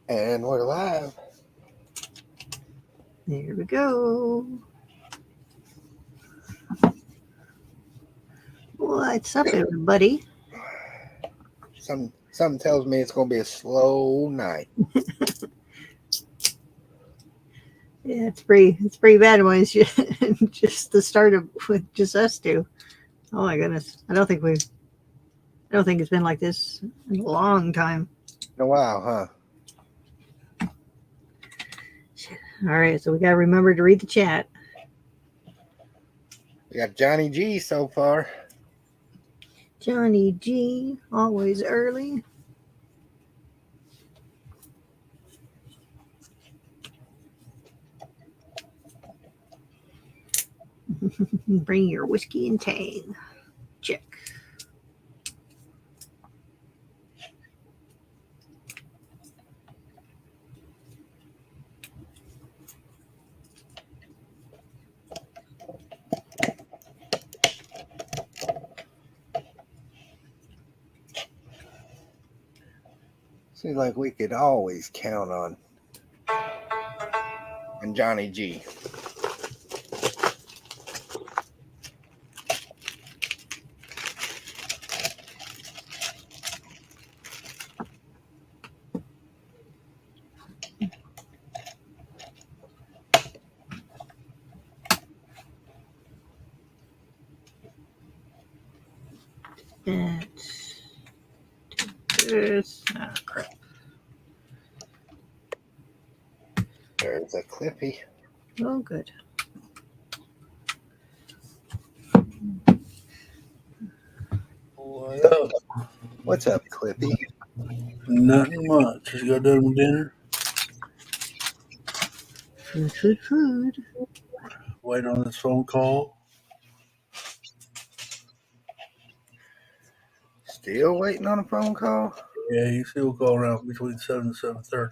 And we're live. There we go. What's up, everybody? Something tells me it's gonna be a slow night. Yeah, it's pretty bad when it's just the start of with just us two. Oh my goodness, I don't think it's been like this in a long time. In a while, huh? All right, so we gotta remember to read the chat. We got Johnny G so far. Johnny G, always early. Bring your whiskey and tang. Check. Seems like we could always count on Johnny G. Let's do this. Ah, crap. There's a Clippy. Oh, good. What up? What's up, Clippy? Nothing much. Just got done with dinner. Food. Waiting on this phone call. Still waiting on a phone call? Yeah, you see, we'll call around between 7 and 7:30.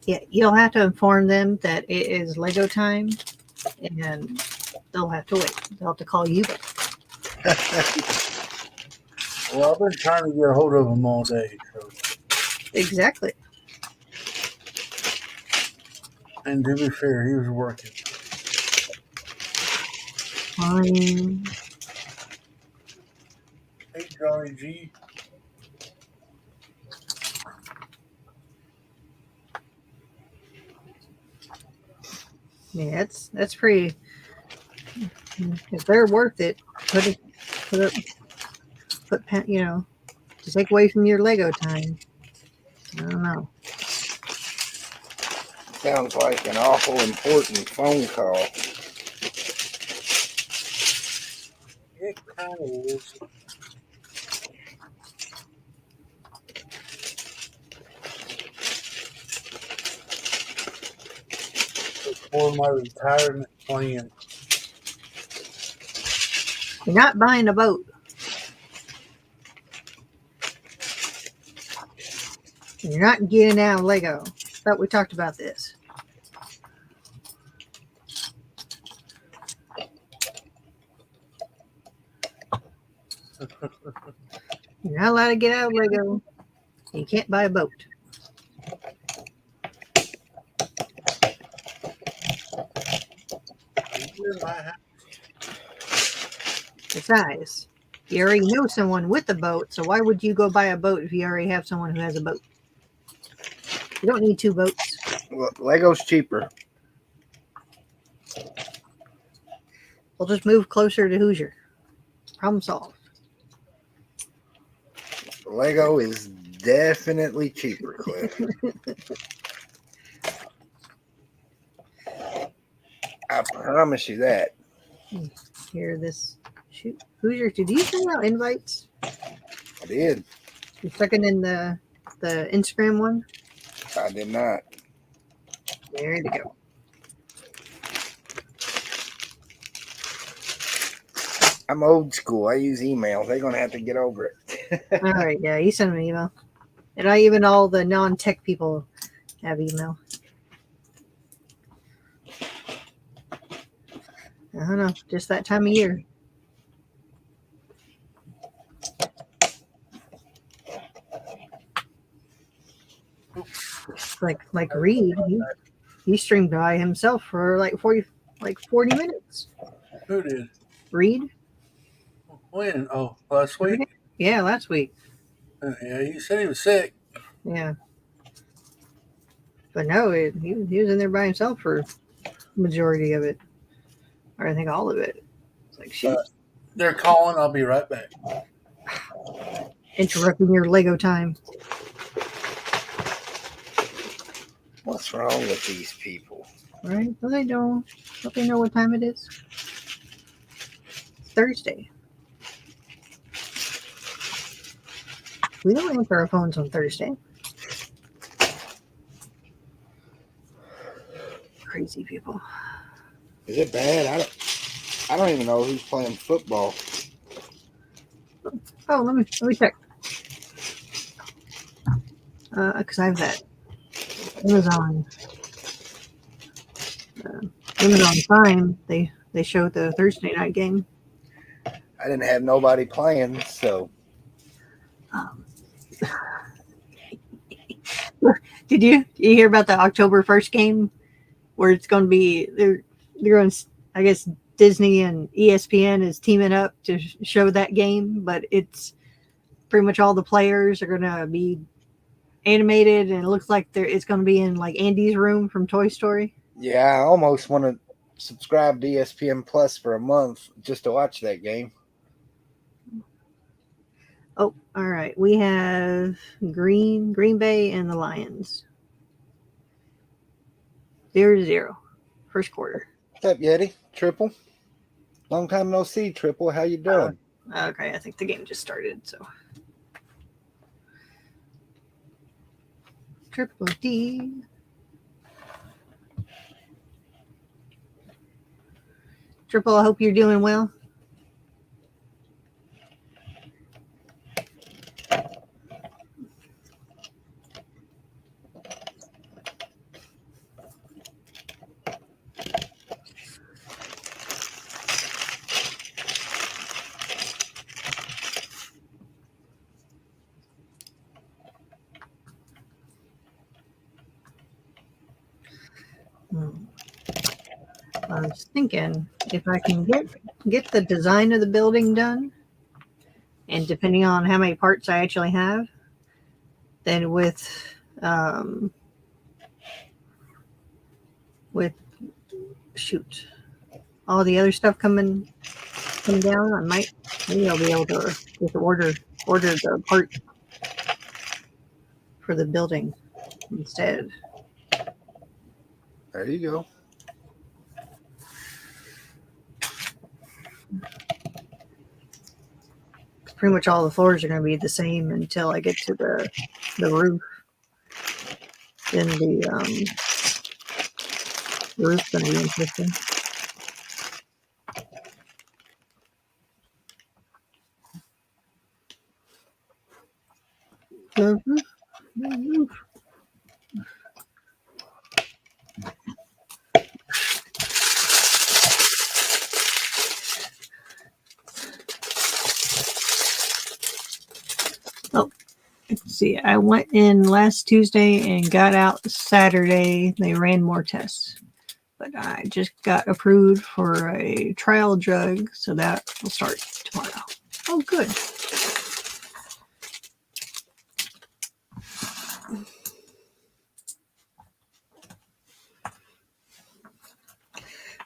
Yeah, you'll have to inform them that it is Lego time, and they'll have to wait. They'll have to call you back. Well, I've been trying to get a hold of him all day. So. Exactly. And to be fair, he was working. Fine. Hey, Johnny G. Yeah, that's pretty. If they're worth it, put to take away from your Lego time. I don't know. Sounds like an awful important phone call. It kind of is. For my retirement plan. You're not buying a boat. You're not getting out of Lego. Thought we talked about this. You're not allowed to get out of Lego. You can't buy a boat. Besides, you already know someone with a boat, so why would you go buy a boat if you already have someone who has a boat? You don't need two boats. Well, Lego's cheaper. We'll just move closer to Hoosier. Problem solved. Lego is definitely cheaper, Cliff. I promise you that. Here, this. Shoot. Hoosier, did you send out invites? I did. You stuck it in the Instagram one? I did not. There you go. I'm old school. I use email. They're going to have to get over it. All right, yeah, you sent me an email. And even all the non-tech people have email. I don't know, just that time of year. Like Reed, he streamed by himself for like 40 minutes. Who did? Reed? When? Oh, last week? Yeah, last week. Yeah, he said he was sick. Yeah. But no, he was in there by himself for majority of it. Or I think all of it. It's like, shoot. They're calling. I'll be right back. Interrupting your Lego time. What's wrong with these people? Right? Well, they don't. Don't they know what time it is? It's Thursday. We don't answer our phones on Thursday. Crazy people. Is it bad? I don't even know who's playing football. Oh, let me check. Because I have that Amazon Prime. They showed the Thursday night game. I didn't have nobody playing, so. Did you hear about the October 1st game where it's going to be they're going to, I guess Disney and ESPN is teaming up to show that game, but it's pretty much all the players are going to be animated, and it looks like it's going to be in like Andy's room from Toy Story. Yeah, I almost want to subscribe to ESPN Plus for a month just to watch that game. Oh, all right. We have Green Bay and the Lions. 0-0. First quarter. What's up, Yeti? Triple? Long time no see, Triple. How you doing? Okay, I think the game just started, so. Triple D. Triple, I hope you're doing well. I was thinking if I can get the design of the building done, and depending on how many parts I actually have, then with all the other stuff coming down, maybe I'll be able to just order the part for the building instead. There you go. Pretty much all the floors are going to be the same until I get to the roof. Then the roof's going to be interesting. The roof. Oh, let's see. I went in last Tuesday and got out Saturday. They ran more tests, but I just got approved for a trial drug, so that will start tomorrow. Oh, good.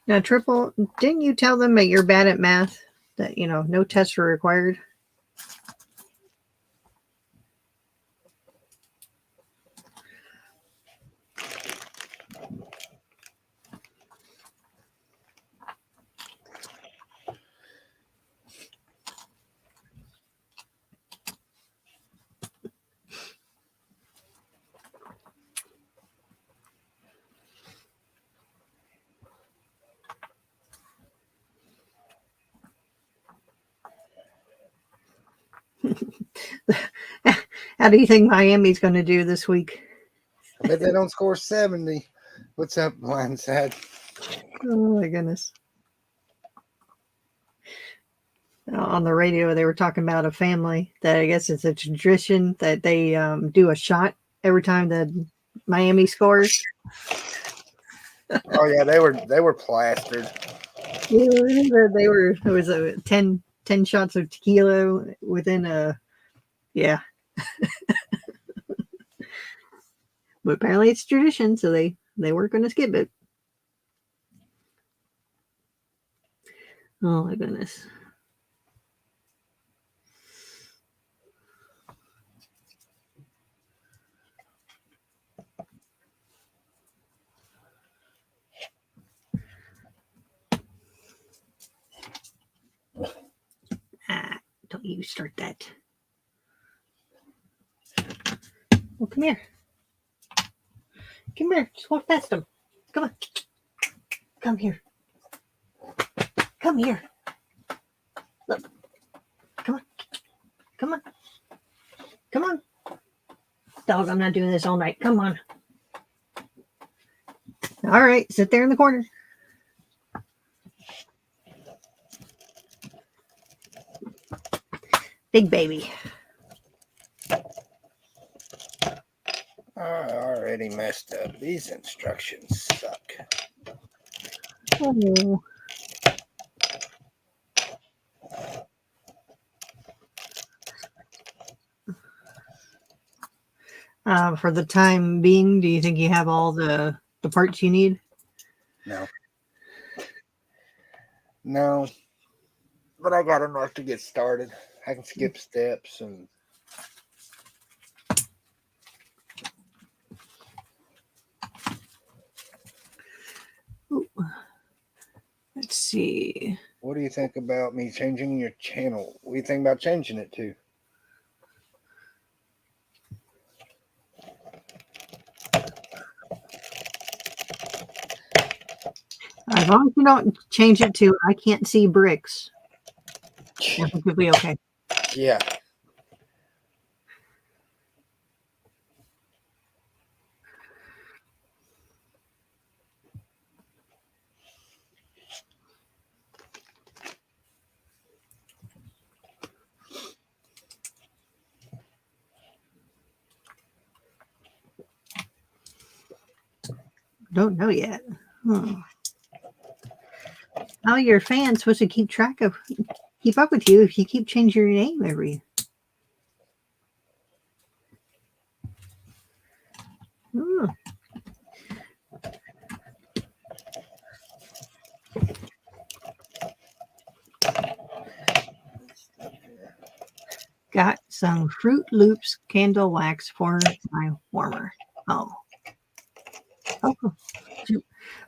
Now, Triple, didn't you tell them that you're bad at math? That, no tests are required? How do you think Miami's going to do this week? I bet they don't score 70. What's up, Blindside? Oh, my goodness. on the radio, they were talking about a family that I guess it's a tradition that they do a shot every time the Miami scores. Oh yeah, they were plastered. Yeah, they were. It was a 10 shots of tequila within a yeah. But apparently it's tradition, so they weren't going to skip it. Oh my goodness. Don't you start that. Well, come here. Come here. Just walk past them. Come on. Come here. Come here. Look. Come on. Come on. Come on. Dog, I'm not doing this all night. Come on. All right. Sit there in the corner. Big baby. I already messed up. These instructions suck. Oh. For the time being, do you think you have all the parts you need? No. No. But I got enough to get started. I can skip steps and Ooh. Let's see. what do you think about me changing your channel? What do you think about changing it to? As long as you don't change it to I can't see bricks, I think you'll be okay. Yeah. Don't know yet. How are your fans supposed to keep up with you if you keep changing your name every? Hmm. Got some Fruit Loops candle wax for my warmer. Oh.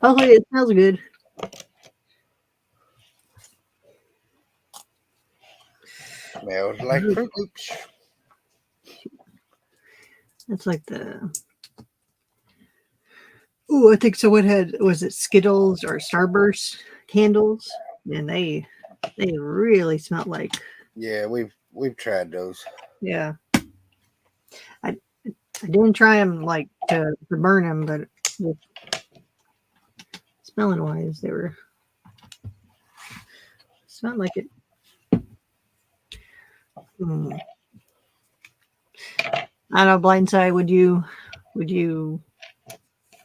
Hopefully it smells good. Smells like Fruit Loops. It's like the. Oh, I think someone was it Skittles or Starburst candles, and they really smelled like. Yeah, we've tried those. Yeah. I didn't try them like to burn them, but smelling wise, they were smelled like it. I don't know, Blindside, would you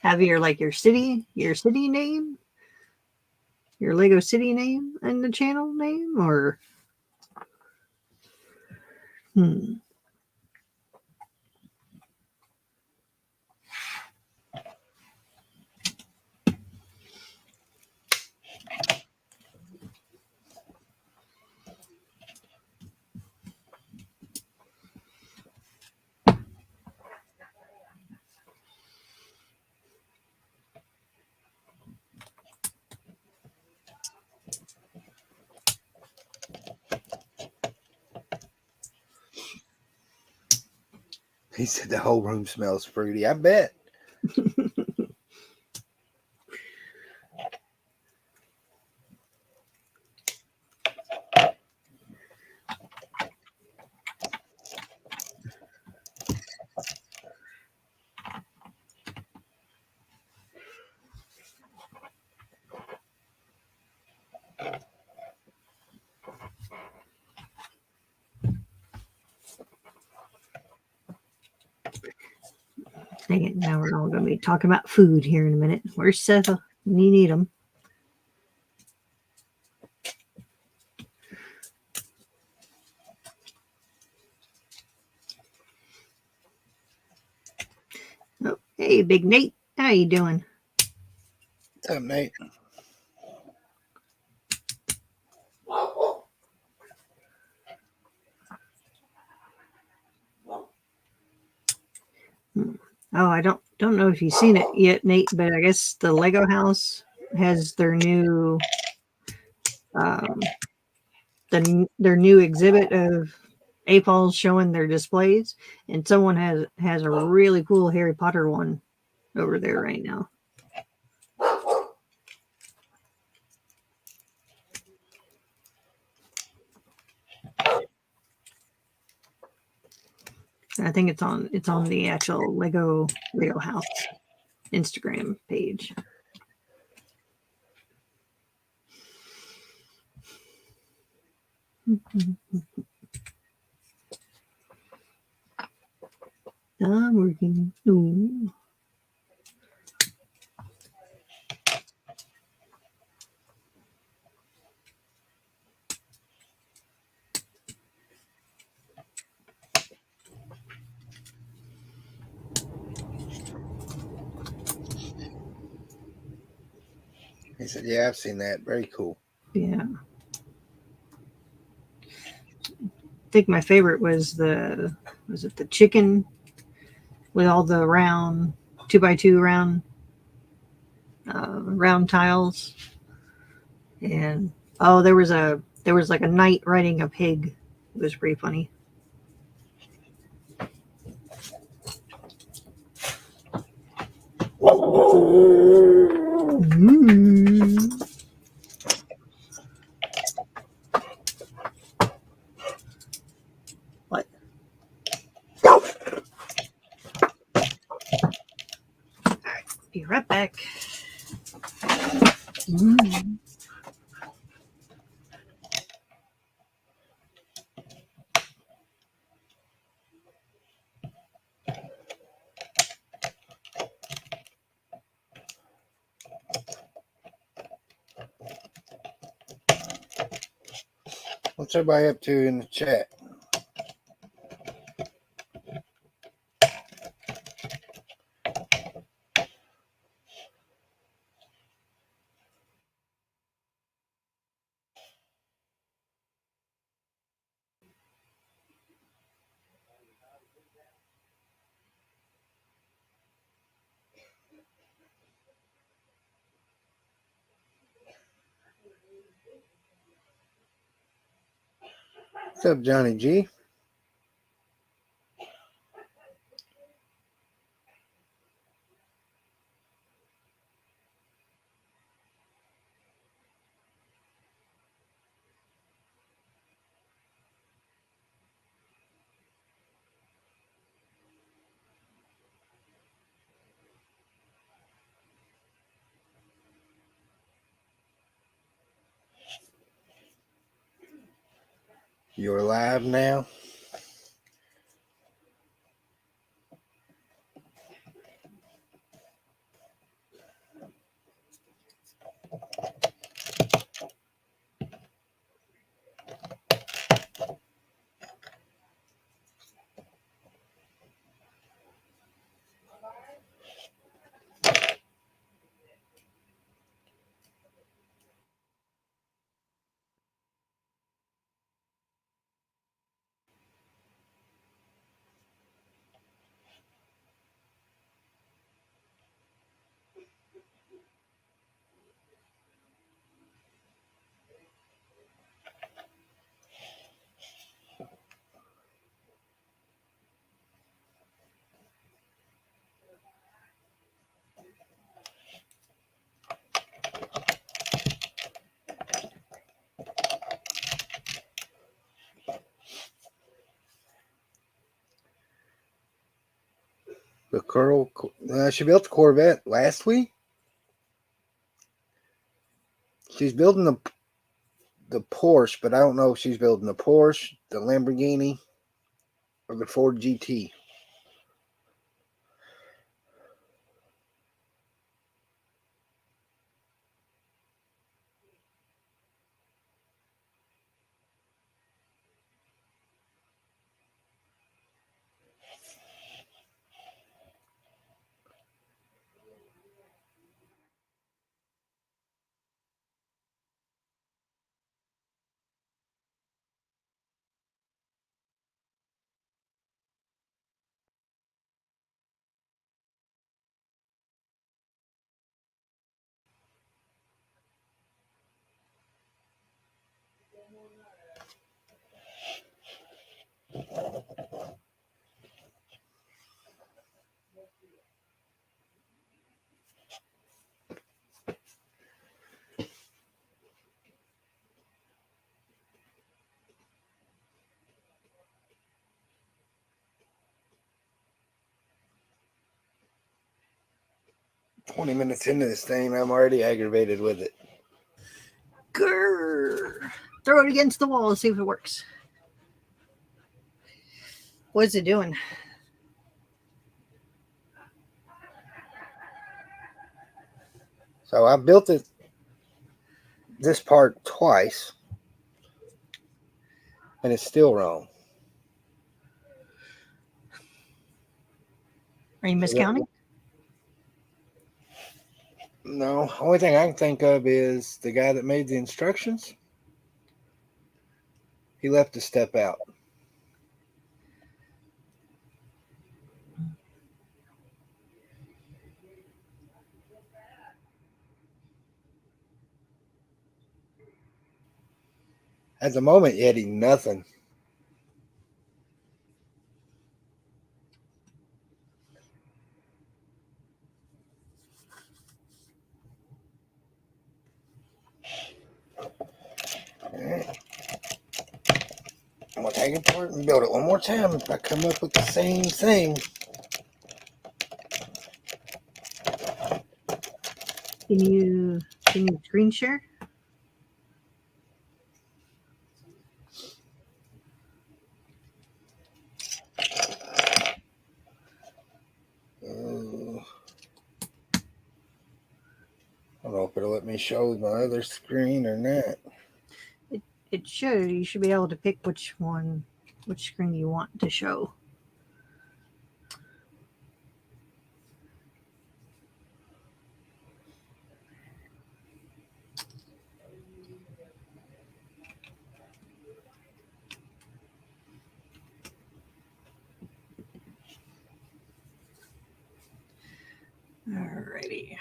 have your city name, your Lego City name, and the channel name, or He said the whole room smells fruity. I bet. Dang it! Now we're all going to be talking about food here in a minute. Where's Seth? You need him. Oh, hey, Big Nate, how you doing? What's up, Nate? Oh, I don't know if you've seen it yet, Nate, but I guess the Lego house has their new their new exhibit of APOLs showing their displays, and someone has a really cool Harry Potter one over there right now. I think it's on the actual Lego house Instagram page. I'm working. Ooh. He said, "Yeah, I've seen that. Very cool." Yeah. I think my favorite was the chicken with all the round 2x2 round tiles, and there was like a knight riding a pig. It was pretty funny. Mm. What? All right, be right back. Mm. What's everybody up to in the chat? What's up, Johnny G? You're live now. The Curl. She built the Corvette last week. She's building the Porsche, but I don't know if she's building the Porsche, the Lamborghini, or the Ford GT. 20 minutes into this thing, I'm already aggravated with it. Grr. Throw it against the wall and see if it works. What's it doing? So I built this part twice, and it's still wrong. Are you miscounting? No, only thing I can think of is the guy that made the instructions. He left a step out. At the moment, Yeti, nothing. Alright. I'm going to take it apart and build it one more time if I come up with the same thing. Can you screen share? I don't know if it'll let me show my other screen or not. It should. You should be able to pick which screen you want to show. Alrighty.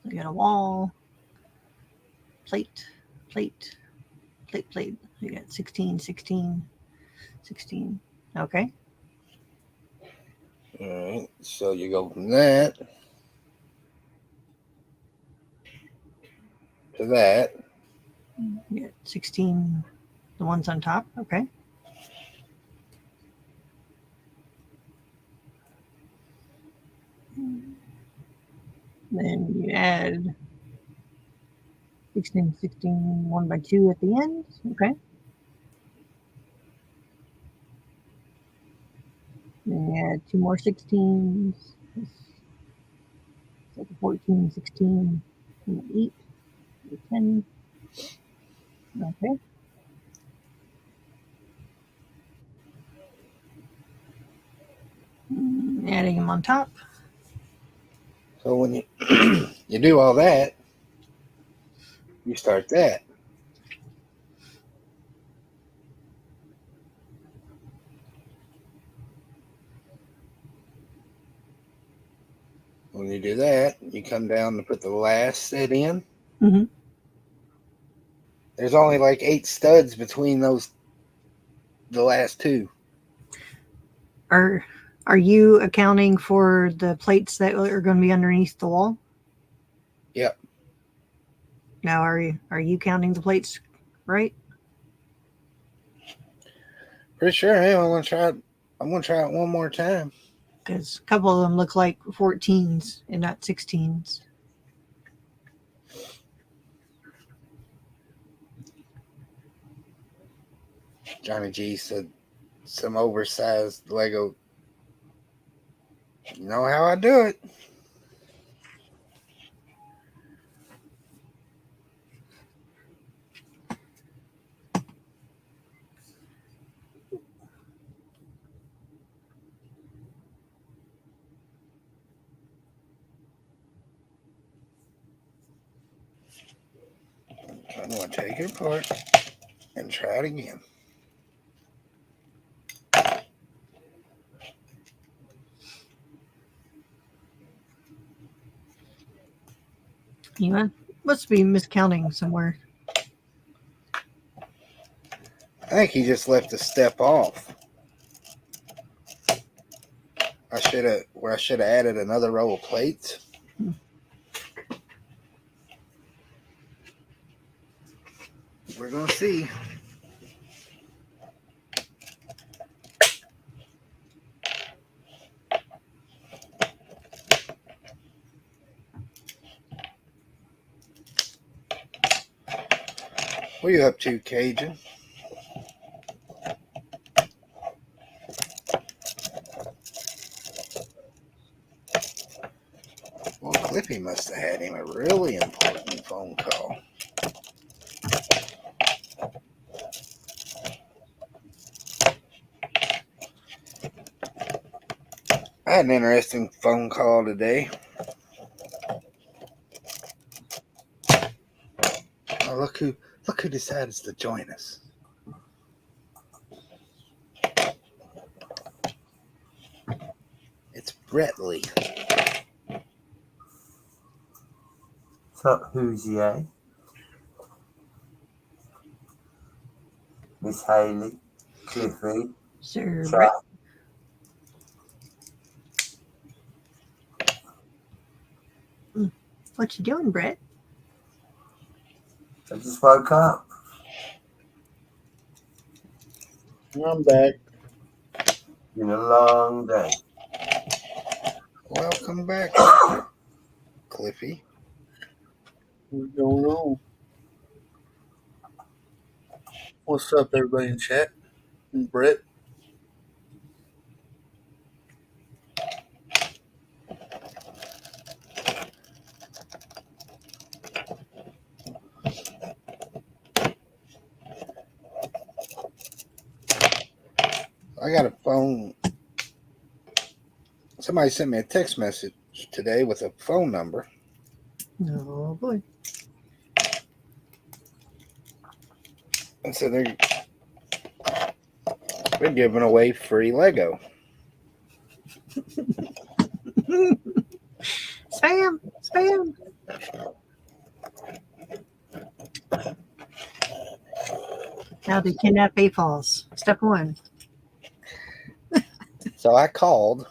We got a wall, plate. You got 16, 16, 16. Okay. All right, so you go from that to that. You got 16, the ones on top. Okay. Then you add 16, 16, 1 by 2 at the end. Okay. Then you add 2 more 16s. It's like a 14, 16, 8, 10. Okay. Adding them on top. So when you you do all that, you start that. When you do that, you come down to put the last set in. Mm-hmm. There's only like 8 studs between the last two. Are you accounting for the plates that are going to be underneath the wall? Yep. Now, are you counting the plates right? Pretty sure I am. I'm gonna try it one more time. Because a couple of them look like 14s and not 16s. Johnny G said some oversized Lego. You know how I do it. I'm gonna take it apart and try it again. You must be miscounting somewhere. I think he just left a step off. I should have added another row of plates. We're gonna see. What are you up to, Cajun? Well, Clippy must have had him a really important phone call. I had an interesting phone call today. Oh, look who decides to join us. It's Brett Lee. What's up, Hoosier? Miss Haley, Cliffy, Sir Chat. Brett. What you doing, Brett? I just woke up. I'm back. Been a long day. Welcome back, Cliffy. What's going on? What's up, everybody in chat? And Brett. I got a phone. Somebody sent me a text message today with a phone number. Oh boy. And so they're giving away free Lego. Spam. How to kidnap AFOLs. Step 1. So I called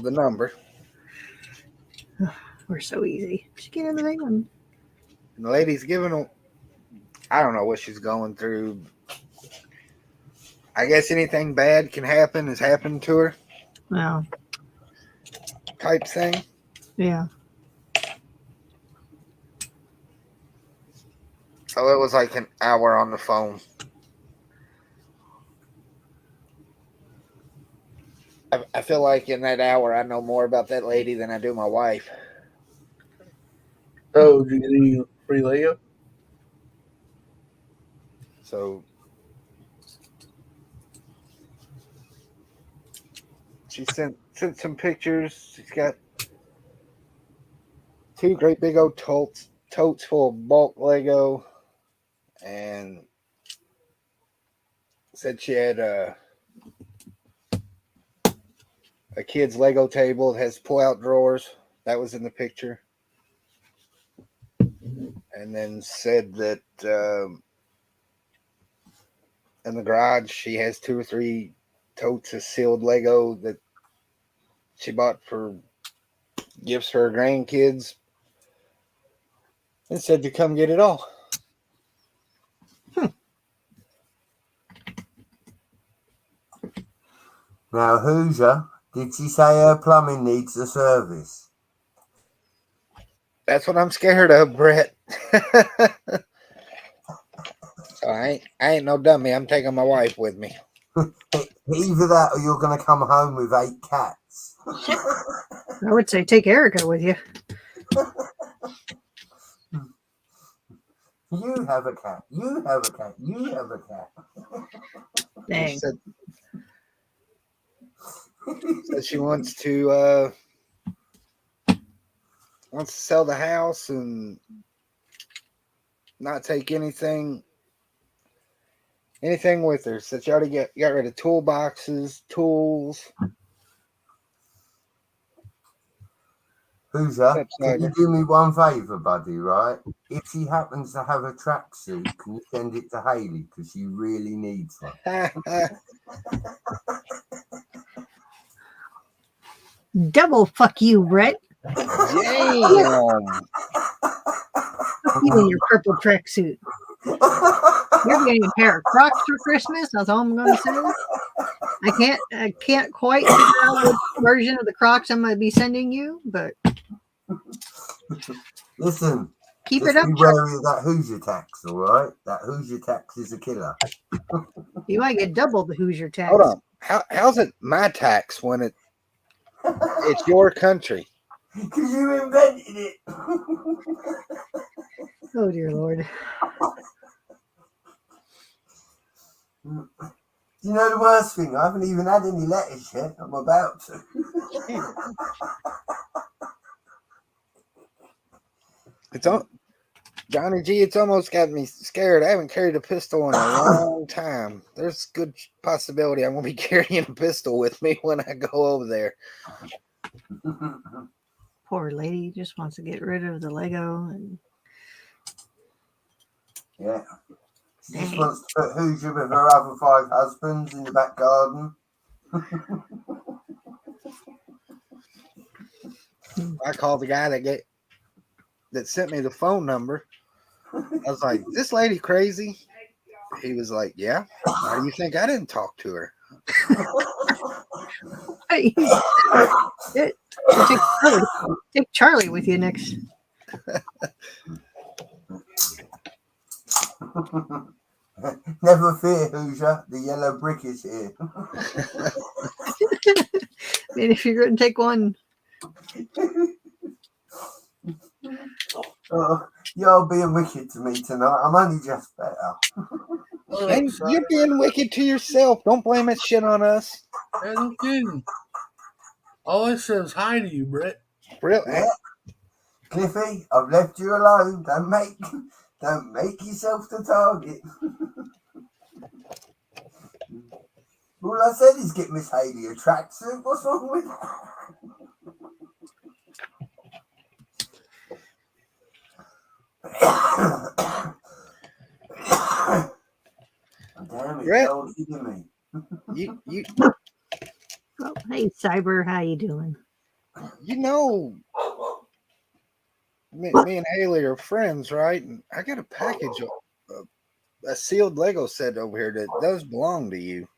the number. We're so easy. Just get in the thing. And the lady's giving, I don't know what she's going through. I guess anything bad can happen has happened to her Well, type thing. yeah. So it was like an hour on the phone. I feel like in that hour I know more about that lady than I do my wife. Oh, did you get any free Lego? So she sent some pictures. She's got 2 great big old totes full of bulk Lego, and said she had a kid's Lego table that has pull-out drawers. That was in the picture. And then said that in the garage she has 2 or 3 totes of sealed Lego that she bought for gifts for her grandkids, and said to come get it all. Now, Hoosier, did she say her plumbing needs a service? That's what I'm scared of, Brett. So I ain't no dummy. I'm taking my wife with me. Either that or you're going to come home with 8 cats. I would say take Erica with you. You have a cat. You have a cat. You have a cat. Dang. Said she wants to sell the house and not take anything with her. Said she already got rid of toolboxes, tools. Hoosier, can you do me one favour, buddy, right? If she happens to have a tracksuit, can you send it to Haley? Because she really needs one. Double fuck you, Brett. Damn. Fuck you in your purple tracksuit. You're getting a pair of Crocs for Christmas. That's all I'm going to say. I can't quite figure out what version of the Crocs I'm going to be sending you, but Listen, Keep Just it up, be Chuck. wary of that Hoosier tax, all right? That Hoosier tax is a killer. You might get double the Hoosier tax. Hold on. How's it my tax when it's your country? Because you invented it. Oh dear Lord. You know the worst thing? I haven't even had any letters yet. I'm about to. It's on Johnny G. It's almost got me scared. I haven't carried a pistol in a long time. There's good possibility I'm gonna be carrying a pistol with me when I go over there. Poor lady just wants to get rid of the Lego and Yeah. She just dang. wants to put Hoosier with her other 5 husbands in the back garden. I called the guy that sent me the phone number. I was like, "This lady crazy?" He was like, "Yeah." Why do you think I didn't talk to her? Take Charlie with you next. Never fear, Hoosier. The yellow brick is here. And if you're going to take one, Oh, you're being wicked to me tonight. I'm only just better. And you're being wicked to yourself. Don't blame that shit on us. Hey, no kidding. All I said was hi to you, Brett. Real. Yeah. Cliffy, I've left you alone. Don't make yourself the target. All I said is get Miss Haley a tracksuit. What's wrong with Damn it, Brett. y'all kidding me. You oh, hey Cyber, how you doing? you know me and Haley are friends, right? And I got a package of a sealed Lego set over here that does belong to you.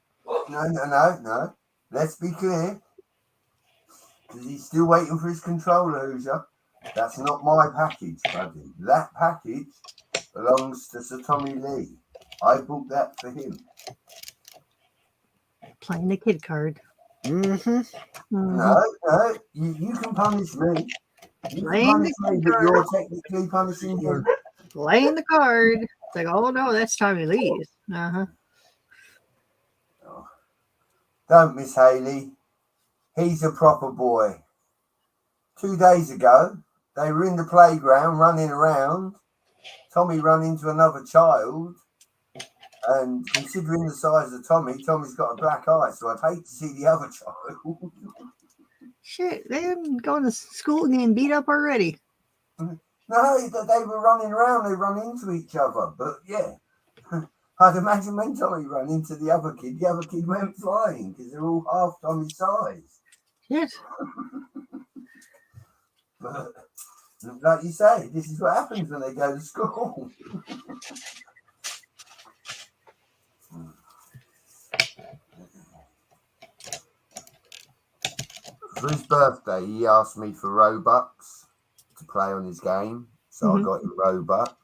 No. Let's be clear. Because he's still waiting for his controller, Hoosier. That's not my package, buddy. That package belongs to Sir Tommy Lee. I bought that for him. Playing the kid card. Mm-hmm. No, you can punish me. You can Playing punish the me, kid but card. you're technically punishing him. Playing the card. It's like, oh no, that's Tommy Lee's. Uh-huh. Don't, Miss Haley. He's a proper boy. 2 days ago, they were in the playground running around. Tommy ran into another child. And considering the size of Tommy's got a black eye, so I'd hate to see the other child. Shit, they're going to school and getting beat up already. No, they were running around, they run into each other. But yeah, I'd imagine when Tommy ran into the other kid went flying because they're all half Tommy's size. Yes. But like you say, this is what happens when they go to school. For his birthday, he asked me for Robux to play on his game, so I got him Robux.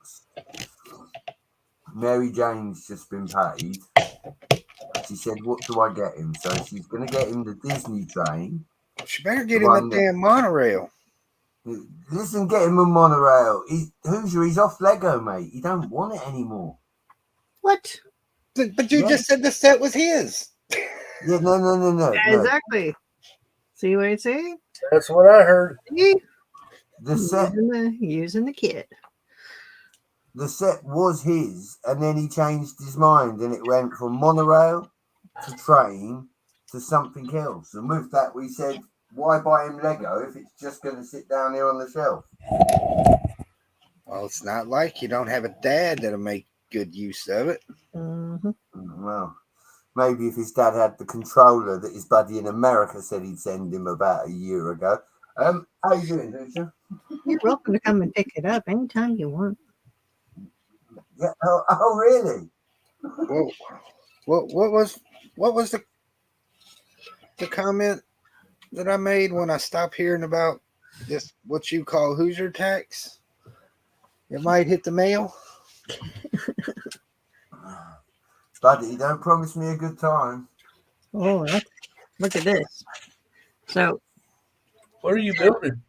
Mary Jane's just been paid. She said, "What do I get him?" So she's going to get him the Disney train. She better get him a damn monorail. Listen, get him a monorail. Hoosier, he's off Lego, mate. He don't want it anymore. What? But you just said the set was his. Yeah, no. Exactly. See what I'm saying? That's what I heard. See? The set Using the kit. The set was his, and then he changed his mind, and it went from monorail to train to something else. And with that, we said, why buy him Lego if it's just going to sit down here on the shelf? Well, it's not like you don't have a dad that'll make good use of it. Mm-hmm. Well, maybe if his dad had the controller that his buddy in America said he'd send him about a year ago. How you doing, Hoosier? You're welcome to come and pick it up anytime you want. Yeah. Oh really? Well, what was the comment that I made when I stopped hearing about this what you call Hoosier tax? It might hit the mail. Buddy, don't promise me a good time. Oh, look at this. So, What are you building?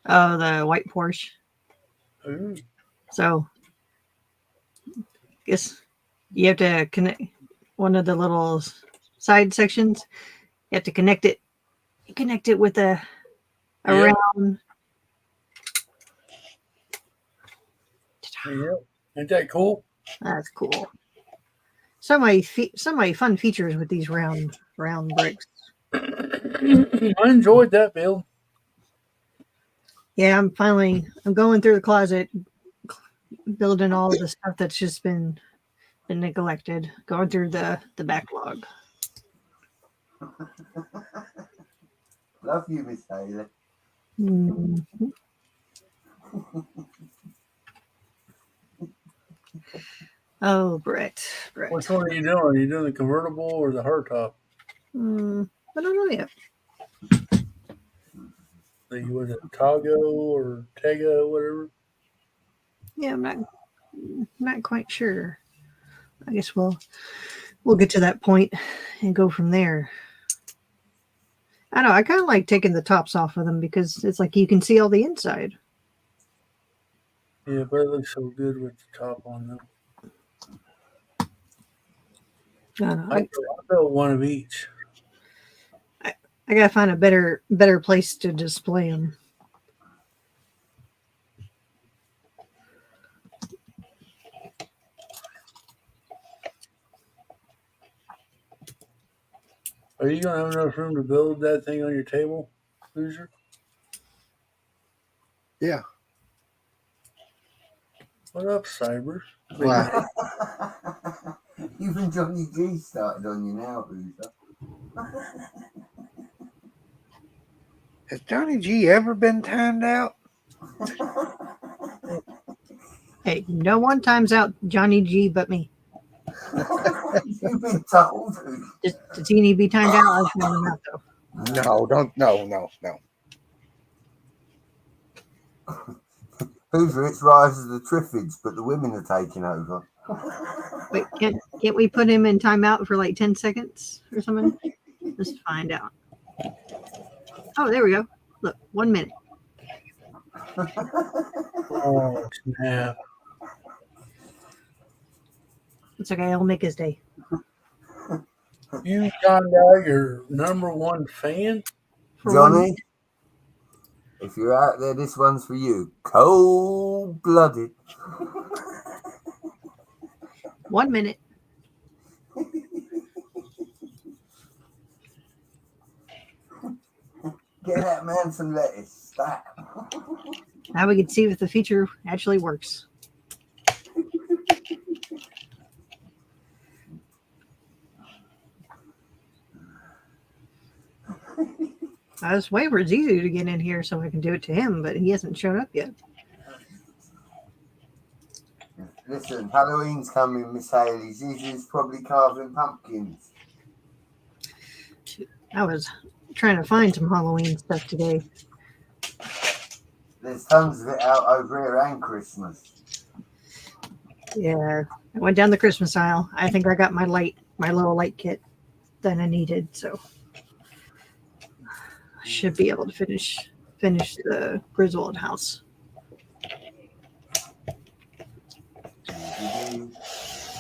the white Porsche. Ooh. So, guess you have to connect one of the little side sections. You have to connect it. Connect it with a Yeah. round. Yeah. Ain't that cool? That's cool. So many fun features with these round bricks. I enjoyed that build. Yeah, I'm going through the closet, building all of the stuff that's just been neglected. Going through the backlog. Love you, Miss Haley. Mhm. Oh, Brett. Which one are you doing? Are you doing the convertible or the hardtop? I don't know yet. Was it Tago or Tego, whatever? Yeah, I'm not quite sure. I guess we'll get to that point and go from there. I know. I kind of like taking the tops off of them because it's like you can see all the inside. Yeah, but it looks so good with the top on them. I don't know. I built one of each. I gotta find a better place to display them. Are you gonna have enough room to build that thing on your table, Hoosier? Yeah. What up, Cyber? Wow. Even Johnny G started on you now, Hoosier. Has Johnny G ever been timed out? Hey, no one times out Johnny G but me. You've been told. Does he need to be timed out? I'll time him out though. No, don't. No. Hoosier, it's Rise of the Triffids, but the women are taking over. Wait, can't we put him in timeout for like 10 seconds or something? Let's find out. Oh, there we go. Look, 1 minute. Oh, snap. It's okay. I'll make his day. You found out your number one fan? For Johnny, if you're out there, this one's for you. Cold-blooded. 1 minute. Get that man some lettuce. Stat. Now we can see if the feature actually works. I was waiting for Zizu to get in here so I can do it to him, but he hasn't shown up yet. Listen, Halloween's coming, Miss Haley. Zizu's probably carving pumpkins. I was trying to find some Halloween stuff today. There's tons of it out over here and Christmas. Yeah, I went down the Christmas aisle. I think I got my little light kit that I needed, so I should be able to finish the Griswold house.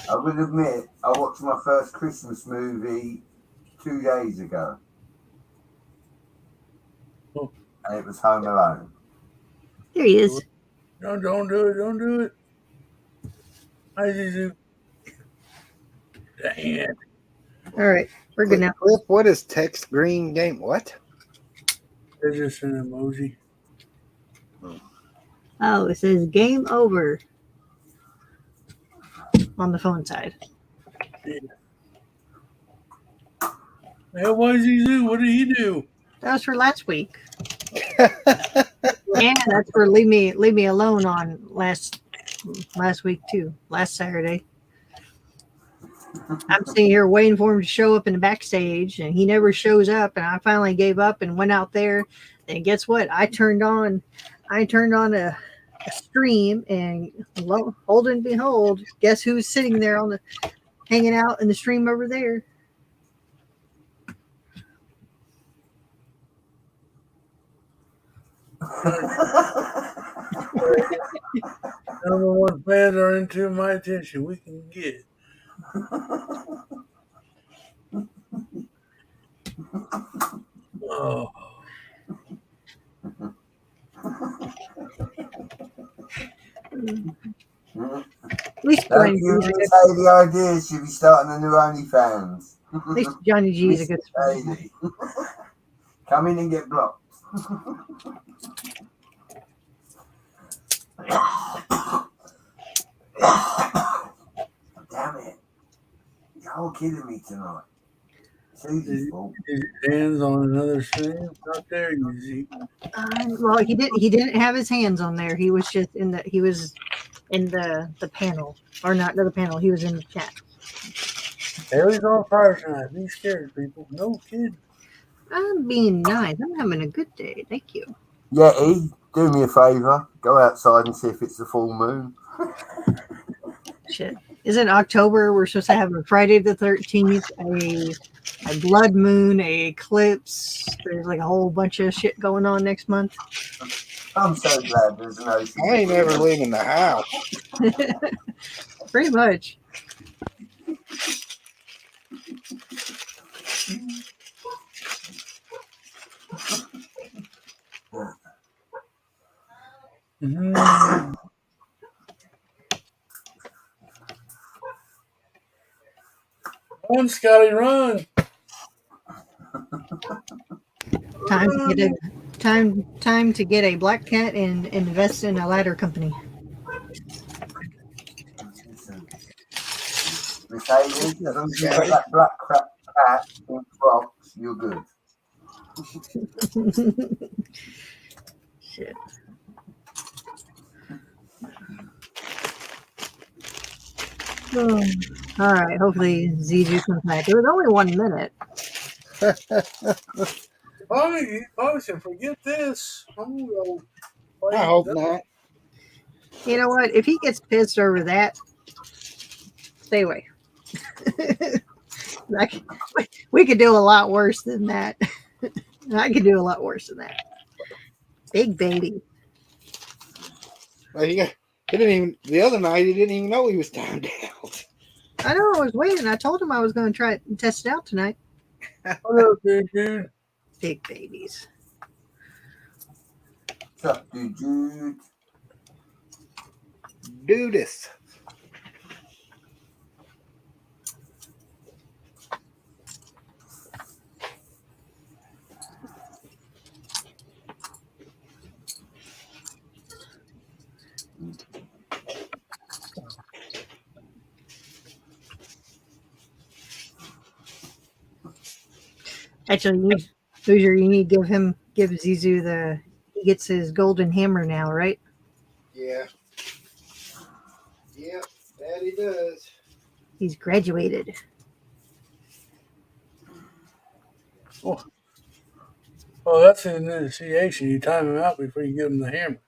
I will admit, I watched my first Christmas movie 2 days ago. Oh. And it was Home Alone. There he is. No, don't do it. Don't do it. Hi, Zizu. Dang it. All right, we're good now. Cliff, what is text green game? What? It's just an emoji. Oh, it says game over on the phone side. Yeah. Hey, why Zizu? What did he do? That was for last week. And that's for leave me alone on last week too. Last Saturday. I'm sitting here waiting for him to show up in the backstage, and he never shows up. And I finally gave up and went out there. And guess what? I turned on a a stream, and lo, hold and behold, guess who's sitting there on the hanging out in the stream over there? Number one fans are into my attention. We can get. Oh, At least Don't Johnny G you is a good. miss Haley ideas? She'll be starting a new OnlyFans. At least Johnny G is a Miss good. Haley. Come in and get blocked. Damn it. You're all killing me tonight. Susie's fault. his hands on another stream. Not there, you see. Well, he didn't. He didn't have his hands on there. He was just in the. He was in the panel, or not the panel. He was in the chat. Haley's on fire tonight. Be scared, people. No kidding. I'm being nice. I'm having a good day. Thank you. Yeti, do me a favour. Go outside and see if it's the full moon. Shit. Is it October? We're supposed to have a Friday the 13th, a blood moon, a eclipse. There's like a whole bunch of shit going on next month. I'm so glad there's no. I ain't ever leaving the house. Pretty much. Mm-hmm. Run, Scotty, run. Time to get a black cat and invest in a ladder company. Miss Haley, as long as you got that black crap cat in box, you're good. Shit. Oh, all right. Hopefully Zizu comes back. It was only 1 minute. Bobby should forget this. I'm gonna go play I hope that. not. You know what? If he gets pissed over that, stay away. We could do a lot worse than that. I could do a lot worse than that. Big baby. Well, he didn't even the other night. He didn't even know he was timed out. I know. I was waiting. I told him I was going to try it and test it out tonight. What up, big dude? Big babies. What's up, dude? Do this. Actually, Hoosier, you need to give Zizu he gets his golden hammer now, right? Yeah. Yep, that he does. He's graduated. Oh, that's an initiation. You time him out before you give him the hammer.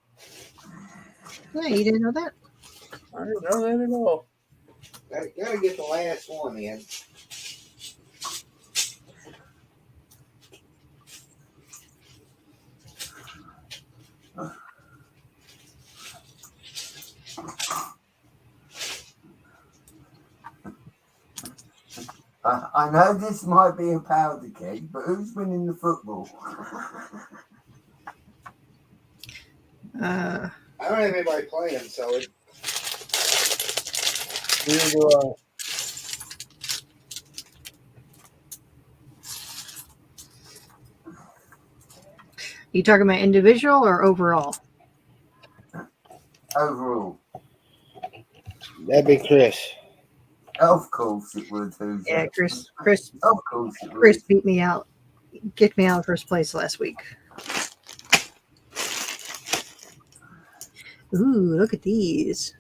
Yeah, you didn't know that? I didn't know that at all. Gotta get the last one in. I know this might be a powder keg, but who's winning the football? I don't have anybody playing, so it. Neither do I. You talking about individual or overall? Overall. That'd be Chris. Of course it would, Hoosier. Yeah, Chris Of course it would. Chris beat me out, kicked me out of first place last week. Ooh, look at these.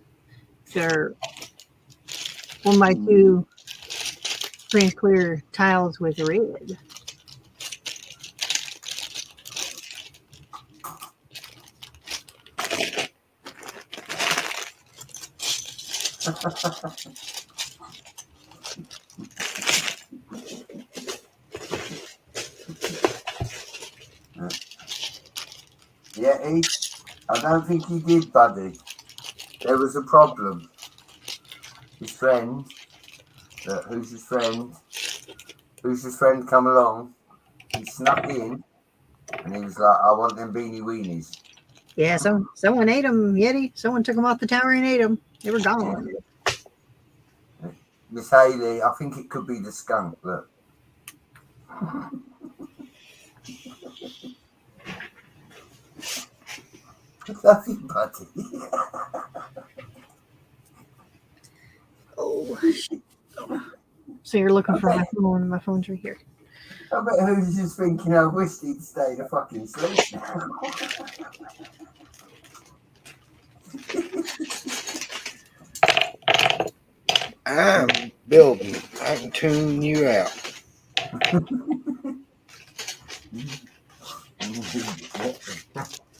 They're 1x2 free and clear tiles with red. Yeah, I don't think he did, buddy. There was a problem. His friend, Hoosier's friend come along. He snuck in and he was like, I want them beanie weenies. Yeah, someone ate them, Yeti. Someone took them off the tower and ate them. They were gone. Miss Haley, I think it could be the skunk. Look. Love you, buddy. Oh, shit. So you're looking for my phone. My phone's right here. I bet who's just thinking, I wish he'd stay to fucking sleep now. I'm building. I can tune you out.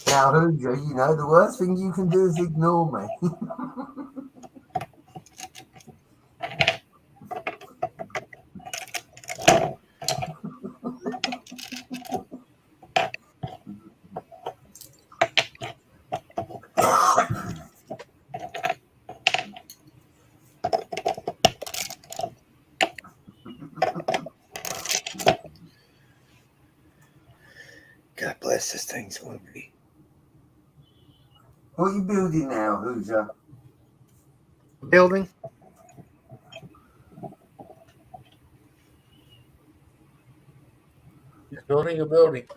Now, Hoosier, you know, the worst thing you can do is ignore me. God bless this thing's going to be. What are you building now, Hoosier? Building? He's building a building.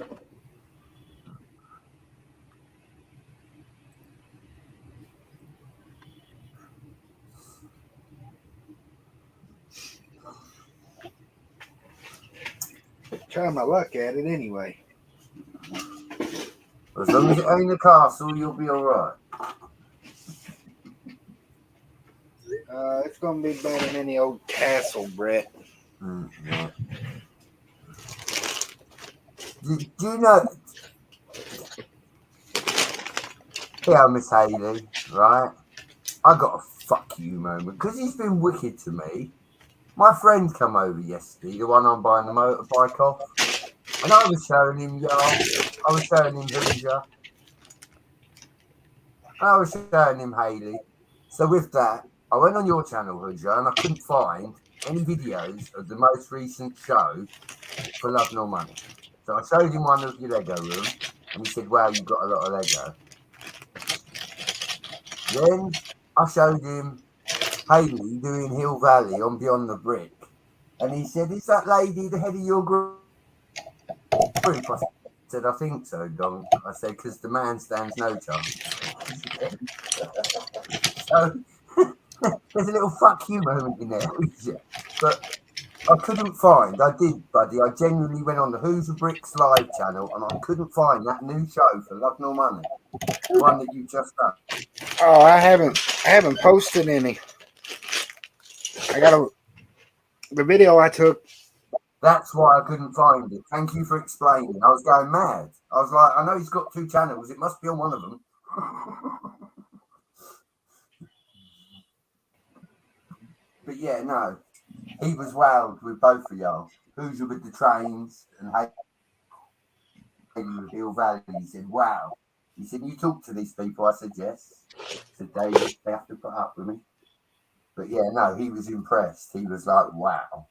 Try my luck at it anyway. As long as it ain't a castle, you'll be all right. It's going to be better than any old castle, Brett. Yeah. Do you know? Yeah, Miss Haley, right? I got a fuck you moment because he's been wicked to me. My friend come over yesterday, the one I'm buying the motorbike off, and I was showing him y'all. I was showing him Hoosier. I was showing him Haley. So with that, I went on your channel, Hoosier, and I couldn't find any videos of the most recent show for Love Nor Money. So I showed him one of your Lego room, and he said, wow, you've got a lot of Lego. Then I showed him Haley doing Hill Valley on Beyond the Brick, and he said, is that lady the head of your group? I said, I think so, Don. I said, because the man stands no chance. So there's a little fuck you moment in there, but I couldn't find. I did, buddy. I genuinely went on the Hoosier Bricks live channel and I couldn't find that new show for Love Nor Money, the one that you just done. Oh, I haven't posted any. The video I took. That's why I couldn't find it. Thank you for explaining. I was going mad. I was like, I know he's got 2 channels. It must be on one of them. But yeah, no. He was wowed with both of y'all. Hoosier with the trains and Haley with Hill Valley. He said, wow. He said, you talk to these people? I said, yes. He said, they have to put up with me. But yeah, no, he was impressed. He was like, wow.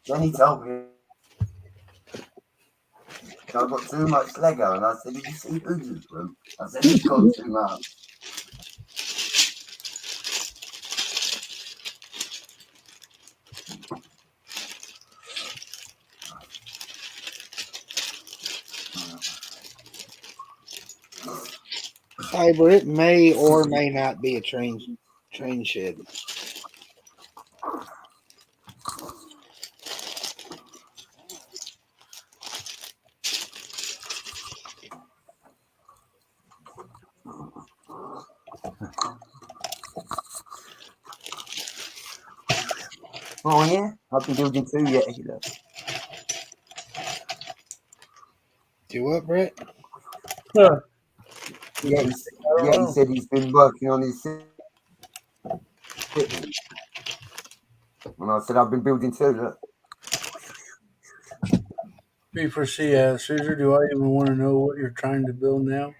Then he told me I've got too much Lego, and I said, did you see Hoosier's room? I said, he's got too much. Cyber, it may or may not be a train shed. Oh yeah, I've been building 2 yet. Look. Do what, Brett? Huh, Yeah, I don't he know. said he's been working on his city. And I said I've been building 2. Look. B4C asks, Hoosier, do I even want to know what you're trying to build now?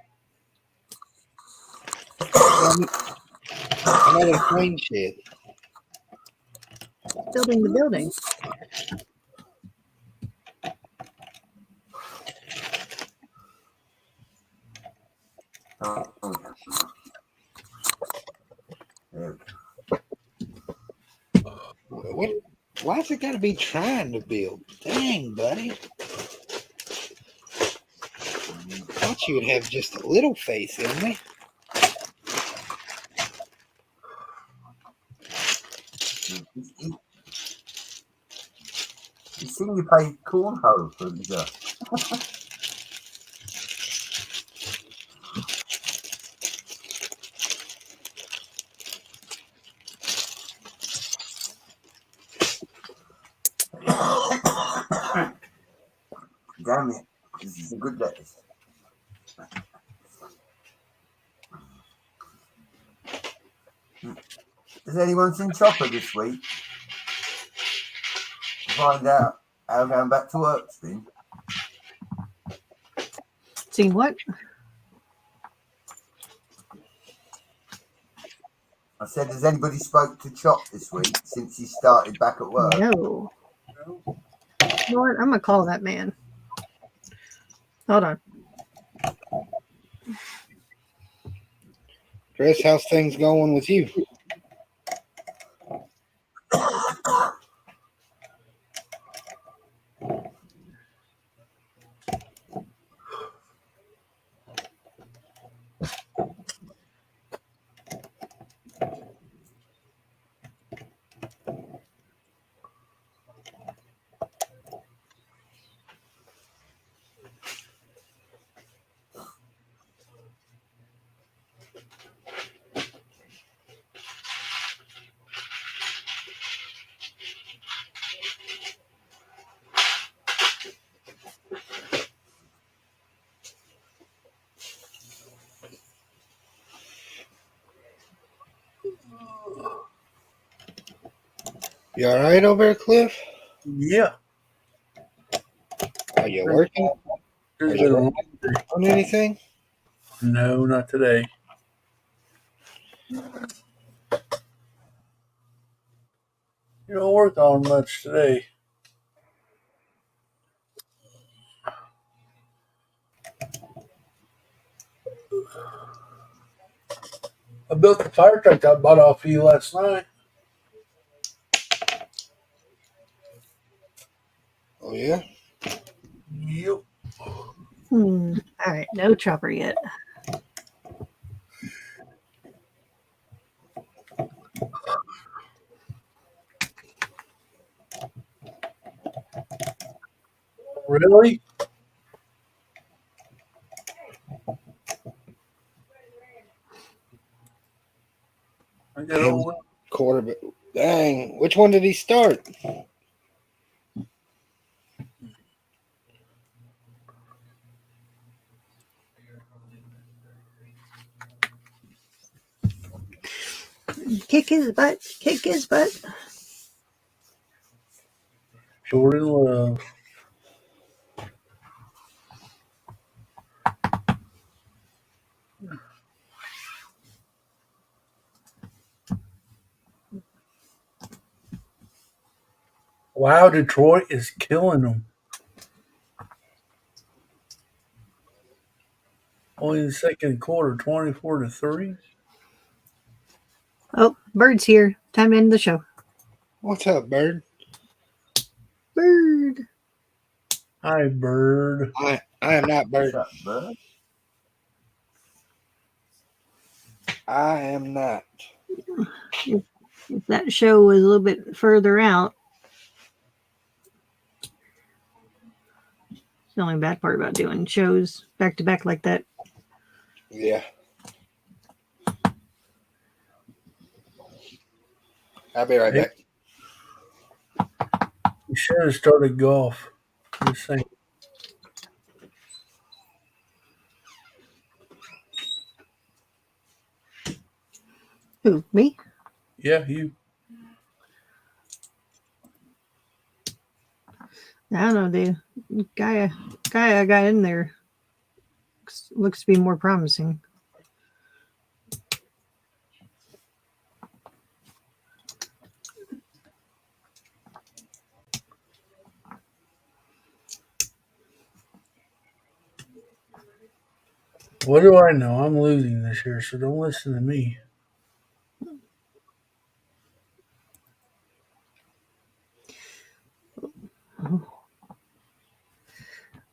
Another plane shed. Building the building. Oh, there we go. What? Why's it got to be trying to build? Dang, buddy. Thought you would have just a little faith in me. He's seen you play cornhole, Hoosier. Damn it. This is a good lettuce. Has anyone seen Chopper this week? Find out how going back to work's been. Seen what? I said, has anybody spoke to Chop this week since he started back at work? No. You know what? I'm gonna call that man. Hold on. Chris, how's things going with you? You all right over there, Cliff? Yeah. Are you working? Are There's you been a long working day. on anything? No, not today. You don't work on much today. I built the fire truck I bought off you last night. Oh, yeah? Yep. All right. No chopper yet. Really? I got Him over. quarterback. Dang. Which one did he start? Kick his butt. Kick his butt. Jordan Love. Wow, Detroit is killing them. Only in the second quarter, 24-3. Oh, Bird's here. Time to end the show. What's up, Bird? Bird. Hi, Bird. I am not What's Bird. up, bud? I am not. If that show was a little bit further out, it's the only bad part about doing shows back to back like that. Yeah. I'll be right Hey. back. You should have started golf. Just saying. Who, me? Yeah, you. I don't know. The guy I got in there looks to be more promising. What do I know? I'm losing this year, so don't listen to me.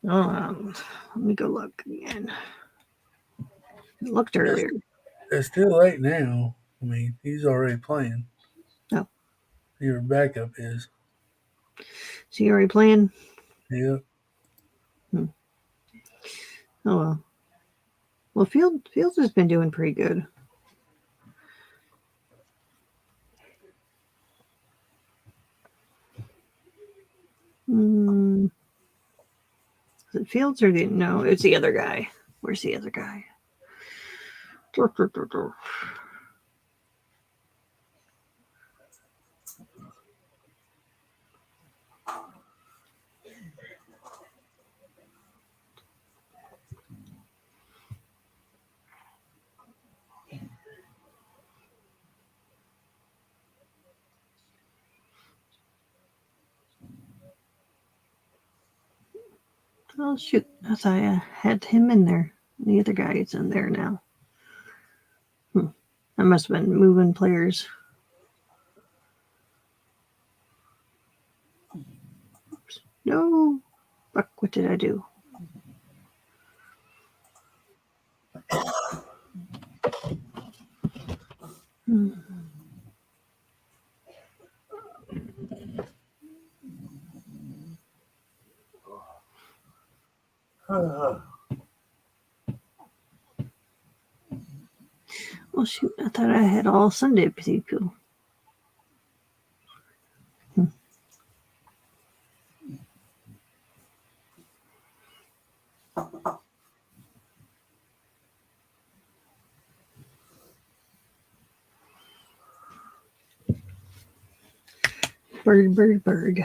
Let me go look again. I looked earlier. It's too late now. I mean, he's already playing. Oh, Your backup is. so you already playing? Yeah. Oh well. Well, Fields has been doing pretty good. Is it Fields or no? It's the other guy. Where's the other guy? Oh shoot! I thought I had him in there. The other guy is in there now. I must have been moving players. Oops. No, fuck! What did I do? Well, shoot! I thought I had all Sunday people. Bird.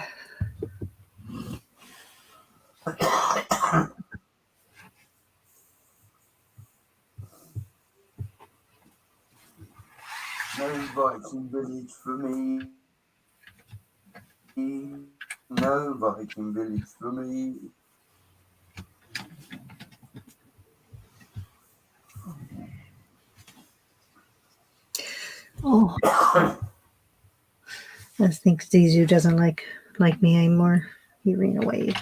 No Viking village for me. No Viking village for me. Oh, I think Zizu doesn't like me anymore. He ran away.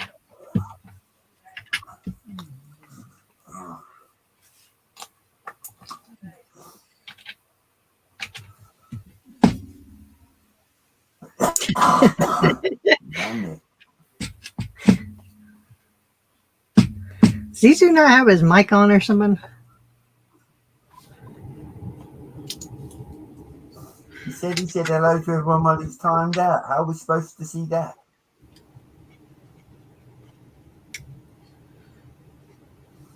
Damn it. Does Zizu not have his mic on or something? He said hello to everyone while it's timed out. How are we supposed to see that?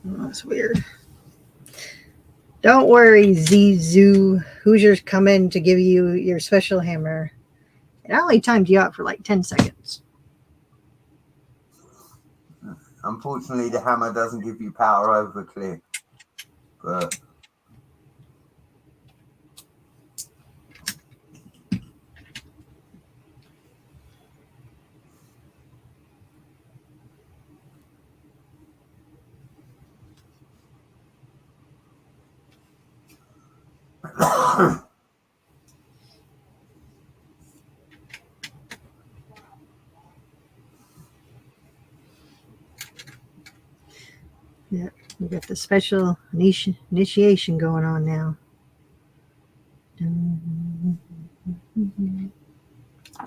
Oh, that's weird. Don't worry, Zizu. Hoosier's coming to give you your special hammer. And I only timed you out for like 10 seconds. Unfortunately, the hammer doesn't give you power over Cliff. But Yeah, we got the special initiation going on now.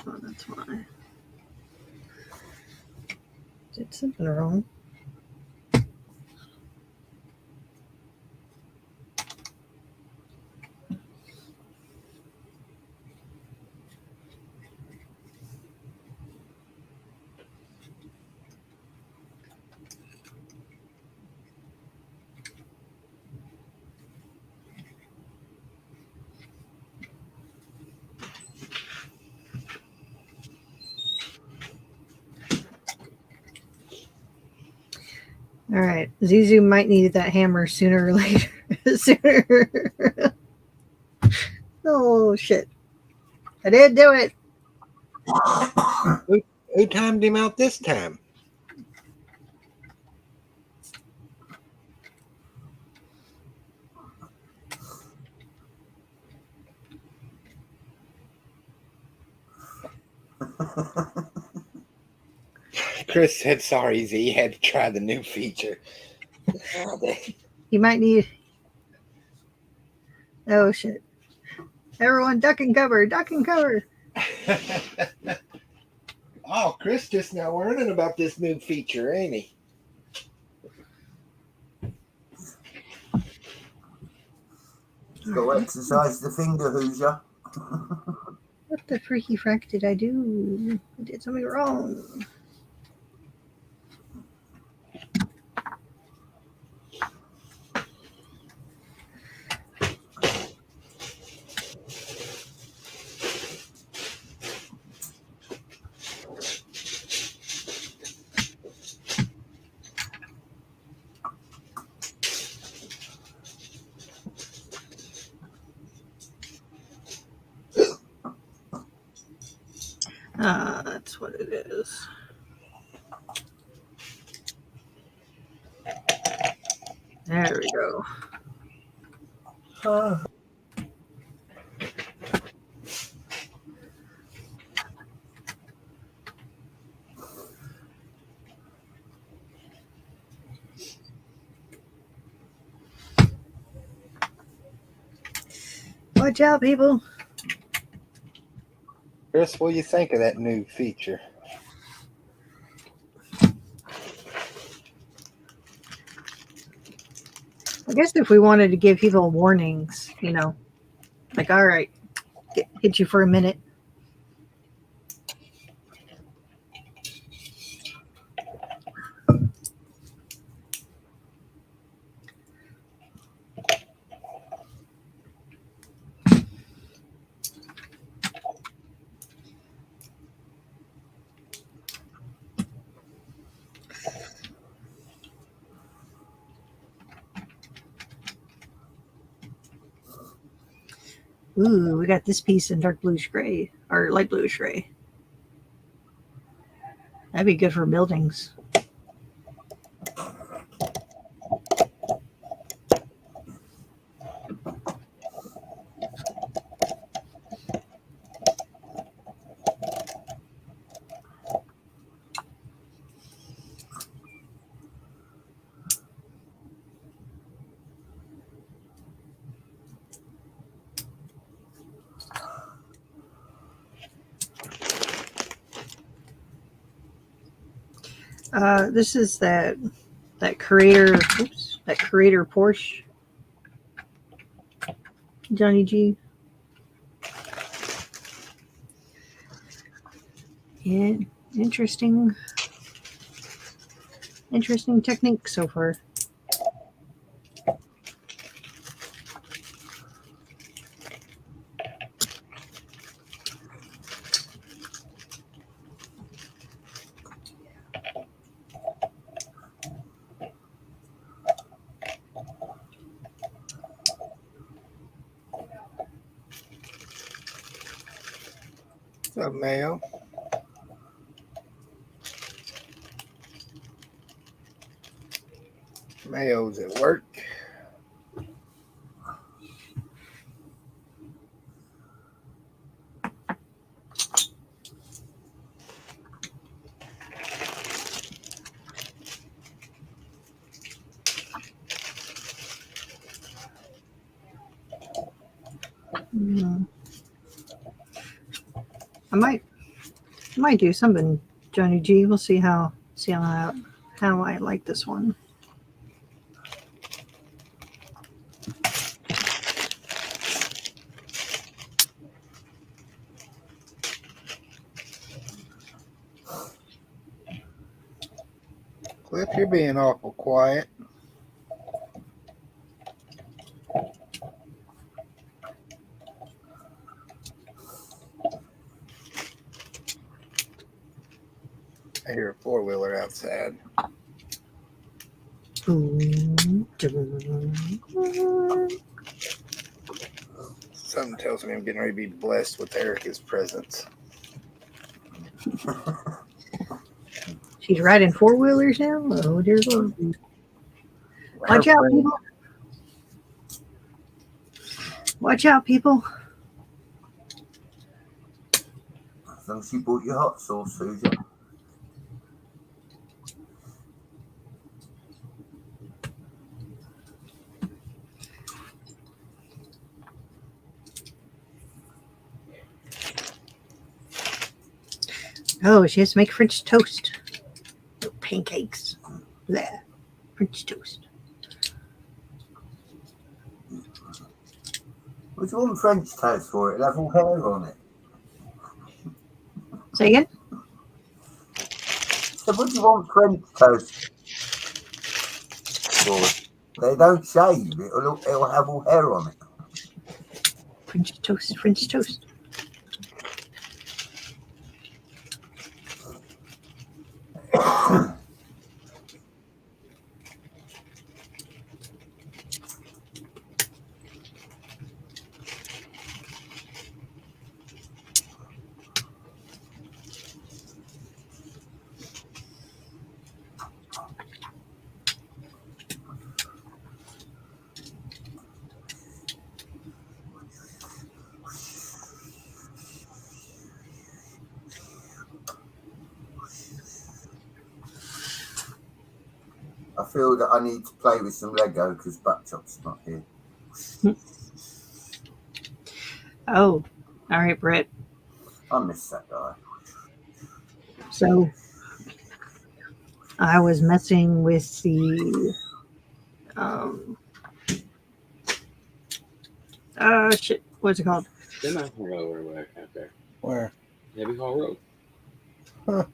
Oh, that's why. Did something wrong? All right. Zizu might need that hammer sooner or later. Sooner. Oh, shit. I did do it. Who timed him out this time? Chris said sorry, Z. He had to try the new feature. You might need. Oh, shit. Everyone, duck and cover. Duck and cover. Oh, Chris just now learning about this new feature, ain't he? Got to exercise the finger, Hoosier. What the freaky frack did I do? I did something wrong. That's what it is. There we go. Watch out, people. Chris, what do you think of that new feature? I guess if we wanted to give people warnings, you know, like, all right, hit you for a minute. Ooh, we got this piece in dark bluish gray, or light bluish gray. That'd be good for buildings. This is that creator Porsche, Johnny G. Yeah, interesting technique so far. What's up, Mayo? Mayo's at work. I might do something, Johnny G. We'll see how I like this one. Cliff, you're being awful quiet. I hear a four-wheeler outside. Boom. Something tells me I'm getting ready to be blessed with Erica's presence. She's riding 4-wheelers now? Oh, dear Lord. Watch out, people. Watch out, people. As long as you bought your hot sauce, Hoosier. Oh, she has to make French toast. No pancakes. Blah. French toast. What do you want French toast for? It'll have all hair on it. Say again? So what do you want French toast for? They don't shave. It'll have all hair on it. French toast. French toast. I feel that I need to play with some Lego because Buckchop's not here. Oh, all right, Brett. I miss that guy. So I was messing with the shit. What's it called? Semi road or whatever out there. Where? Heavy Haul Road. Huh.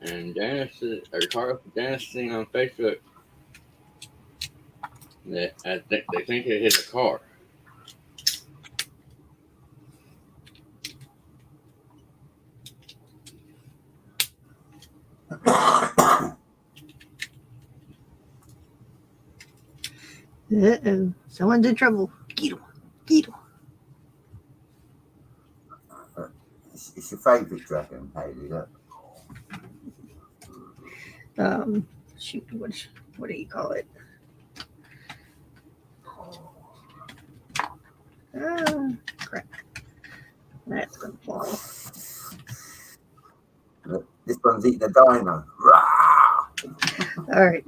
And Janice, or Carl, Janice seen on Facebook that they think it hit a car. Uh-oh. Someone's in trouble. Get him. Get him. It's your favourite dragon, Hayley. Look. Shoot, what do you call it? Crap. That's gonna fall. Look, this one's eating a dino. Rah! All right.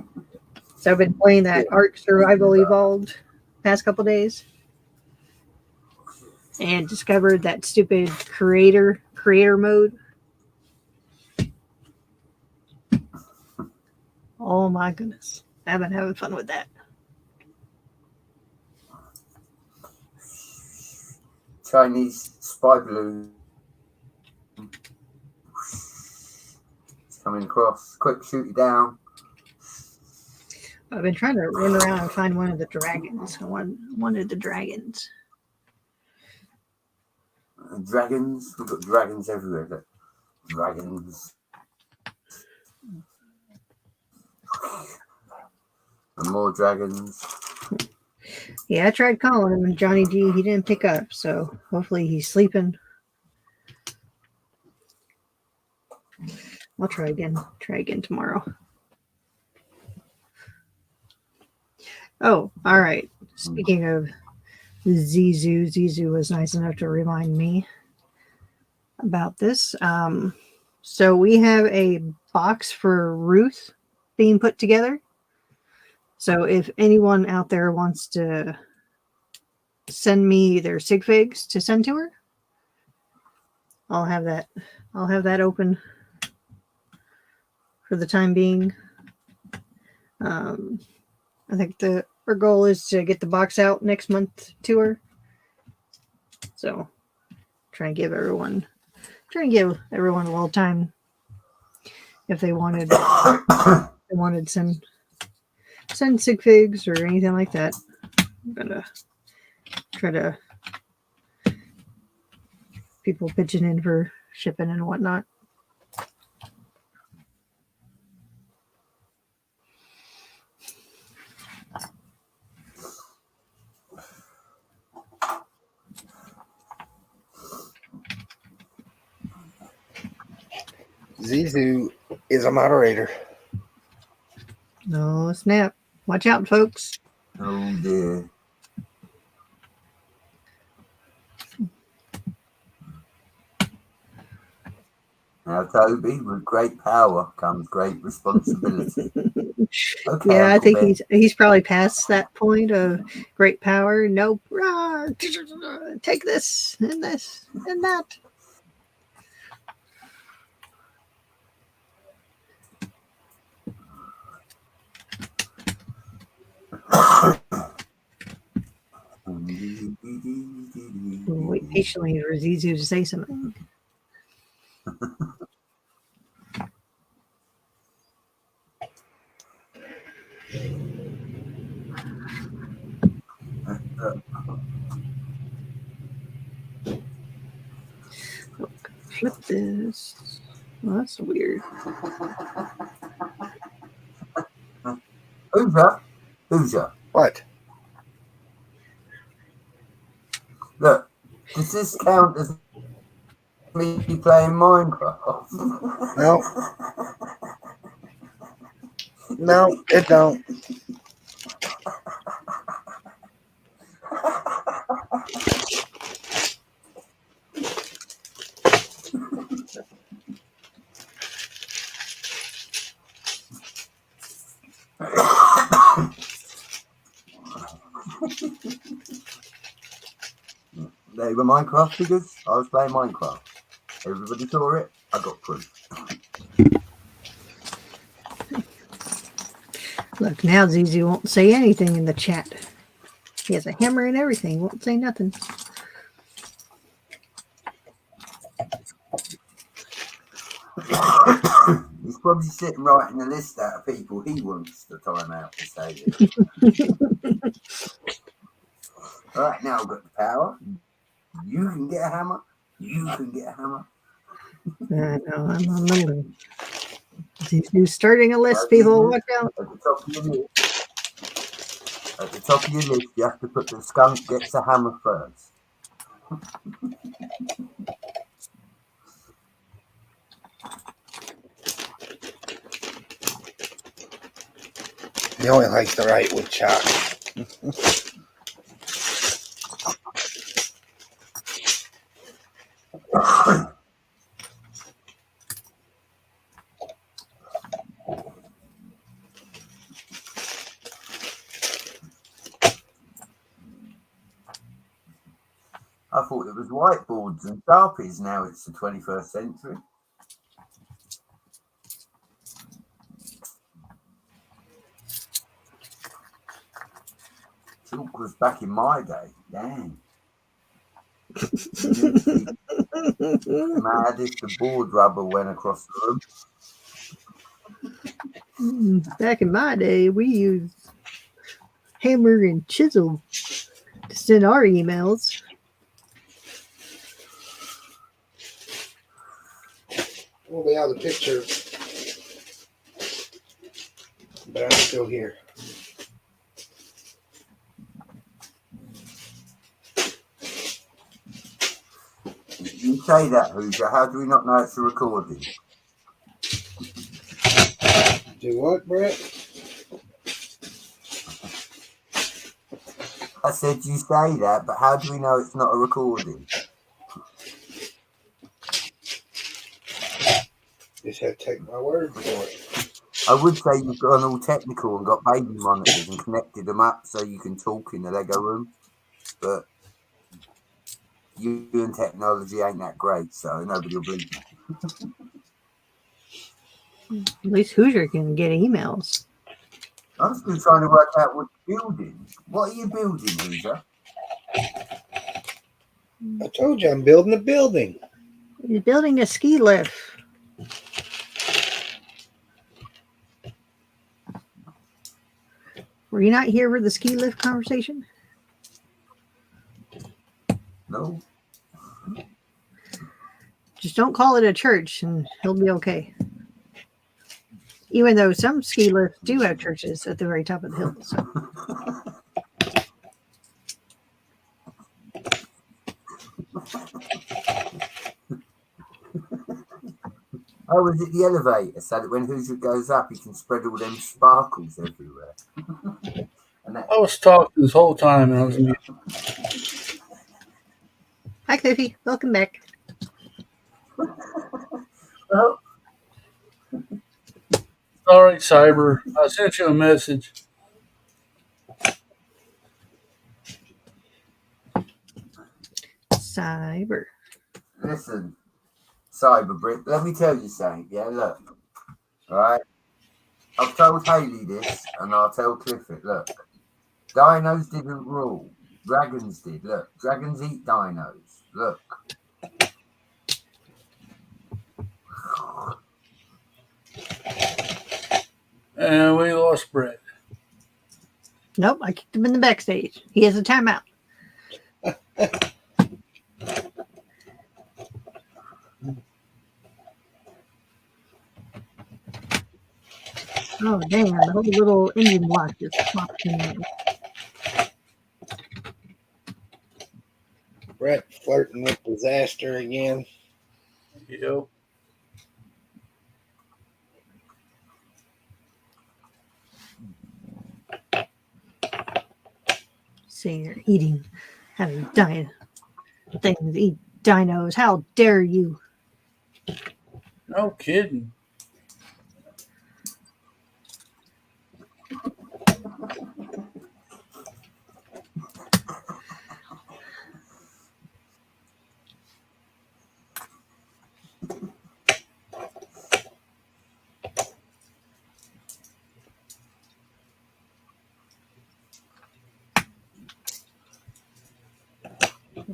So I've been playing that Ark Survival Evolved past couple days, and discovered that stupid creator mode. Oh my goodness. I've been having fun with that. Chinese spy balloon. It's coming across. Quick, shoot it down. I've been trying to run around and find one of the dragons. I wanted the dragons. Dragons. We've got dragons everywhere. Look. Dragons. And more dragons. Yeah, I tried calling him, and Johnny G, he didn't pick up, so hopefully he's sleeping. I'll try again. Try again tomorrow. Oh, all right. Speaking of Zizu was nice enough to remind me about this. So we have a box for Ruth being put together. So if anyone out there wants to send me their sig figs to send to her, I'll have that open for the time being. I think our goal is to get the box out next month to her. So try and give everyone a little time if they wanted send sig figs or anything like that. I'm gonna try to people pitching in for shipping and whatnot. Zizu is a moderator. No snap. Watch out, folks. Oh dear. Now, Toby, with great power comes great responsibility. Okay, Yeah, I Uncle think Ben. he's probably past that point of great power. Nope. Take this and this and that. We'll wait patiently for Zizu to say something. Flip this. Well, that's weird. Hoosier. What? Look, does this count as me playing Minecraft? No. No, it don't. They were Minecraft figures. I was playing Minecraft. Everybody saw it. I got proof. Look, now Zizu won't say anything in the chat. He has a hammer and everything. Won't say nothing. He's probably sitting writing a list out of people he wants to time out to say this. All right, now I've got the power. You can get a hammer. You can get a hammer. No, I'm on the list. Zizu's starting a list, people. Watch out. At the top of your list. At the top of your list, you have to put the skunk gets a hammer first. He only likes to write with chalk. I thought it was whiteboards and Sharpies. Now it's the 21st century. Chalk was back in my day. Dang. Mad if the board rubber went across the room. Back in my day, we used hammer and chisel to send our emails. We'll be out of the picture. But I'm still here. You say that, Hoosier. How do we not know it's a recording? Do what, Brett? I said you say that, but how do we know it's not a recording? Just have to take my word for it. I would say you've gone all technical and got baby monitors and connected them up so you can talk in the Lego room, but you and technology ain't that great, so nobody will believe you. At least Hoosier can get emails. I'm still trying to work out what you're building. What are you building, Hoosier? I told you I'm building a building. He's building a ski lift. Were you not here for the ski lift conversation? No. Just don't call it a church and he'll be okay. Even though some ski lifts do have churches at the very top of the hill. So. Oh, was it the elevator? So that when Hoosier goes up, he can spread all them sparkles everywhere. And that, I was talking this whole time and I was muted. Hi, Cliffy. Welcome back. well, Sorry, Cyber. I sent you a message. Cyber. listen, Cyber Brick, let me tell you something. Yeah, look. All right. I've told Haley this, and I'll tell Clifford. Look, dinos didn't rule. Dragons did. Look, dragons eat dinos. Look. And we lost Brett. Nope, I kicked him in the backstage. He has a timeout. Oh, damn. The whole little engine block just popped in there. Brett flirting with disaster again. Yep. See, you're eating, having things eat dinos. How dare you? No kidding.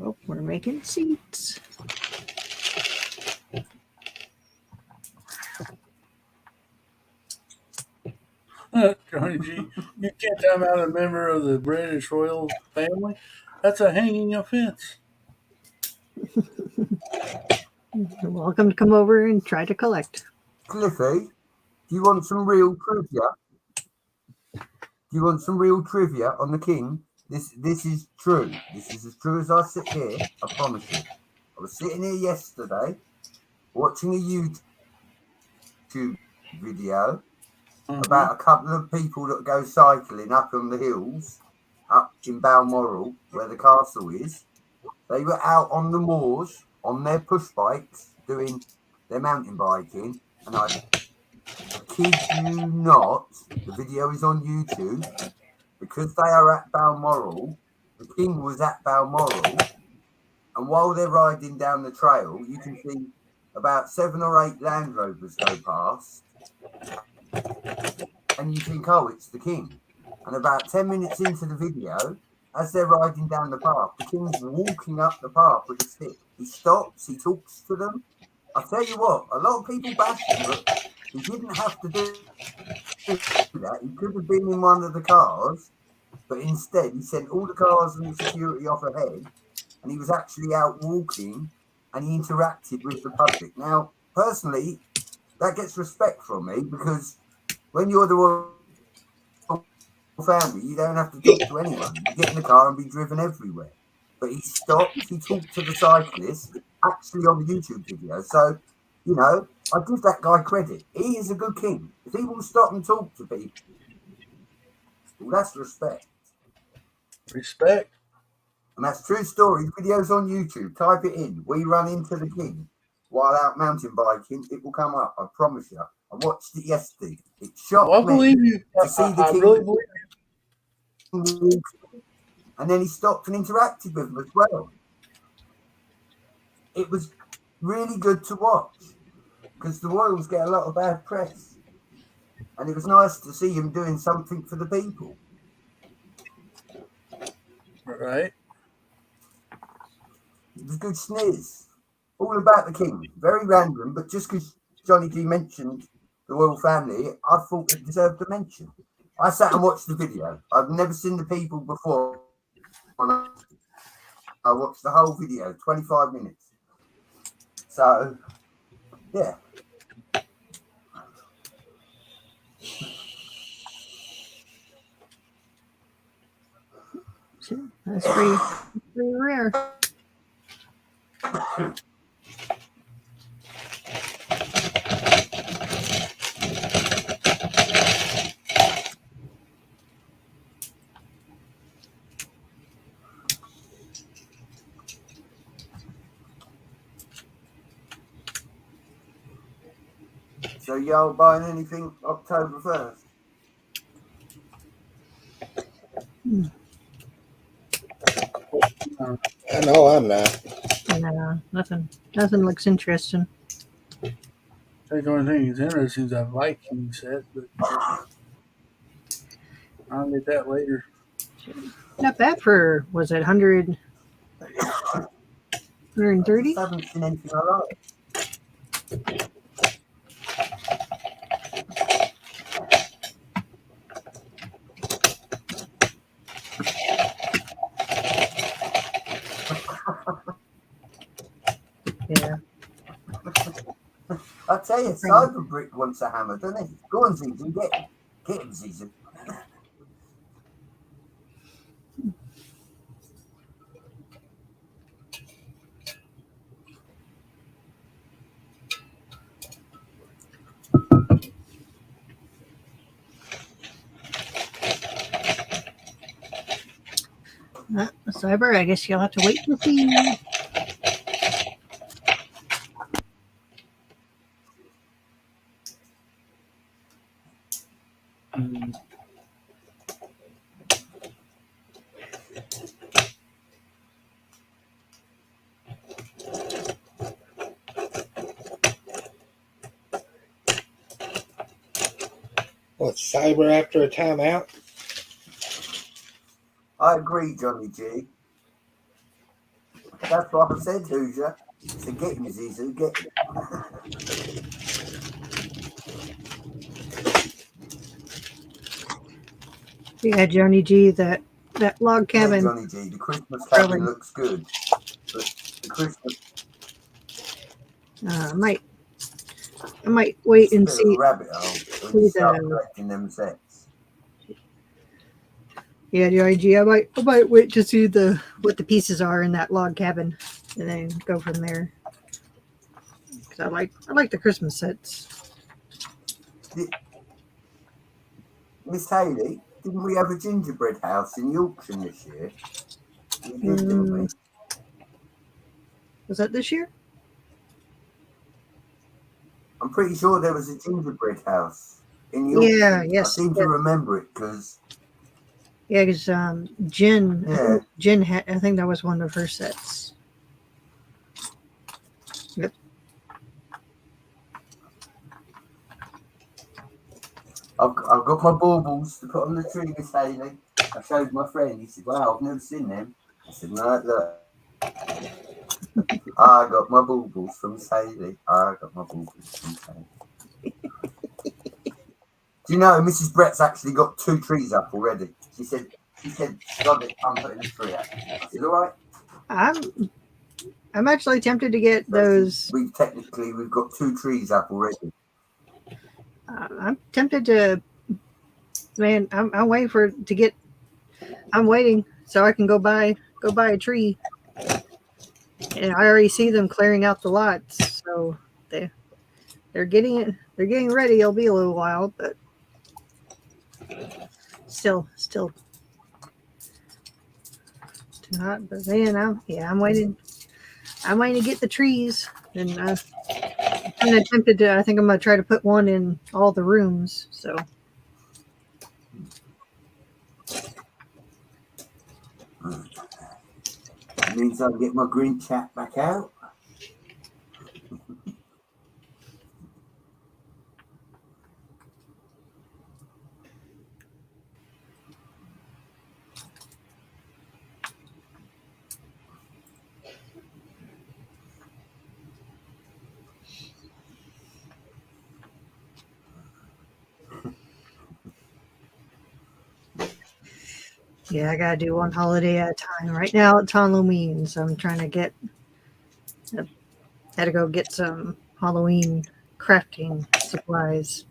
Oh, we're making seats. Johnny G, you can't time out a member of the British royal family. That's a hanging offense. You're welcome to come over and try to collect. Cliffy, do you want some real trivia? Do you want some real trivia on the king? This is true. This is as true as I sit here. I promise you. I was sitting here yesterday watching a YouTube video about a couple of people that go cycling up on the hills, up in Balmoral, where the castle is. They were out on the moors on their push bikes doing their mountain biking, and I kid you not, the video is on YouTube. Because they are at Balmoral, the king was at Balmoral, and while they're riding down the trail, you can see about 7 or 8 Land Rovers go past, and you think, oh, it's the king. And about 10 minutes into the video, as they're riding down the path, the king's walking up the path with a stick. He stops, he talks to them. I tell you what, a lot of people bash him, but he didn't have to do that. He could have been in one of the cars, but instead he sent all the cars and the security off ahead, and he was actually out walking, and he interacted with the public. Now, personally, that gets respect from me, because when you're the royal family, you don't have to talk to anyone. You get in the car and be driven everywhere. But he stopped, he talked to the cyclist, actually on the YouTube video. So, you know, I give that guy credit. He is a good king. If he will stop and talk to people, that's respect. Respect. And that's true story. The video's on YouTube. Type it in. We run into the king while out mountain biking. It will come up. I promise you. I watched it yesterday. It shocked Well, I me believe you. to see the I king. really believe you. And then he stopped and interacted with them as well. It was really good to watch, because the Royals get a lot of bad press. And it was nice to see him doing something for the people. Right. It was good sneers. All about the king. Very random, but just because Johnny G mentioned the royal family, I thought it deserved a mention. I sat and watched the video. I've never seen the people before. I watched the whole video, 25 minutes. So, yeah. That's pretty rare. So y'all buying anything October 1st? I know I'm not. No, nothing looks interesting. I think the only thing that's interesting is that Viking set, but I'll get that later. Not bad for, was it 100, I 130? just haven't seen anything I like. Yeah. I tell you, Cyberbrick wants a hammer, doesn't he? Go on, Zizi, get him, Zizi. Cyber, I guess you'll have to wait to see. What, Cyber after a timeout? I agree, Johnny G. That's what I said, Hoosier. So get him, Zizi, get him. Yeah, Johnny G, that log Yeah, cabin. Johnny G, the Christmas cabin looks good. But the Christmas I might wait and bit of a see. rabbit hole when you start the- collecting them sets. Yeah, Johnny G, I might wait to see what the pieces are in that log cabin, and then go from there. Cause I like the Christmas sets. Miss Haley, didn't we have a gingerbread house in the auction this year? We did, didn't we? Was that this year? I'm pretty sure there was a gingerbread house in the Yeah, auction. yes. I seem to remember it because Yeah, because Jen, Yeah. Jen had, I think that was one of her sets. Yep. I've got my baubles to put on the tree, Miss Haley. I showed my friend. He said, "Wow, I've never seen them." I said, "No, look." I got my baubles from Miss Haley. I got my baubles from Miss Haley. Do you know Mrs. Brett's actually got 2 trees up already? She said, "God, I'm putting a tree up." I said, "All right." I'm actually tempted to get those. We've got 2 trees up already. I'm tempted to. Man, I'm waiting for it to get. I'm waiting so I can go buy a tree. And I already see them clearing out the lots, so they're getting it. They're getting ready. It'll be a little while, but still not. But man, I'm waiting. I'm waiting to get the trees, and I'm kind of tempted to. I think I'm gonna try to put one in all the rooms. So That means I'll get my green chat back out. yeah, I gotta do one holiday at a time. Right now it's Halloween, so I'm trying to get. Had to go get some Halloween crafting supplies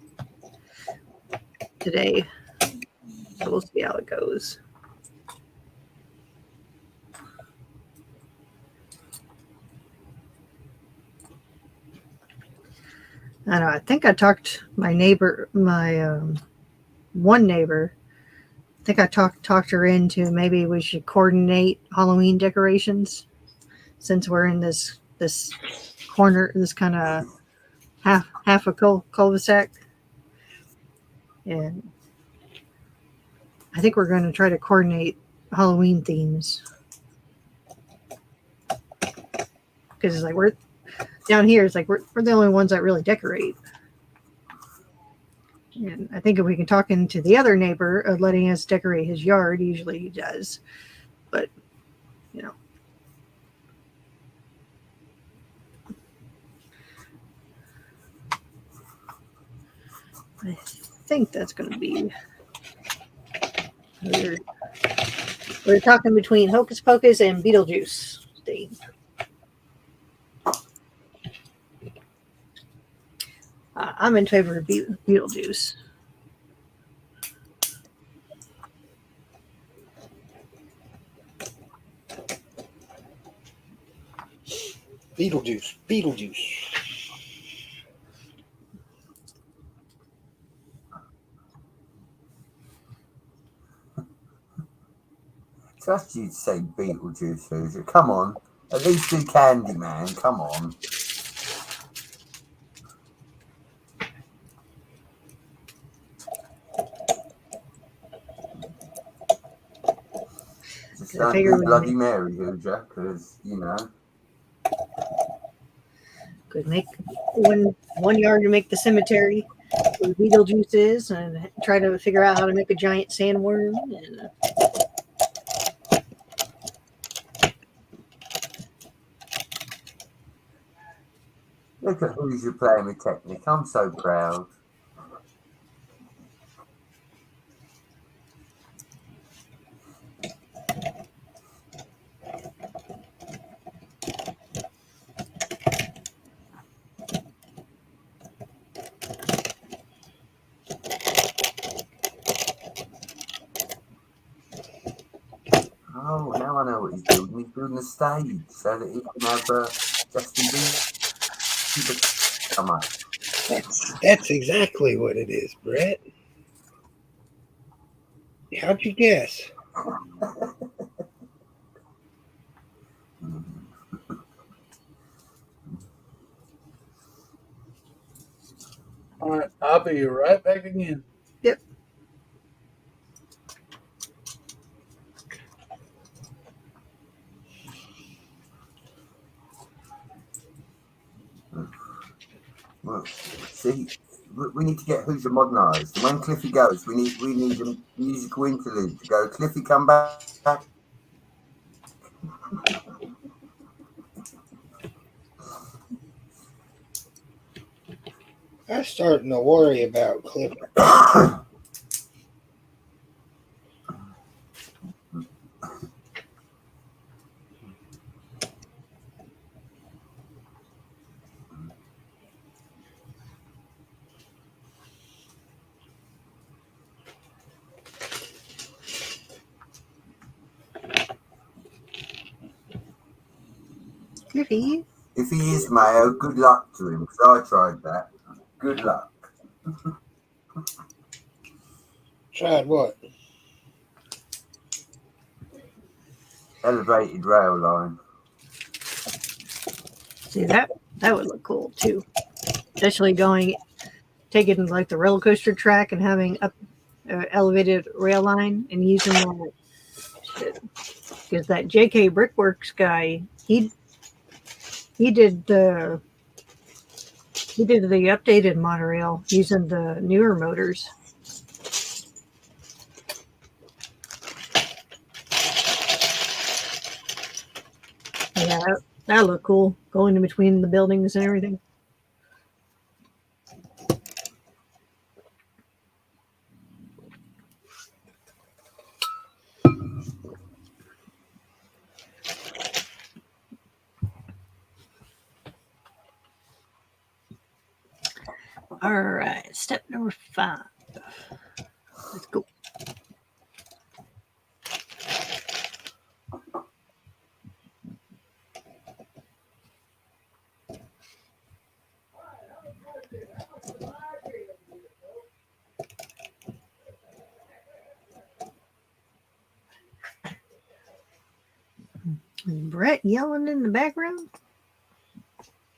today. So we'll see how it goes. I don't know. I think I talked my one neighbor. I think I talked her into maybe we should coordinate Halloween decorations since we're in this corner, this kind of half a cul-de-sac, and I think we're going to try to coordinate Halloween themes because it's like we're down here. It's like we're the only ones that really decorate. And I think if we can talk into the other neighbor of letting us decorate his yard, usually he does. But, you know. I think that's going to be. We're talking between Hocus Pocus and Beetlejuice theme. I'm in favor of Beetlejuice. Beetlejuice. Trust you to say Beetlejuice, Hoosier. Come on. At least do Candyman. Come on. Just don't do Bloody Mary, Hoosier, because, you know. Could make one yard to make the cemetery where Beetlejuice is, and try to figure out how to make a giant sandworm. And, Look at Hoosier playing with technique. I'm so proud. Oh, now I know what he's building. He's building a stage so that he can have Justin Bieber come up. That's exactly what it is, Brett. How'd you guess? All right, I'll be right back again. Yep. Well, see, we need to get Hoosier modernised. When Cliffy goes, we need a musical interlude to go. Cliffy, come back. I'm starting to worry about Cliff. Cliffy. If he is Mayo, good luck to him, because I tried that. Good luck. Tried what? Elevated rail line. See, that would look cool too. Especially taking like the roller coaster track and having up elevated rail line and using that. Because that JK Brickworks guy, he did the updated monorail using the newer motors. Yeah, that looked cool, going in between the buildings and everything. All right, step number 5. Let's go. Is Brett yelling in the background?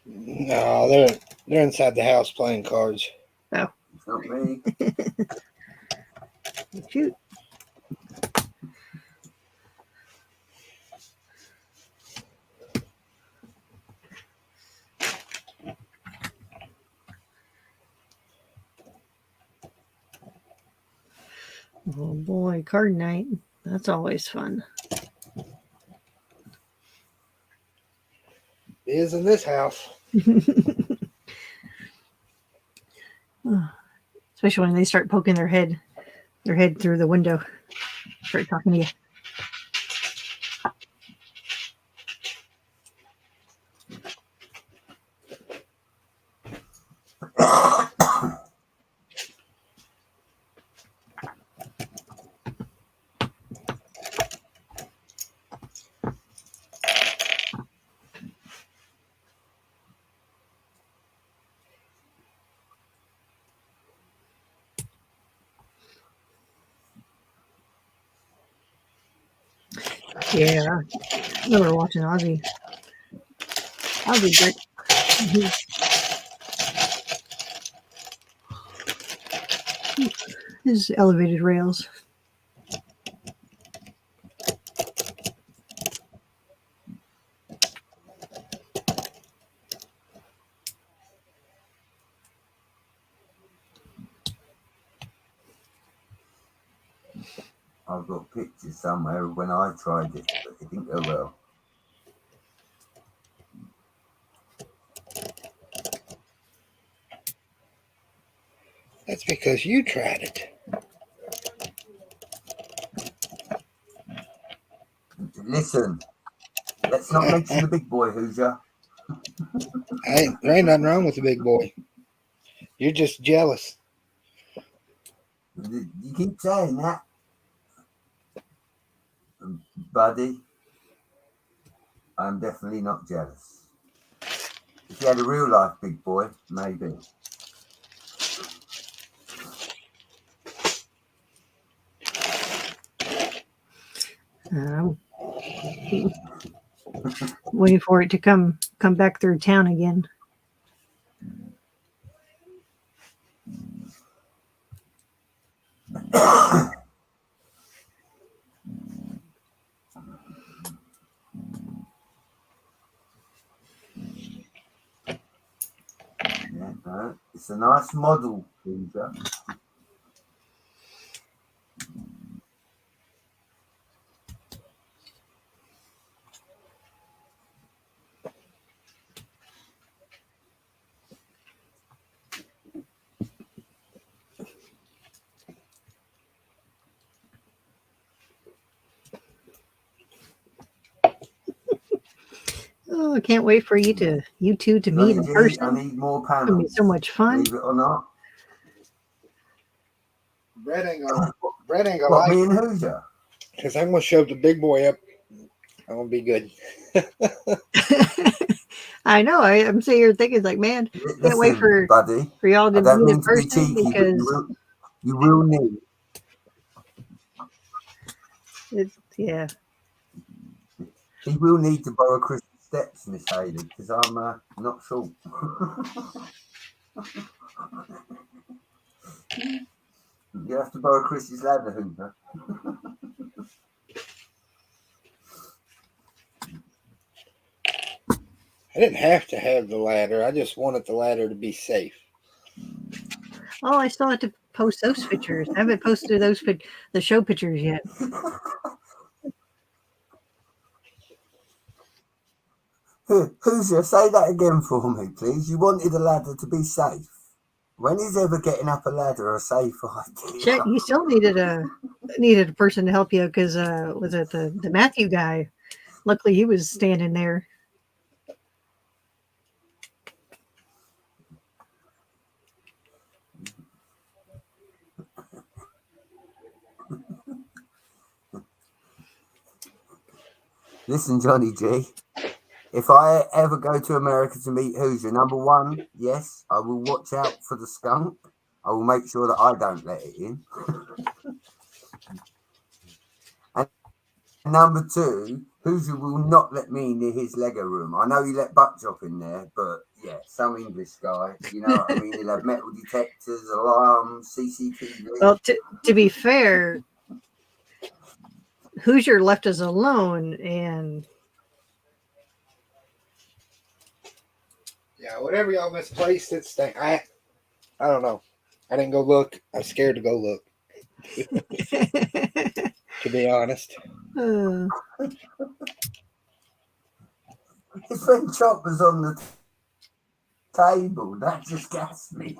No, They're inside the house playing cards. It's not me. Shoot. Oh boy, card night. That's always fun. It is in this house. Especially when they start poking their head through the window, start talking to you. Yeah, I remember watching Ozzy. Ozzy Brick. His elevated rails. I've got pictures somewhere of when I tried it, but it didn't go well. That's because you tried it. Listen, let's not mention the big boy, Hoosier. There ain't nothing wrong with the big boy. You're just jealous. You keep saying that, buddy. I'm definitely not jealous. If you had a real life big boy, maybe. Waiting for it to come back through town again. Yeah, no, it's a nice model, Hoosier. Oh, I can't wait for you two to meet in Johnny G, person. I need more It's gonna be panels. so much fun. Believe it or not. Brett ain't gonna What, like me and Hoosier? because I'm gonna shove the big boy up. I'm gonna be good. I know. I'm sitting here thinking, like, man, can't wait Listen, buddy. for y'all to I don't meet in mean to be person cheeky, but because you will need. yeah. He will need to borrow Chris's steps, Miss Haley, because I'm not short. You have to borrow Chris's ladder, Hoover. I didn't have to have the ladder. I just wanted the ladder to be safe. Oh, I still have to post those pictures. I haven't posted the show pictures yet. Hoosier, say that again for me, please. You wanted a ladder to be safe. When is ever getting up a ladder a safe idea? Shit, you still needed a person to help you because was it the Matthew guy? Luckily, he was standing there. Listen, Johnny G, if I ever go to America to meet Hoosier, number one, yes, I will watch out for the skunk. I will make sure that I don't let it in. And number two, Hoosier will not let me near his Lego room. I know he let Buckchop in there, but some English guy. You know what I mean? He'll have metal detectors, alarms, CCTV. Well, to be fair, Hoosier left us alone, and Yeah, whatever y'all misplaced, it's I don't know. I didn't go look. I'm scared to go look. To be honest. His friend Chopper's on the table. That just gassed me.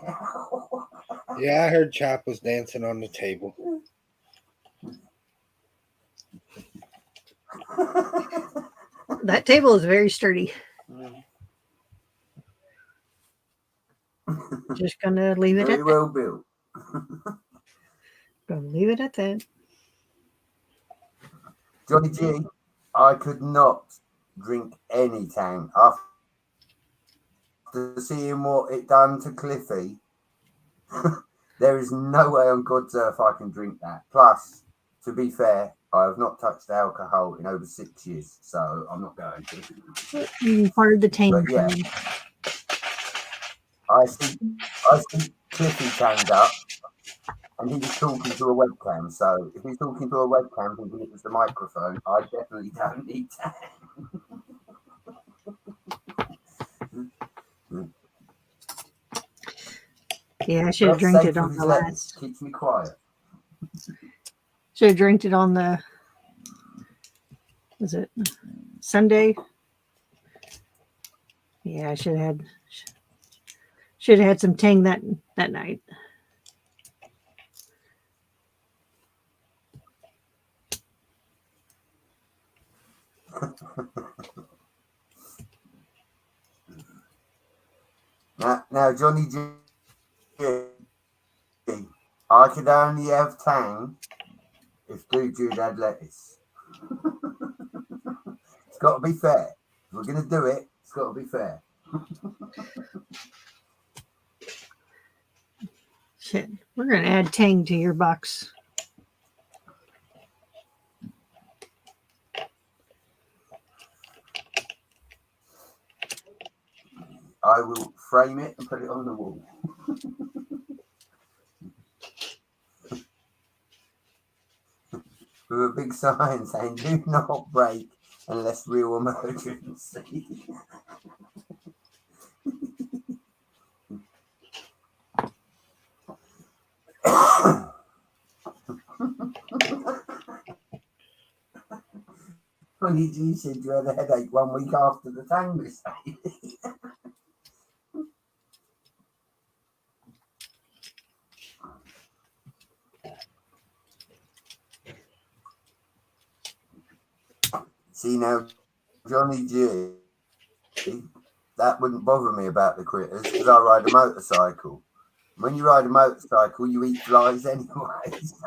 Yeah, I heard Chop was dancing on the table. that table is very sturdy. Just gonna leave it Very at well built. Gonna leave it at that. Johnny G, I could not drink any Tang after seeing what it done to Cliffy. There is no way on God's earth I can drink that. Plus, to be fair, I have not touched alcohol in over 6 years, so I'm not going to. Part of the tang. But yeah, I see Cliffy tanged up, and he was talking to a webcam. So if he's talking to a webcam thinking it was the microphone, I definitely don't need Tang. Yeah, I should have drank it on the last. Keeps me quiet. Should have drank it on the. Was it Sunday? Yeah, I should have had some tang that night. Now, Johnny G, I could only have Tang if Jude had lettuce. It's got to be fair. If we're going to do it, it's got to be fair. Shit, we're gonna add tang to your box. I will frame it and put it on the wall. With a big sign saying, "Do not break unless real emergency." Funny G said you had a headache 1 week after the Tang mistake. See now, Johnny G, that wouldn't bother me about the critters because I ride a motorcycle. When you ride a motorcycle, you eat flies anyway. So.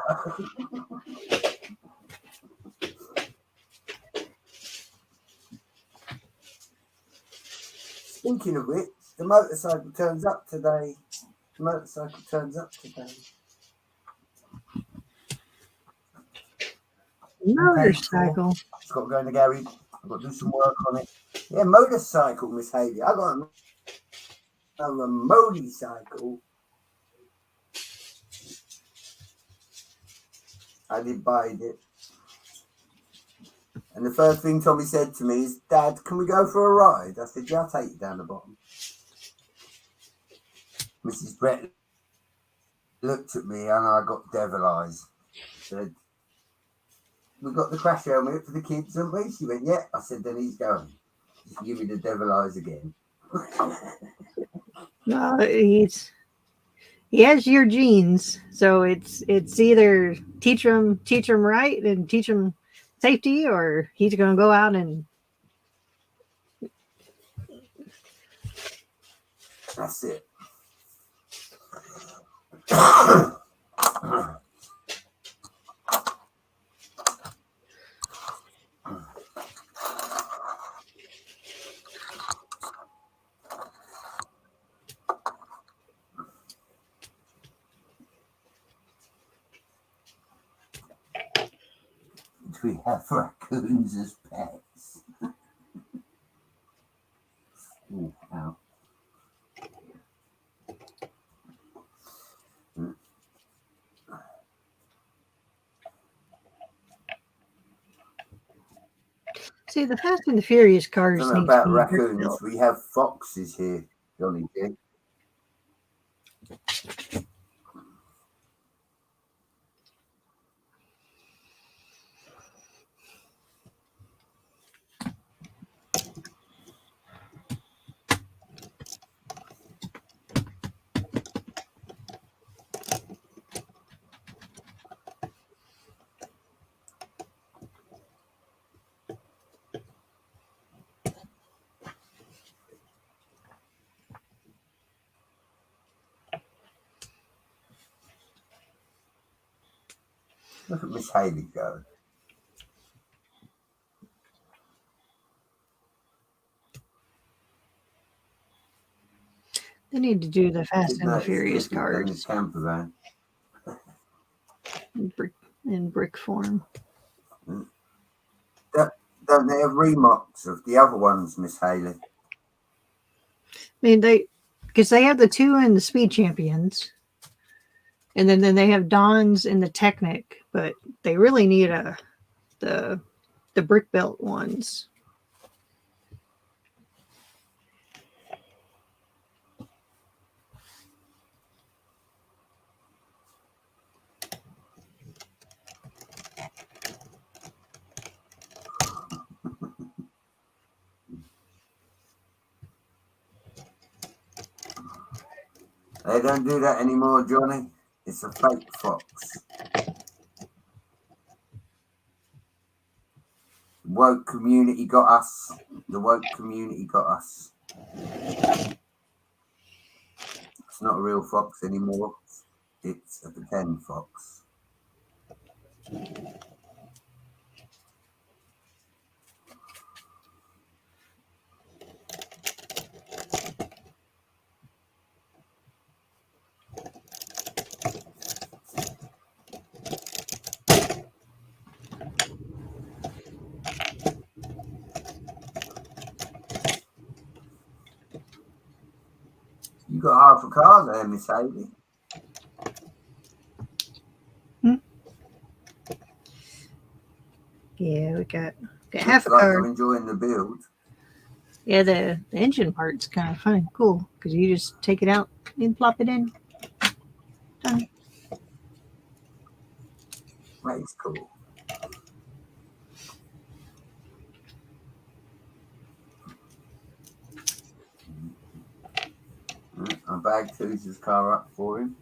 Speaking of which, the motorcycle turns up today. Motorcycle. It's got to go in the garage. I've got to do some work on it. Yeah, motorcycle, Miss Haley. I got another motorcycle. I did buy it. And the first thing Tommy said to me is, "Dad, can we go for a ride?" I said, "Yeah, I'll take you down the bottom." Mrs. Brett looked at me and I got devil eyes. Said, "We got the crash helmet for the kids, haven't we?" She went, "Yeah." I said, "Then he's going. You can give me the devil eyes again." No, he has your genes, so it's either teach him right and teach him safety, or he's going to go out and. That's it. We have raccoons as pets. Ooh, ow. See, the Fast and the Furious I cars don't know need to about be brick raccoons. built. We have foxes here, Johnny G. Look at Miss Haley go. They need to do the Fast Did and the notice Furious different than the cars camper van. in brick form. Don't they have remarks of the other ones, Miss Haley? I mean, because they have the two in the Speed Champions, and then they have Dons in the Technic, but they really need the brick built ones. They don't do that anymore, Johnny. It's a fake fox. The woke community got us. The woke community got us. It's not a real fox anymore. It's a pretend fox. You got half a car there, Miss Haley. Yeah, we got Looks half a like car. you're enjoying the build. Yeah, the engine part's kind of fun, cool, because you just take it out and plop it in. Done. That is cool. I bagged Hoosier's car up for him.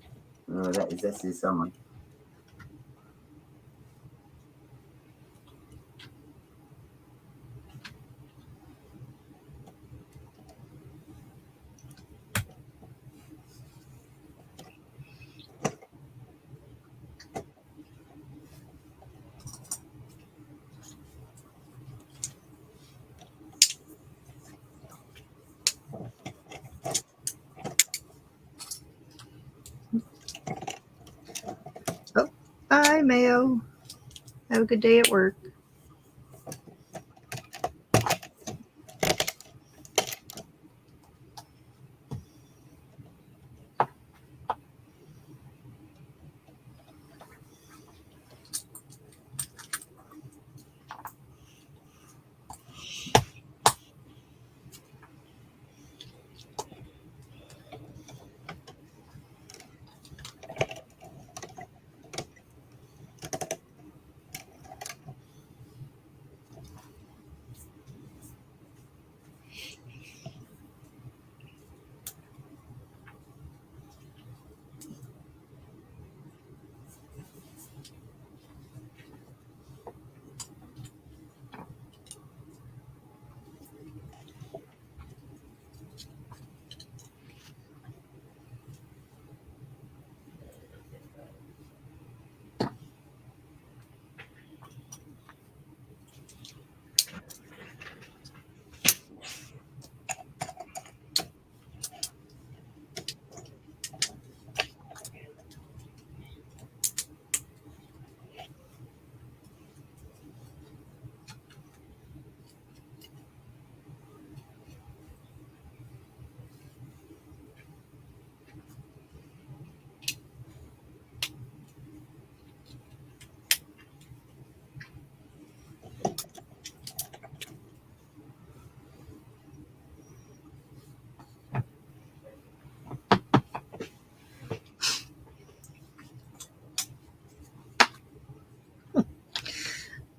Oh, that's his someone. Bye, Mayo. Have a good day at work.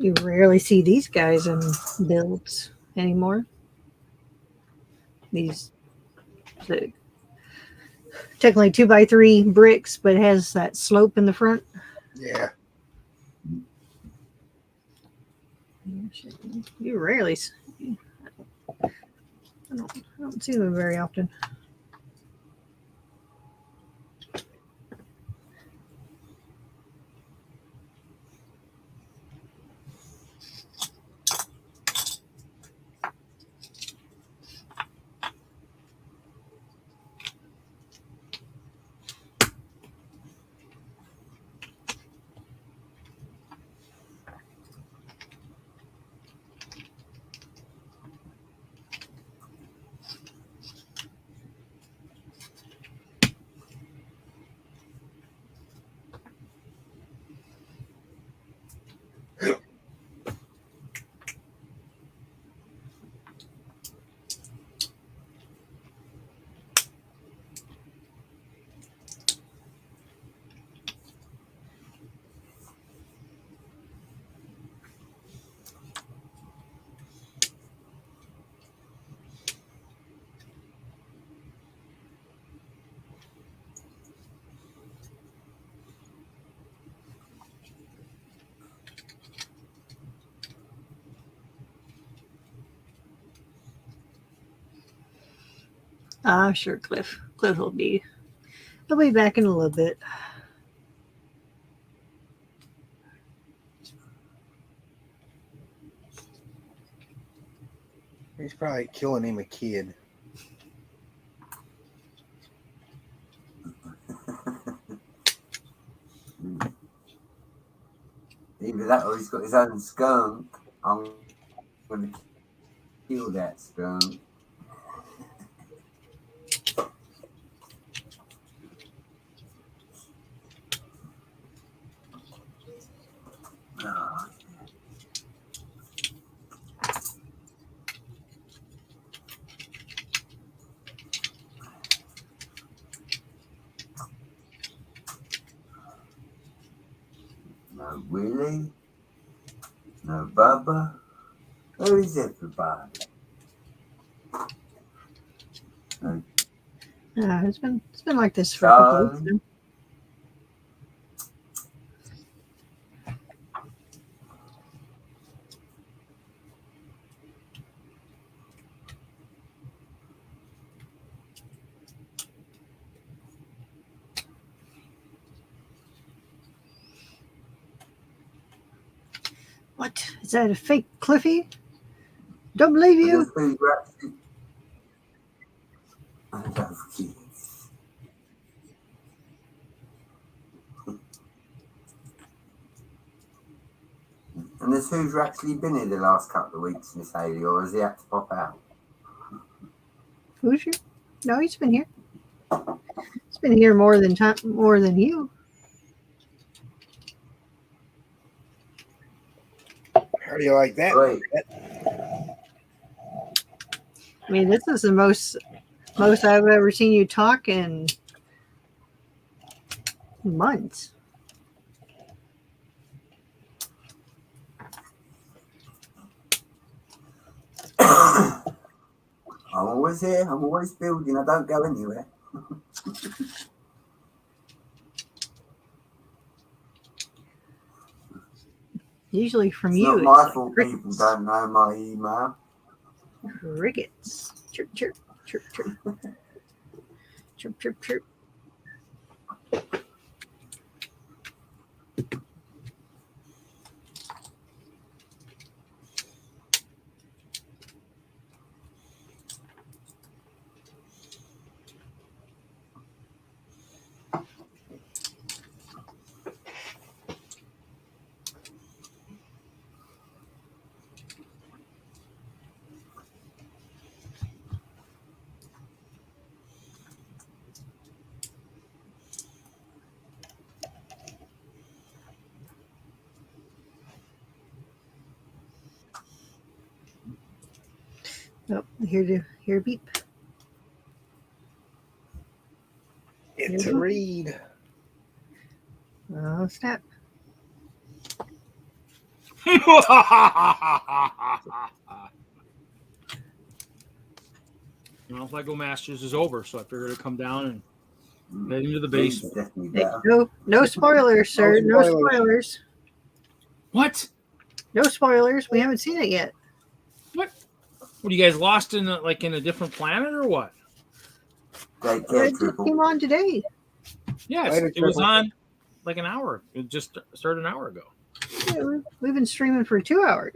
You rarely see these guys in builds anymore. These the, technically 2x3 bricks, but it has that slope in the front. Yeah. You rarely. I don't see them very often. Sure, Cliff. Cliff will be. He'll be back in a little bit. He's probably killing him a kid. Either that or he's got his own skunk. I'm going to kill that skunk. Oh, no Willie, no Bubba. Where is everybody? No It's been like this for a couple of weeks Charlie. now. What is that? A fake Cliffy? Don't believe And you. there's who's actually. I don't forget. And there's who's actually been here the last couple of weeks, Miss Haley, or has he had to pop out? Hoosier? No, he's been here. He's been here more than you. How do you like that? Wait, I mean, this is the most I've ever seen you talk in months. I'm always here. I'm always building. I don't go anywhere. Usually from It's you, not my it's fault like people don't know my email. crickets. Chirp, chirp, chirp, chirp. Chirp, chirp, chirp. Oh, hear a beep. It's a read. Oh, snap. Well, Lego Masters is over, so I figured to come down and head into the These basement. are definitely Hey, better. no spoilers, sir. No spoilers. spoilers. What? No spoilers. We haven't seen it yet. What? What, you guys lost in in a different planet or what? Take It care, just Triple. came on today. Yes, Later, it was Triple. on like an hour. It just started an hour ago. Yeah, we've been streaming for 2 hours.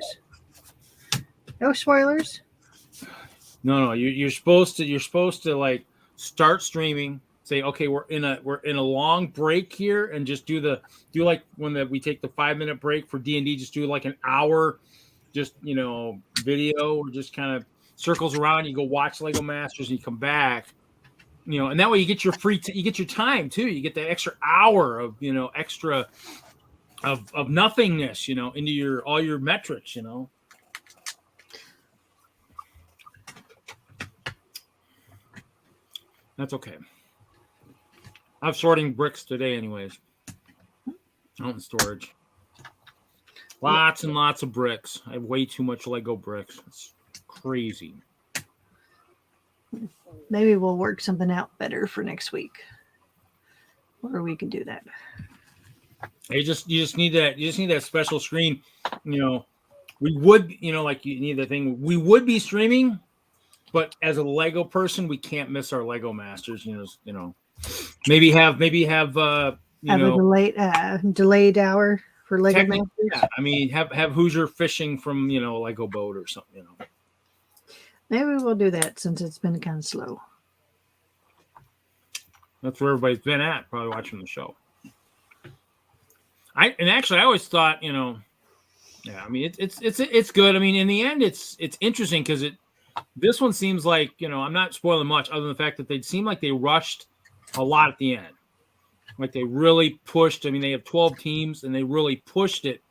No spoilers. No, you're supposed to like start streaming. Say, okay, we're in a long break here, and just do like when we take the 5-minute break for D&D. Just do like an hour, just video, or just kind of circles around. You go watch Lego Masters, and you come back. And that way you get your you get your time too. You get that extra hour of extra of nothingness, into all your metrics, That's okay. I'm sorting bricks today, anyways. Out in storage. Lots and lots of bricks. I have way too much Lego bricks. It's crazy. Maybe we'll work something out better for next week, or we can do that. You just need that special screen. We would like you need the thing. We would be streaming, but as a Lego person, we can't miss our Lego Masters. Maybe have Have a delayed hour for Lego Masters. Yeah, I mean have Hoosier fishing from a Lego boat or something. Maybe we'll do that since it's been kind of slow. That's where everybody's been at, probably watching the show. I always thought, yeah, I mean it's good. I mean, in the end, it's interesting because this one seems like, I'm not spoiling much other than the fact that they seem like they rushed a lot at the end. Like they really pushed. I mean, they have 12 teams and they really pushed it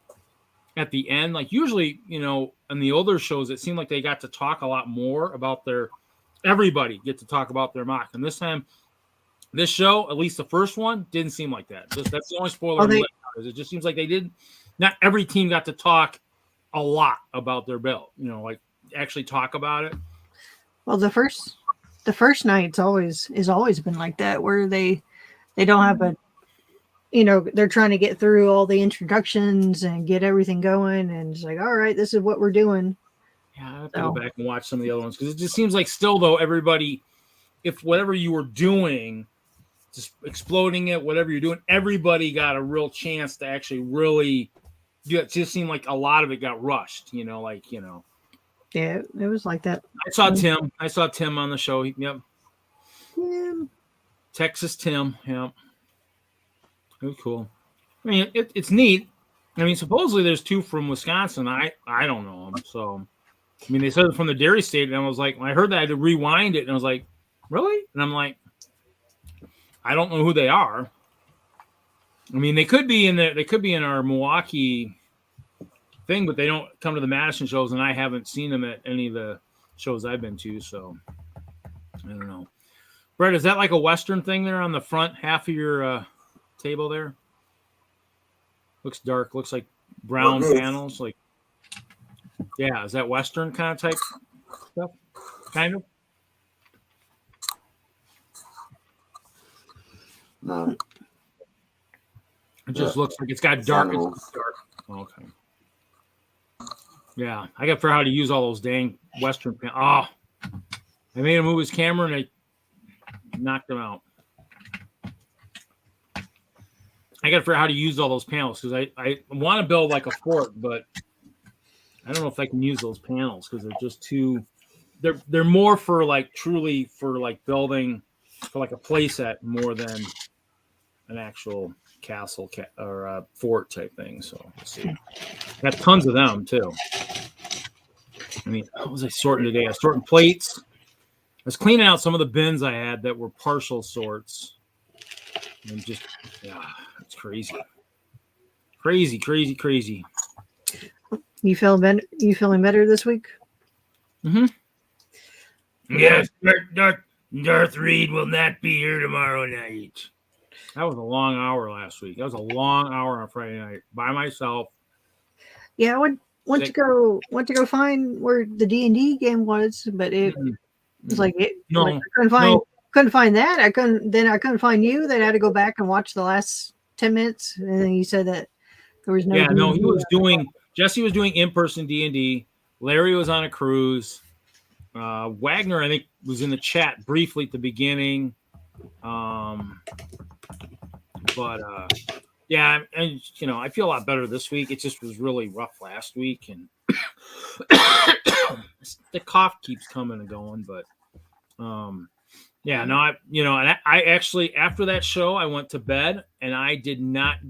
at the end. Like usually, in the older shows, it seemed like they got to talk a lot more about everybody get to talk about their mock. And this time, this show, at least the first one, didn't seem like that. That's the only spoiler. It just seems like not every team got to talk a lot about their build, like actually talk about it. Well, the first night's always been like that, where they don't have they're trying to get through all the introductions and get everything going, and it's like, all right, this is what we're doing. Yeah, I have to go back and watch some of the other ones because it just seems like still though everybody, if whatever you were doing, just exploding it, whatever you're doing, everybody got a real chance to actually really do it. It just seemed like a lot of it got rushed, Yeah, it was like that. I saw Tim on the show. Yep. Yeah. Texas Tim. Yep. It was cool. I mean, it's neat. I mean, supposedly there's 2 from Wisconsin. I don't know them. So, I mean, they said it from the Dairy State, and I was like, when I heard that, I had to rewind it, and I was like, really? And I'm like, I don't know who they are. I mean, they could be in our Milwaukee thing, but they don't come to the Madison shows, and I haven't seen them at any of the shows I've been to, so I don't know. Brett, is that like a Western thing there on the front half of your table there? Looks dark. Looks like brown panels. Like, yeah, is that Western kind of type stuff? Kind of. No. It just looks like it's got dark. It's dark. Okay. Yeah, I got to figure out how to use all those dang Western panels. Oh, I made him move his camera and I knocked him out. I got to figure out how to use all those panels because I want to build like a fort, but I don't know if I can use those panels because they're just too. They're more for like truly for like building for like a play set more than an actual castle or fort type thing. So let's see. I got tons of them too. I mean, what was I sorting today? I was sorting plates. I was cleaning out some of the bins I had that were partial sorts. And just, yeah, it's crazy. Crazy. You feeling better this week? Mm-hmm. Yes, Darth Reed will not be here tomorrow night. That was a long hour last week. That was a long hour on Friday night by myself. Yeah, I went to go find where the D&D game was, but it was like I couldn't find that. I couldn't find you. Then I had to go back and watch the last 10 minutes, and then you said that there was no. Yeah, no, D&D. Jesse was doing in-person D&D. Larry was on a cruise. Wagner, I think, was in the chat briefly at the beginning. But yeah, and I feel a lot better this week. It just was really rough last week, and the cough keeps coming and going. But yeah, no, and I actually, after that show, I went to bed, and I did not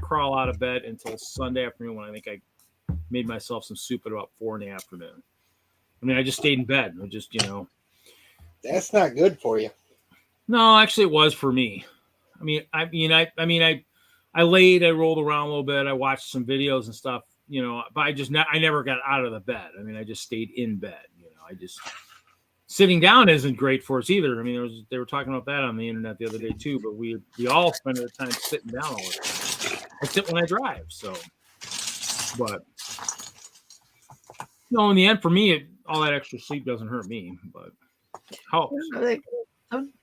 crawl out of bed until Sunday afternoon, when I think I made myself some soup at about 4 p.m. I mean, I just stayed in bed. I just, That's not good for you. No, actually, it was for me. I laid, I rolled around a little bit, I watched some videos and stuff, but I never got out of the bed. I mean, I just stayed in bed. Sitting down isn't great for us either. I mean, they were talking about that on the internet the other day too, but we all spend our time sitting down all the time. I sit when I drive, so. But in the end, for me, all that extra sleep doesn't hurt me, but helps.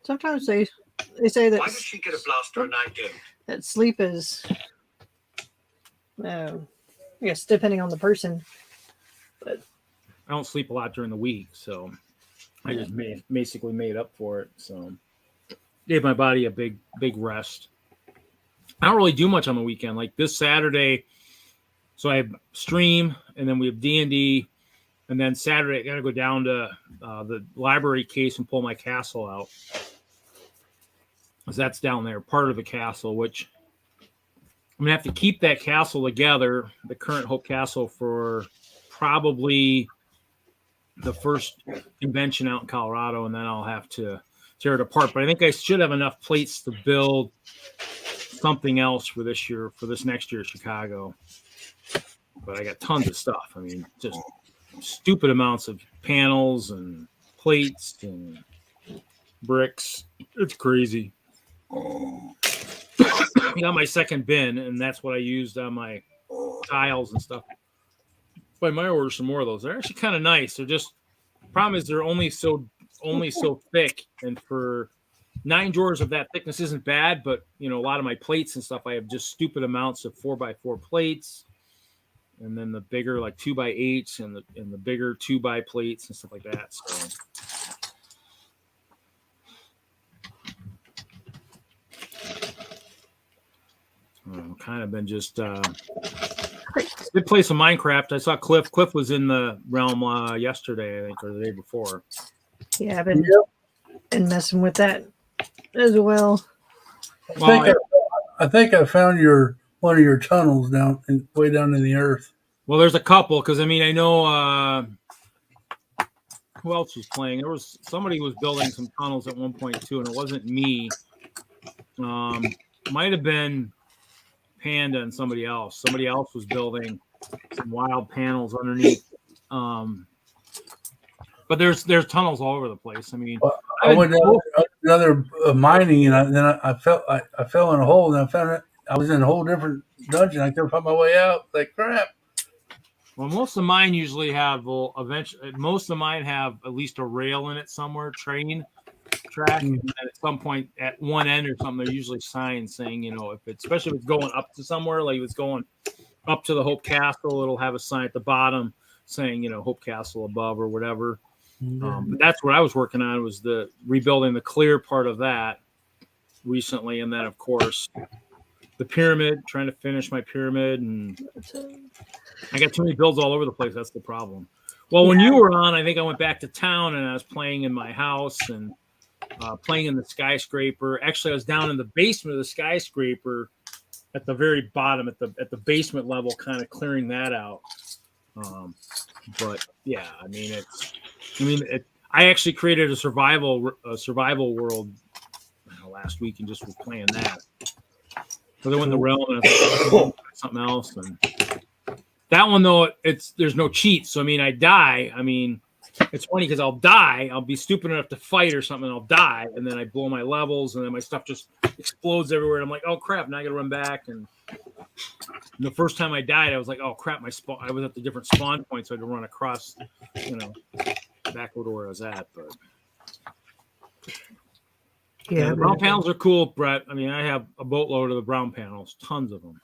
Sometimes they say that. Why does she get a blaster and I don't? That sleep is, I guess, depending on the person. But I don't sleep a lot during the week, so I just basically made up for it. So gave my body a big rest. I don't really do much on the weekend. Like this Saturday, so I have stream, and then we have D&D, and then Saturday I got to go down to the library case and pull my castle out. Because that's down there, part of the castle, which I'm going to have to keep that castle together, the current Hope Castle, for probably the first convention out in Colorado, and then I'll have to tear it apart. But I think I should have enough plates to build something else for this next year, Chicago. But I got tons of stuff. I mean, just stupid amounts of panels and plates and bricks. It's crazy. I got my second bin, and that's what I used on my tiles and stuff. But I might order some more of those. They're actually kind of nice. They're just, problem is they're only so thick, and for 9 drawers of that thickness isn't bad. But a lot of my plates and stuff, I have just stupid amounts of 4x4 plates, and then the bigger like 2x8s and the bigger 2x plates and stuff like that. So. I've kind of been just did play some Minecraft. I saw Cliff. Cliff was in the realm yesterday, I think, or the day before. Yeah, I've been messing with that as well. I think I found one of your tunnels way down in the earth. Well, there's a couple, because I know who else was playing. There was somebody who was building some tunnels at one point too, and it wasn't me. Might have been Panda and somebody else. Somebody else was building some wild panels underneath. But there's tunnels all over the place. I mean, I went down another mining, and then I fell in a hole, and I found it. I was in a whole different dungeon. I couldn't find my way out. Like crap. Well, most of mine usually have. Most of mine have at least a rail in it somewhere, track. And at some point, at one end or something, there's usually signs saying, especially if it's going up to somewhere, like if it's going up to the Hope Castle, it'll have a sign at the bottom saying, Hope Castle above or whatever. But that's what I was working on, was the rebuilding the clear part of that recently, and then of course the pyramid, trying to finish my pyramid, and I got too many builds all over the place. That's the problem. Well, when you were on, I think I went back to town and I was playing in my house and playing in the skyscraper. Actually, I was down in the basement of the skyscraper at the very bottom, at the basement level, kind of clearing that out. But yeah, I actually created a survival world last week and just was playing that. So they went in the realm and I thought something else. And that one though, there's no cheats. So I die. it's funny because I'll die. I'll be stupid enough to fight or something. And I'll die, and then I blow my levels, and then my stuff just explodes everywhere. And I'm like, oh crap! Now I got to run back. And the first time I died, I was like, oh crap! I was at the different spawn points, so I had to run across, back over to where I was at. But yeah, the brown panels are cool, Brett. I mean, I have a boatload of the brown panels, tons of them.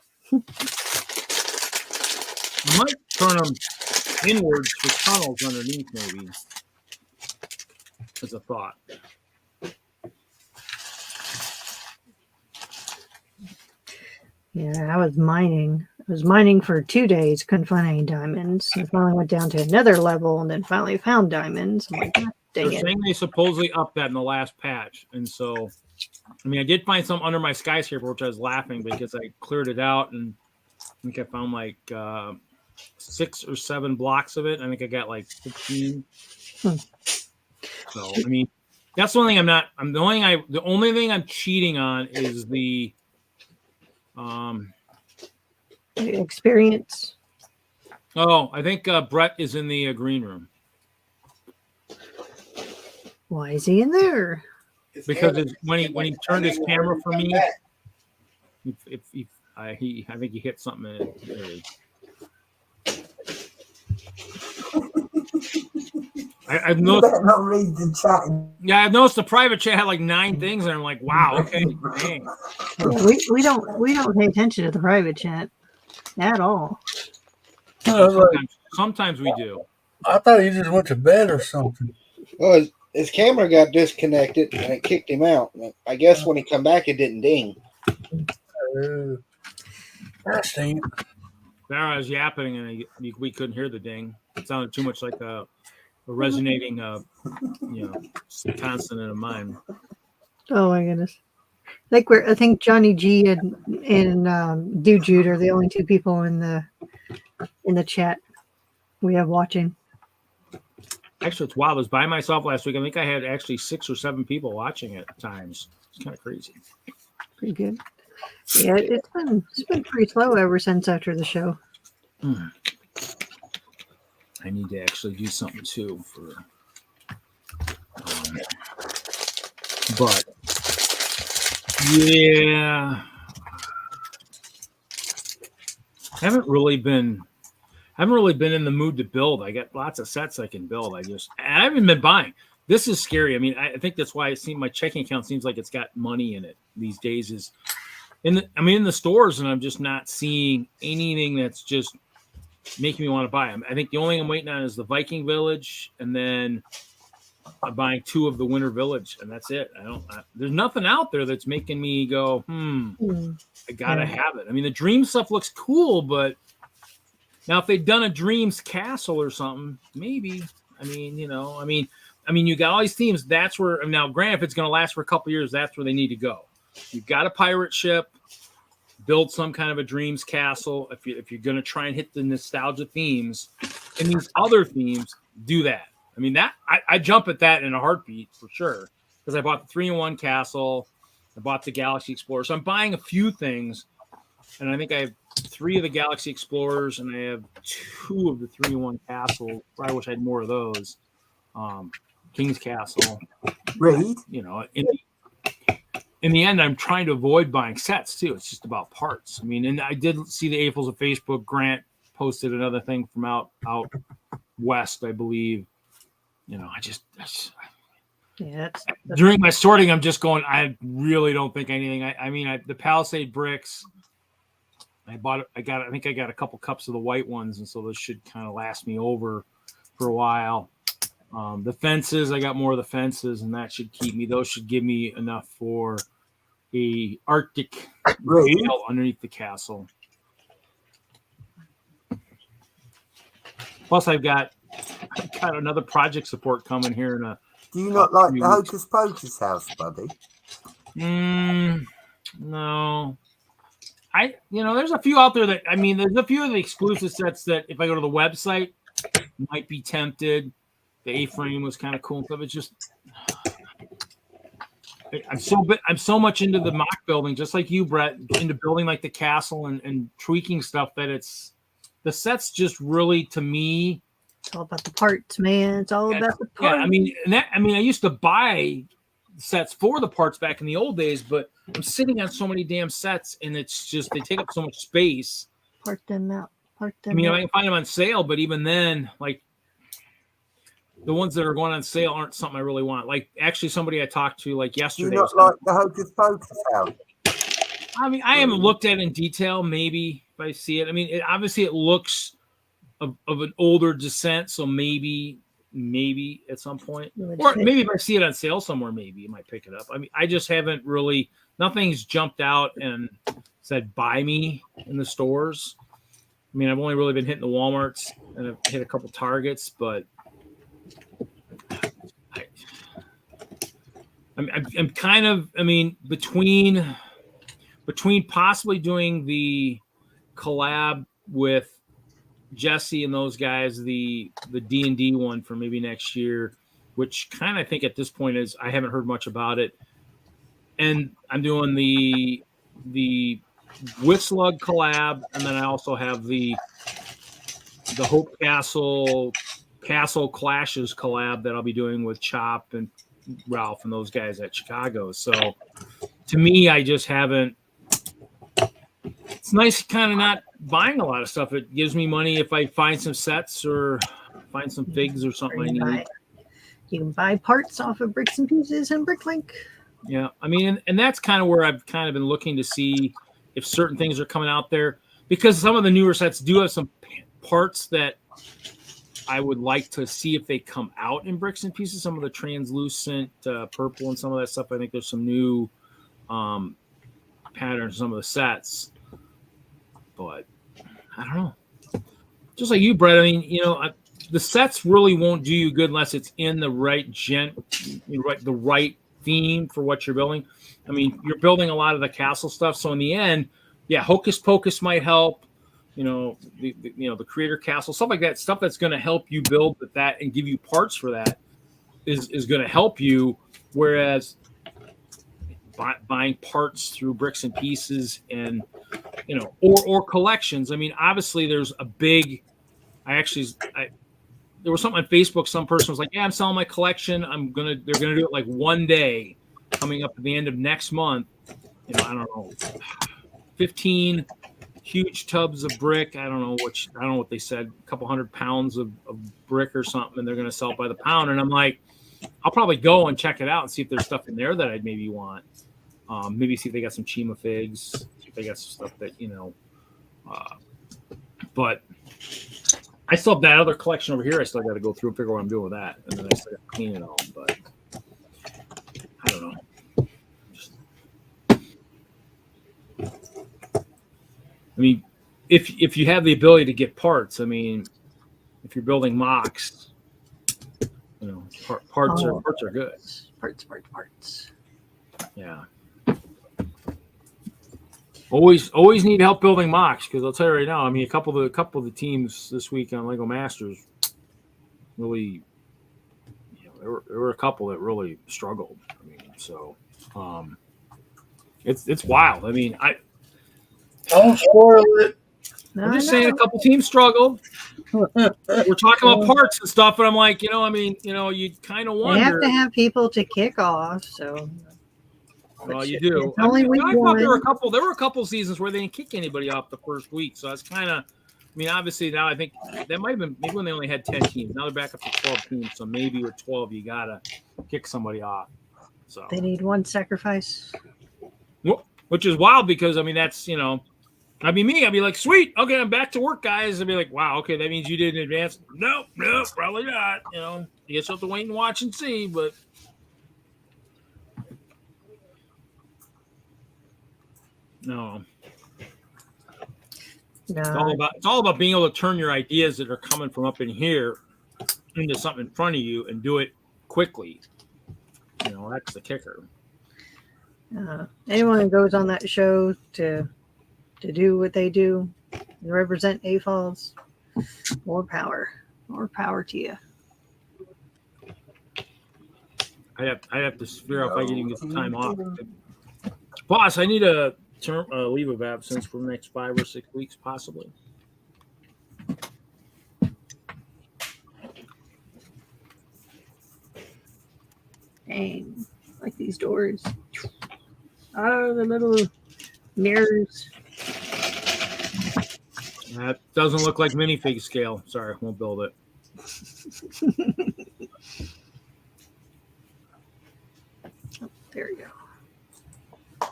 I might turn them inwards for tunnels underneath, maybe, as a thought. Yeah, I was mining. I was mining for 2 days, couldn't find any diamonds. And finally went down to another level and then finally found diamonds. I'm like, They're saying they supposedly upped that in the last patch. And so, I mean, I did find some under my skyscraper, which I was laughing because I cleared it out. And I think I found like 6 or 7 blocks of it. I think I got like 15. So, I mean, that's the only thing the only thing I'm cheating on is the experience. Oh, I think Brett is in the green room. Why is he in there? Because when he turned his camera for me, I think he hit something in it. I've noticed. Not read the chat. Yeah, I've noticed the private chat had like 9 things, and I'm like, wow, okay, dang. We don't pay attention to the private chat at all. Sometimes we do. I thought he just went to bed or something. Well, his camera got disconnected and it kicked him out. I guess when he come back, it didn't ding. That's neat. There I was yapping, and we couldn't hear the ding. It sounded too much like a resonating, consonant of mine. Oh my goodness! I think Johnny G and Dude Jude are the only 2 people in the chat we have watching. Actually, it's wild. I was by myself last week. I think I had actually 6 or 7 people watching at times. It's kind of crazy. Pretty good. Yeah, it's been pretty slow ever since after the show. I need to actually do something too but yeah, I haven't really been in the mood to build. I got lots of sets I can build. I haven't been buying. This is scary. I mean, I think that's why my checking account seems like it's got money in it these days. In the stores, and I'm just not seeing anything that's just making me want to buy them. I think the only thing I'm waiting on is the Viking Village, and then I'm buying 2 of the Winter Village, and that's it. There's nothing out there that's making me go, I gotta have it. I mean, the Dream stuff looks cool, but now if they'd done a Dreams Castle or something, maybe. I mean, you got all these themes. That's where now. Granted, if it's going to last for a couple years, that's where they need to go. You've got a pirate ship. Build some kind of a Dreams Castle. If you're going to try and hit the nostalgia themes and these other themes, do that. I mean, that I jump at that in a heartbeat for sure, because I bought the 3-in-1 Castle. I bought the Galaxy Explorer. So I'm buying a few things, and I think I have 3 of the Galaxy Explorers, and I have 2 of the 3-in-1 Castle. Probably wish I had more of those. King's Castle. Read. In the end, I'm trying to avoid buying sets too. It's just about parts. I mean, and I did see the April's of Facebook. Grant posted another thing from out west, I believe. During my sorting, I'm just going, I really don't think anything. The Palisade bricks. I think I got a couple cups of the white ones, and so those should kind of last me over for a while. The fences, I got more of the fences, and that should keep me. Those should give me enough for a Arctic rail underneath the castle. Plus, I've got another project support coming here in a. Do you not like the Hocus Pocus house, buddy? No. There's a few out there that there's a few of the exclusive sets that if I go to the website, might be tempted. The A-frame was kind of cool and stuff. It's just I'm so much into the mock building, just like you, Brett, into building like the castle and tweaking stuff that the sets just really, to me, It's all about the parts, man. It's all about the parts. Yeah, I used to buy sets for the parts back in the old days, but I'm sitting on so many damn sets, and it's just they take up so much space. Part them out. Part them I mean, out. I can find them on sale, but even then, like the ones that are going on sale aren't something I really want. Like actually, somebody I talked to like Do you yesterday. not like the Hocus Pocus house? I mean, I haven't looked at it in detail. Maybe if I see it. I mean, obviously it looks of an older descent, so maybe at some point, or maybe if I see it on sale somewhere, maybe I might pick it up. I mean, I just haven't really. Nothing's jumped out and said buy me in the stores. I mean, I've only really been hitting the Walmarts and I've hit a couple Targets, but I'm kind of. I mean, between possibly doing the collab with Jesse and those guys, the D&D one for maybe next year, which kind of I think at this point is I haven't heard much about it, and I'm doing the with Slug collab, and then I also have the Hope Castle Clashes collab that I'll be doing with Chop and Ralph and those guys at Chicago. So to me, I just haven't. It's nice kind of not buying a lot of stuff. It gives me money if I find some sets or find some figs or something I need. You can buy parts off of Bricks and Pieces and Bricklink. Yeah, I mean, and that's kind of where I've kind of been looking to see if certain things are coming out there, because some of the newer sets do have some parts that I would like to see if they come out in Bricks and Pieces. Some of the translucent purple and some of that stuff. I think there's some new patterns, some of the sets. But I don't know. Just like you, Brett. I mean, the sets really won't do you good unless it's in the right the right theme for what you're building. I mean, you're building a lot of the castle stuff, so in the end, yeah, Hocus Pocus might help. The Creator Castle, stuff like that, stuff that's going to help you build that and give you parts for that is going to help you. Whereas buying parts through Bricks and Pieces and or collections. I mean, obviously there's a big. There was something on Facebook. Some person was like, "Yeah, I'm selling my collection. They're gonna do it like one day, coming up at the end of next month. I don't know, 15 huge tubs of brick. I don't know what they said, a couple 100 pounds of brick or something, and they're gonna sell it by the pound." And I'm like, I'll probably go and check it out and see if there's stuff in there that I'd maybe want. Maybe see if they got some Chima figs, see if they got some stuff that but I still have that other collection over here. I still got to go through and figure out what I'm doing with that, and then I still got to clean it all. But I don't know. I mean, if you have the ability to get parts, I mean, if you're building mocks, parts are good. Parts. Yeah. Always need help building mocks, because I'll tell you right now. I mean, a couple of the teams this week on Lego Masters really, there were a couple that really struggled. I mean, so it's wild. I mean, Don't spoil it. I'm just saying a couple teams struggled. We're talking about parts and stuff, and I'm like, you kind of wonder. You have to have people to kick off, so. Well, you do. I thought there were a couple seasons where they didn't kick anybody off the first week, so that's kind of. I mean, obviously now I think that might have been maybe when they only had 10 teams. Now they're back up to 12 teams, so maybe with 12 you gotta kick somebody off. So they need one sacrifice. Which is wild, because I mean that's I'd be me. I'd be like, sweet, okay, I'm back to work, guys. I'd be like, wow, okay, that means you did in advance. No, probably not. You guess you'll have to wait and watch and see, but. No. It's all about being able to turn your ideas that are coming from up in here into something in front of you and do it quickly. That's the kicker. Anyone who goes on that show to do what they do and represent AFOLs, more power to you. I have to figure out if I can even get the time off. Boss, I need a leave of absence for the next 5 or 6 weeks, possibly. Dang. Like these doors. Oh, the little mirrors. That doesn't look like minifig scale. Sorry, won't build it. There you go.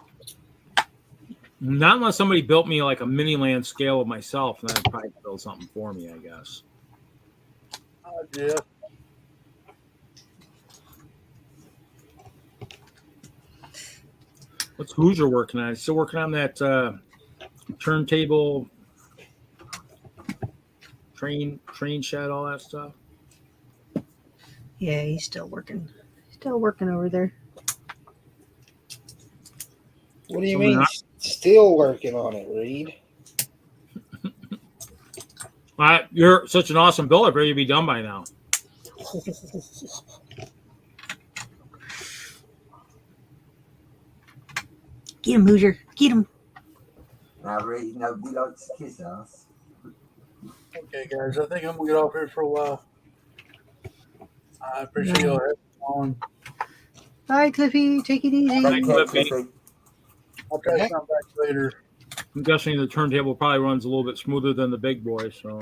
Not unless somebody built me like a mini land scale of myself, and then I'd probably build something for me, I guess. Oh, Jeff. What's Hoosier working on? Still working on that turntable, train shed, all that stuff. Yeah, he's still working. Still working over there. What do you So mean? not- Still working on it, Reed? You're such an awesome builder. Ready to be done by now. Get him, Hoosier. Get him. Now, Reed, nobody likes to kiss us. Okay, guys, I think I'm gonna get off here for a while. I appreciate y'all having me on. Bye, Cliffy. Take it easy. Take care, Cliffy. Cliffy. I'll try to come back later. I'm guessing the turntable probably runs a little bit smoother than the big boy, so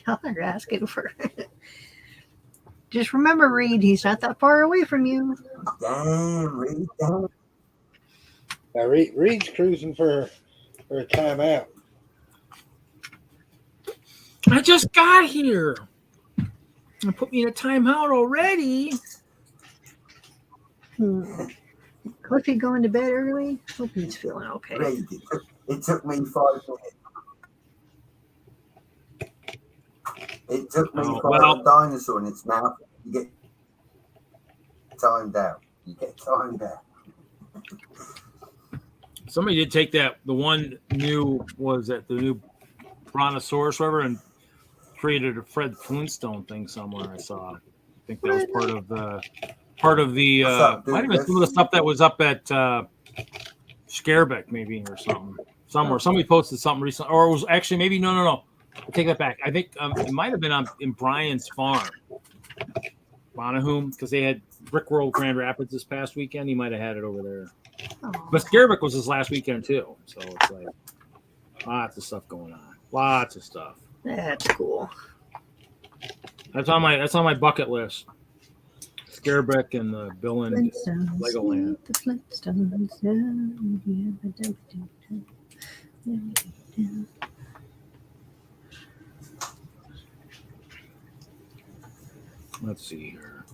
Y'all are asking for it. Just remember, Reed, he's not that far away from you. Damn, Reed. Damn. Now, Reed's cruising for a timeout. I just got here. And put me in a timeout already. Cliffy going to bed early? Hope he's feeling okay. Reed, it took me 5 minutes. It took me Oh, 5 well. dinosaur in its mouth. You get timed out. You get timed out. Somebody did take the one new, the new Brontosaurus, whatever, and created a Fred Flintstone thing somewhere. I saw. I think that was part of the What's up, dude? might have been some of the stuff that was up at Scarebeck maybe or something. Somewhere somebody posted something recently, or it was actually maybe no. I take that back. I think it might have been in Brian's farm, Bonahum, because they had Brick World Grand Rapids this past weekend. He might have had it over there. Oh, But Scarebeck was his last weekend too, so it's like lots of stuff going on. Lots of stuff. that's cool. That's on my bucket list. Scarebeck and the Bill and Flintstones. Legoland. The Flintstones. Let's see here.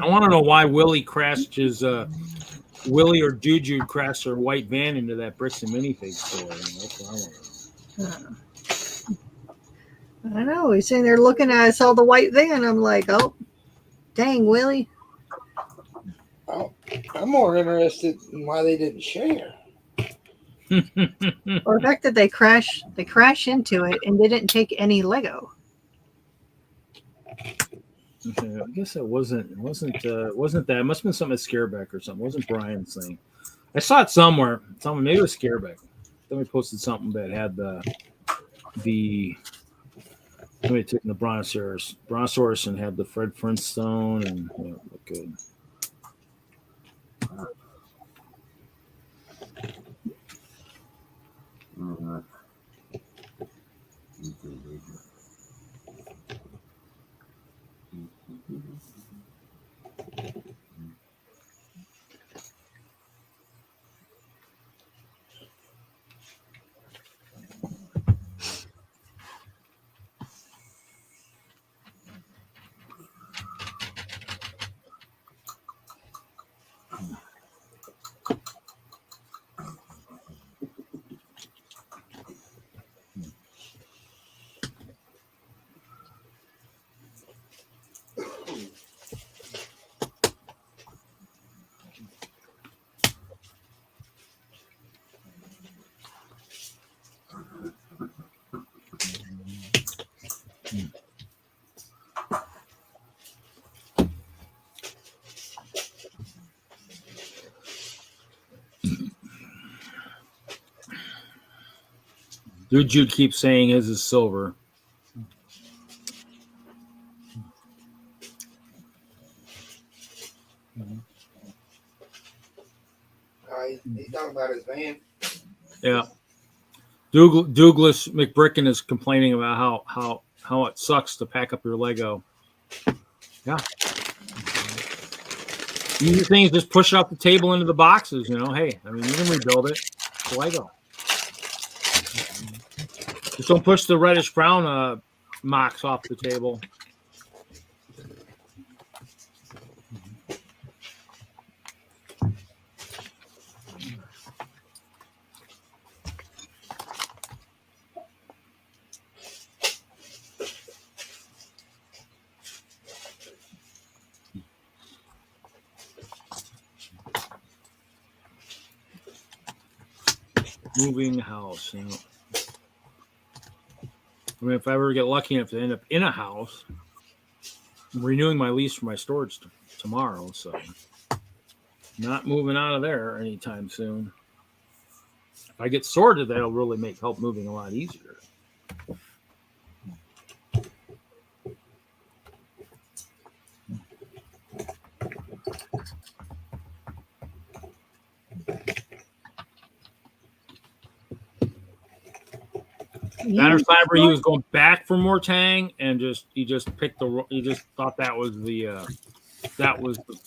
I want to know why Willie crashed his Willie or Juju crashed their white van into that Bricks and Minifig store. That's what I want to know. I don't know. He's sitting there looking at. I saw the white van. I'm like, oh, dang, Willie. Oh, I'm more interested in why they didn't share. Or the fact that they crash into it and didn't take any Lego. Okay, I guess it wasn't that. It must have been something at Scarebeck or something. It wasn't Brian's thing. I saw it somewhere. Maybe it was Scarebeck. Somebody posted something that had the somebody taking the Brontosaurus and had the Fred Flintstone and it looked good. Dude, Jude keeps saying his is silver. He's talking about his van. Yeah. Douglas McBricken is complaining about how it sucks to pack up your Lego. Yeah. Easy thing is just push it off the table into the boxes, you know. Hey, I mean, you can rebuild it. It's Lego. Just don't push the reddish brown mocks off the table. Moving house, you know. I mean, if I ever get lucky enough to end up in a house, I'm renewing my lease for my storage tomorrow, so not moving out of there anytime soon. If I get sorted, that'll really help moving a lot easier. Banner Cyber, he was going back for more Tang, and he just thought that was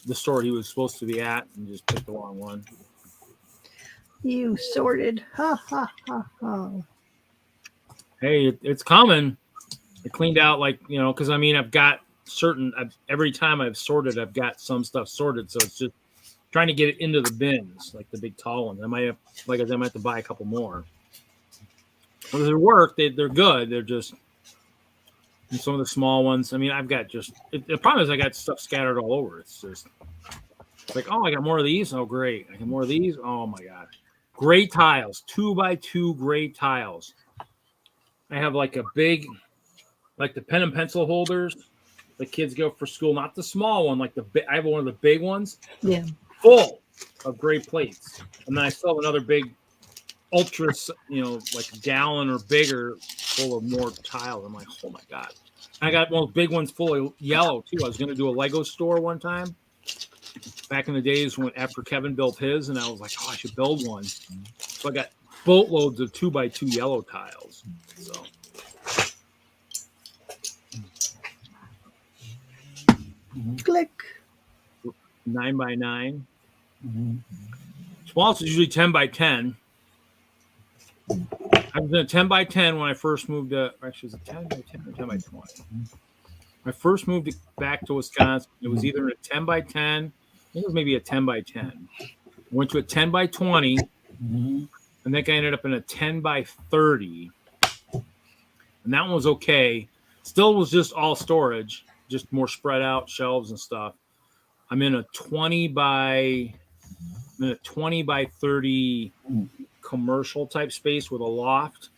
the store he was supposed to be at, and just picked the wrong one. You sorted. Ha ha ha ha. Hey, it's coming. I cleaned out, like, you know, because I mean, I've got every time I've sorted, I've got some stuff sorted, so it's just trying to get it into the bins, like the big tall ones. I might have to buy a couple more. Well, they work. They're good. They're just some of the small ones. I mean, I've got the problem is I got stuff scattered all over. It's like, oh, I got more of these. Oh, great. I got more of these. Oh my God. Gray tiles, 2x2 gray tiles. I have like a big, like the pen and pencil holders the kids go for school, not the small one, like I have one of the big ones. Yeah. Full of gray plates. And then I still have another big ultra, like a gallon or bigger full of more tiles. I'm like, oh my God. I got one of those big ones full of yellow too. I was going to do a Lego store one time back in the days after Kevin built his, and I was like, oh, I should build one. So I got boatloads of 2x2 yellow tiles. So. Click. 9x9. Smallest is usually 10x10. I was in a 10x10 when I first moved to, actually, was it 10x10 or 10x20? When I first moved back to Wisconsin, it was either a 10x10, I think it was maybe a 10x10. Went to a 10x20, and that guy ended up in a 10x30. And that one was okay. Still was just all storage, just more spread out shelves and stuff. I'm in a 20x30 commercial type space with a loft.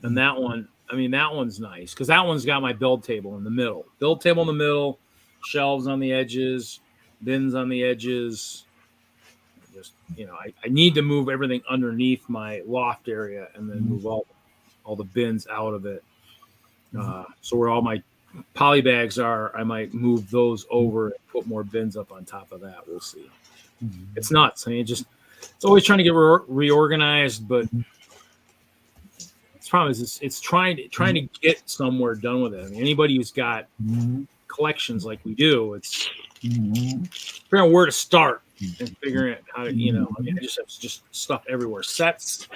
And that one, I mean, that one's nice because that one's got my build table in the middle. Build table in the middle, shelves on the edges, bins on the edges. Just, I need to move everything underneath my loft area and then move all the bins out of it. So where all my poly bags are, I might move those over and put more bins up on top of that. We'll see. It's nuts. I mean, it's always trying to get reorganized, but the problem is it's trying to get somewhere done with it. I mean, anybody who's got collections like we do, it's figuring out where to start and figuring out how to, I mean, I just have just stuff everywhere. Sets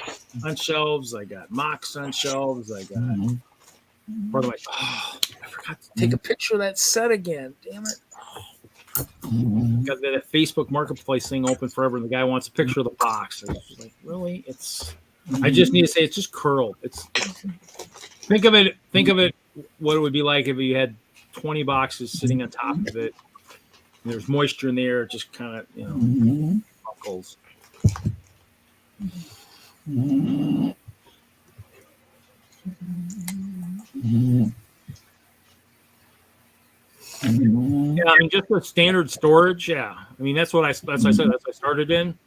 on shelves. I got mocks on shelves. I got part of I forgot to take a picture of that set again. Damn it. Got that Facebook Marketplace thing open forever, and the guy wants a picture of the box. It's like, really? I just need to say it's just curled. Think of it what it would be like if you had 20 boxes sitting on top of it. And there's moisture in the air, it just kind of, buckles. Yeah, I mean, just the standard storage. Yeah, I mean, that's what I said. That's what I started in.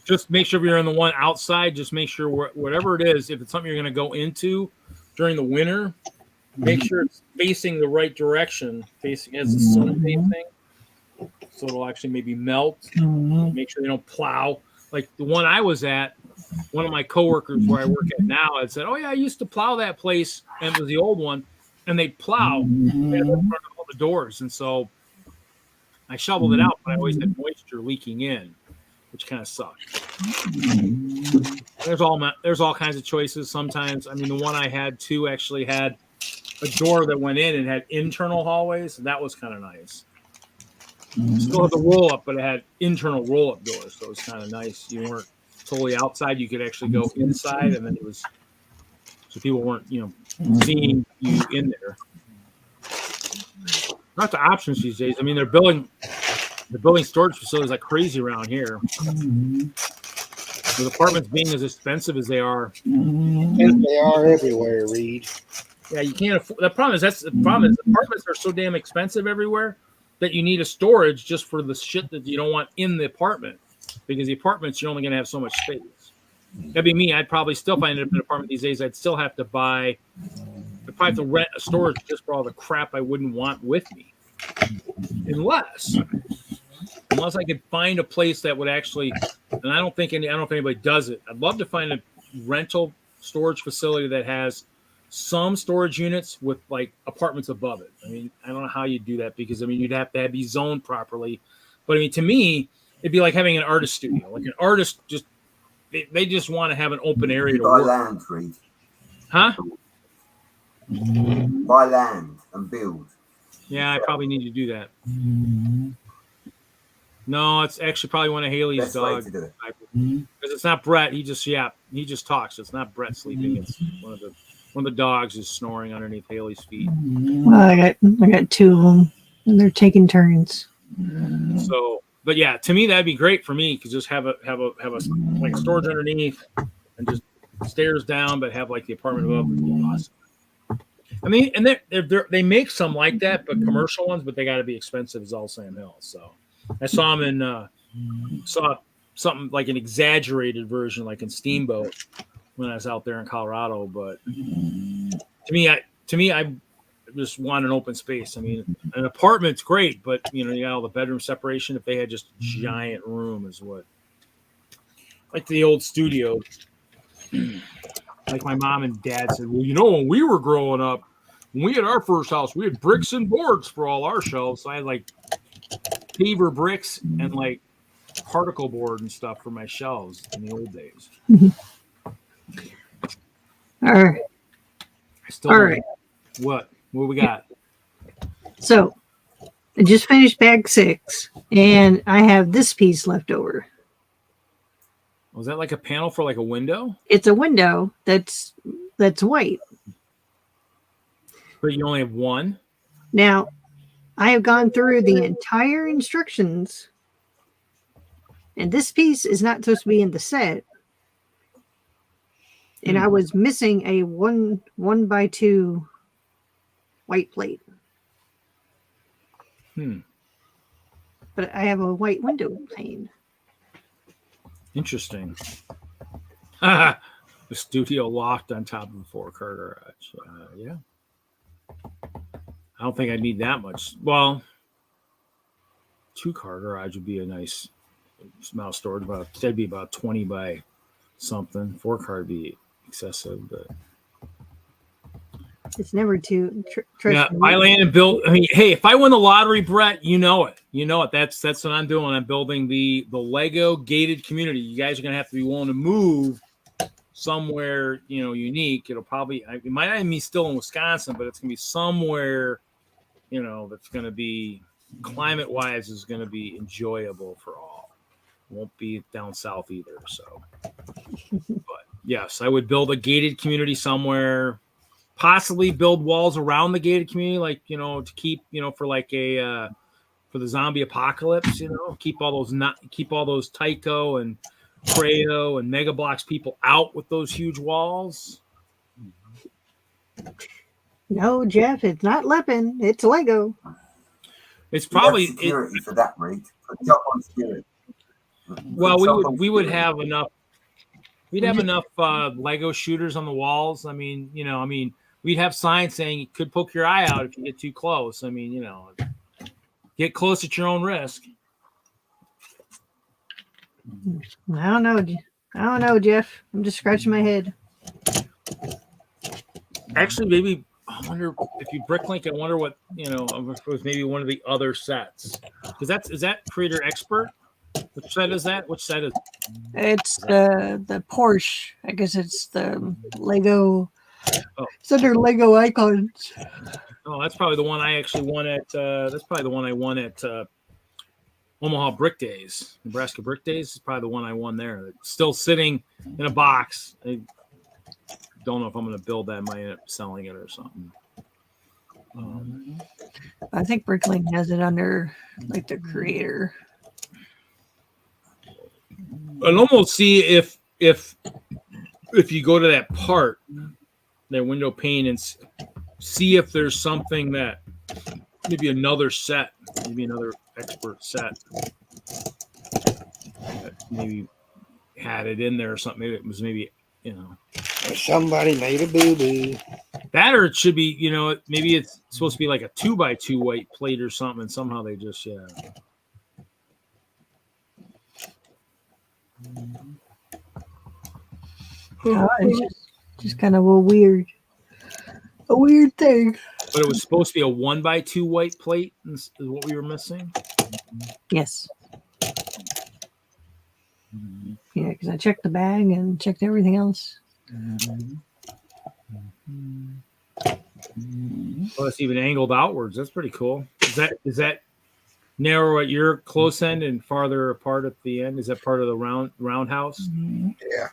just make sure if you're in the one outside, just make sure whatever it is, if it's something you're going to go into during the winter, make sure it's facing the right direction, facing as the sun facing, so it'll actually maybe melt. Make sure they don't plow. Like the one I was at, one of my coworkers where I work at now had said, "Oh yeah, I used to plow that place," and it was the old one, and they'd plow in front of all the doors, and so I shoveled it out, but I always had moisture leaking in, which kind of sucked. There's all kinds of choices. Sometimes, I mean, the one I had too actually had a door that went in and had internal hallways, and that was kind of nice. Still had the roll up, but it had internal roll up doors, so it was kind of nice. You weren't totally outside; you could actually go inside, and then it was so people weren't, seeing you in there. Not the options these days. I mean, they're building storage facilities like crazy around here. With apartments being as expensive as they are, And they are everywhere, Reed. yeah, you can't afford. The problem is apartments are so damn expensive everywhere that you need a storage just for the shit that you don't want in the apartment, because the apartments you're only going to have so much space. That'd be me. I'd probably still find an apartment these days. I'd still have to I'd probably have to rent a storage just for all the crap I wouldn't want with me, unless I could find a place that would actually. And I don't think anybody does it. I'd love to find a rental storage facility that has some storage units with like apartments above it. I mean, I don't know how you do that, because I mean, you'd have to be zoned properly. But I mean, to me, it'd be like having an artist studio. Like an artist they just want to have an open area to work. Buy land, Reed. Huh? Buy land and build. Yeah, I probably need to do that. No, it's actually probably one of Haley's Best way dogs. to do it. Because it's not Brett. He just talks. It's not Brett sleeping. It's one of the dogs is snoring underneath Haley's feet. Well, I got two of them, and they're taking turns. So, but yeah, to me that'd be great for me, because just have a like storage underneath and just stairs down, but have like the apartment above would be awesome. I mean, and they make some like that, but commercial ones, but they got to be expensive as all Sam Hill. So I saw them saw something like an exaggerated version, like in Steamboat, when I was out there in Colorado. But to me, I just want an open space. I mean, an apartment's great, but you got all the bedroom separation. If they had just a giant room, is what, like the old studio. Like my mom and dad said, well, when we were growing up, when we had our first house, we had bricks and boards for all our shelves. So I had like paver bricks and like particle board and stuff for my shelves in the old days. All right. All right. What we got? So I just finished bag 6, and I have this piece left over. Was that like a panel for like a window? It's a window that's white. But you only have one? Now, I have gone through the entire instructions, and this piece is not supposed to be in the set. And I was missing a 1x2 white plate. But I have a white window pane. Interesting. The studio loft on top of a 4-car garage. Yeah. I don't think I need that much. Well, 2-car garage would be a nice amount of storage. That'd be about 20 by something. 4-car would be excessive, but it's never too. Yeah, I land and build. I mean, hey, if I win the lottery, Brett, you know it. That's what I'm doing. I'm building the Lego gated community. You guys are gonna have to be willing to move somewhere, unique. It might not be still in Wisconsin, but it's gonna be somewhere, that's gonna be climate wise is gonna be enjoyable for all. Won't be down south either. So, but yes, I would build a gated community somewhere. Possibly build walls around the gated community, like to keep for like a for the zombie apocalypse. Keep all those Tycho and Creo and Mega Bloks people out with those huge walls. No, Jeff, it's not Lepin. It's Lego. It's probably security for that, Reed. Put job on security. Well, we would have enough. We'd have enough Lego shooters on the walls. I mean, we'd have signs saying you could poke your eye out if you get too close. I mean, get close at your own risk. I don't know. I don't know, Jeff. I'm just scratching my head. Actually, maybe I wonder if you bricklink. I wonder what if it was maybe one of the other sets. Because is that Creator Expert? Which set is that? Which set is? It's the Porsche. I guess it's the Lego. Oh. It's under Lego Icons. Oh, that's probably the one I actually won at. That's probably the one I won at Omaha Brick Days, Nebraska Brick Days. Is probably the one I won there. It's still sitting in a box. I don't know if I'm going to build that. I might end up selling it or something. I think Bricklink has it under like the Creator. I'd almost see if you go to that part, that window pane, and see if there's something that maybe another set, maybe another expert set that maybe had it in there or something. Maybe it was Somebody made a boo-boo. that, or it should be, maybe it's supposed to be like a 2x2 white plate or something, and somehow they just It's just kind of a weird thing. But it was supposed to be a 1x2 white plate is what we were missing. Yes. Yeah, because I checked the bag and checked everything else. Well, it's even angled outwards. That's pretty cool. Is that narrow at your close end and farther apart at the end? Is that part of the roundhouse? Yeah.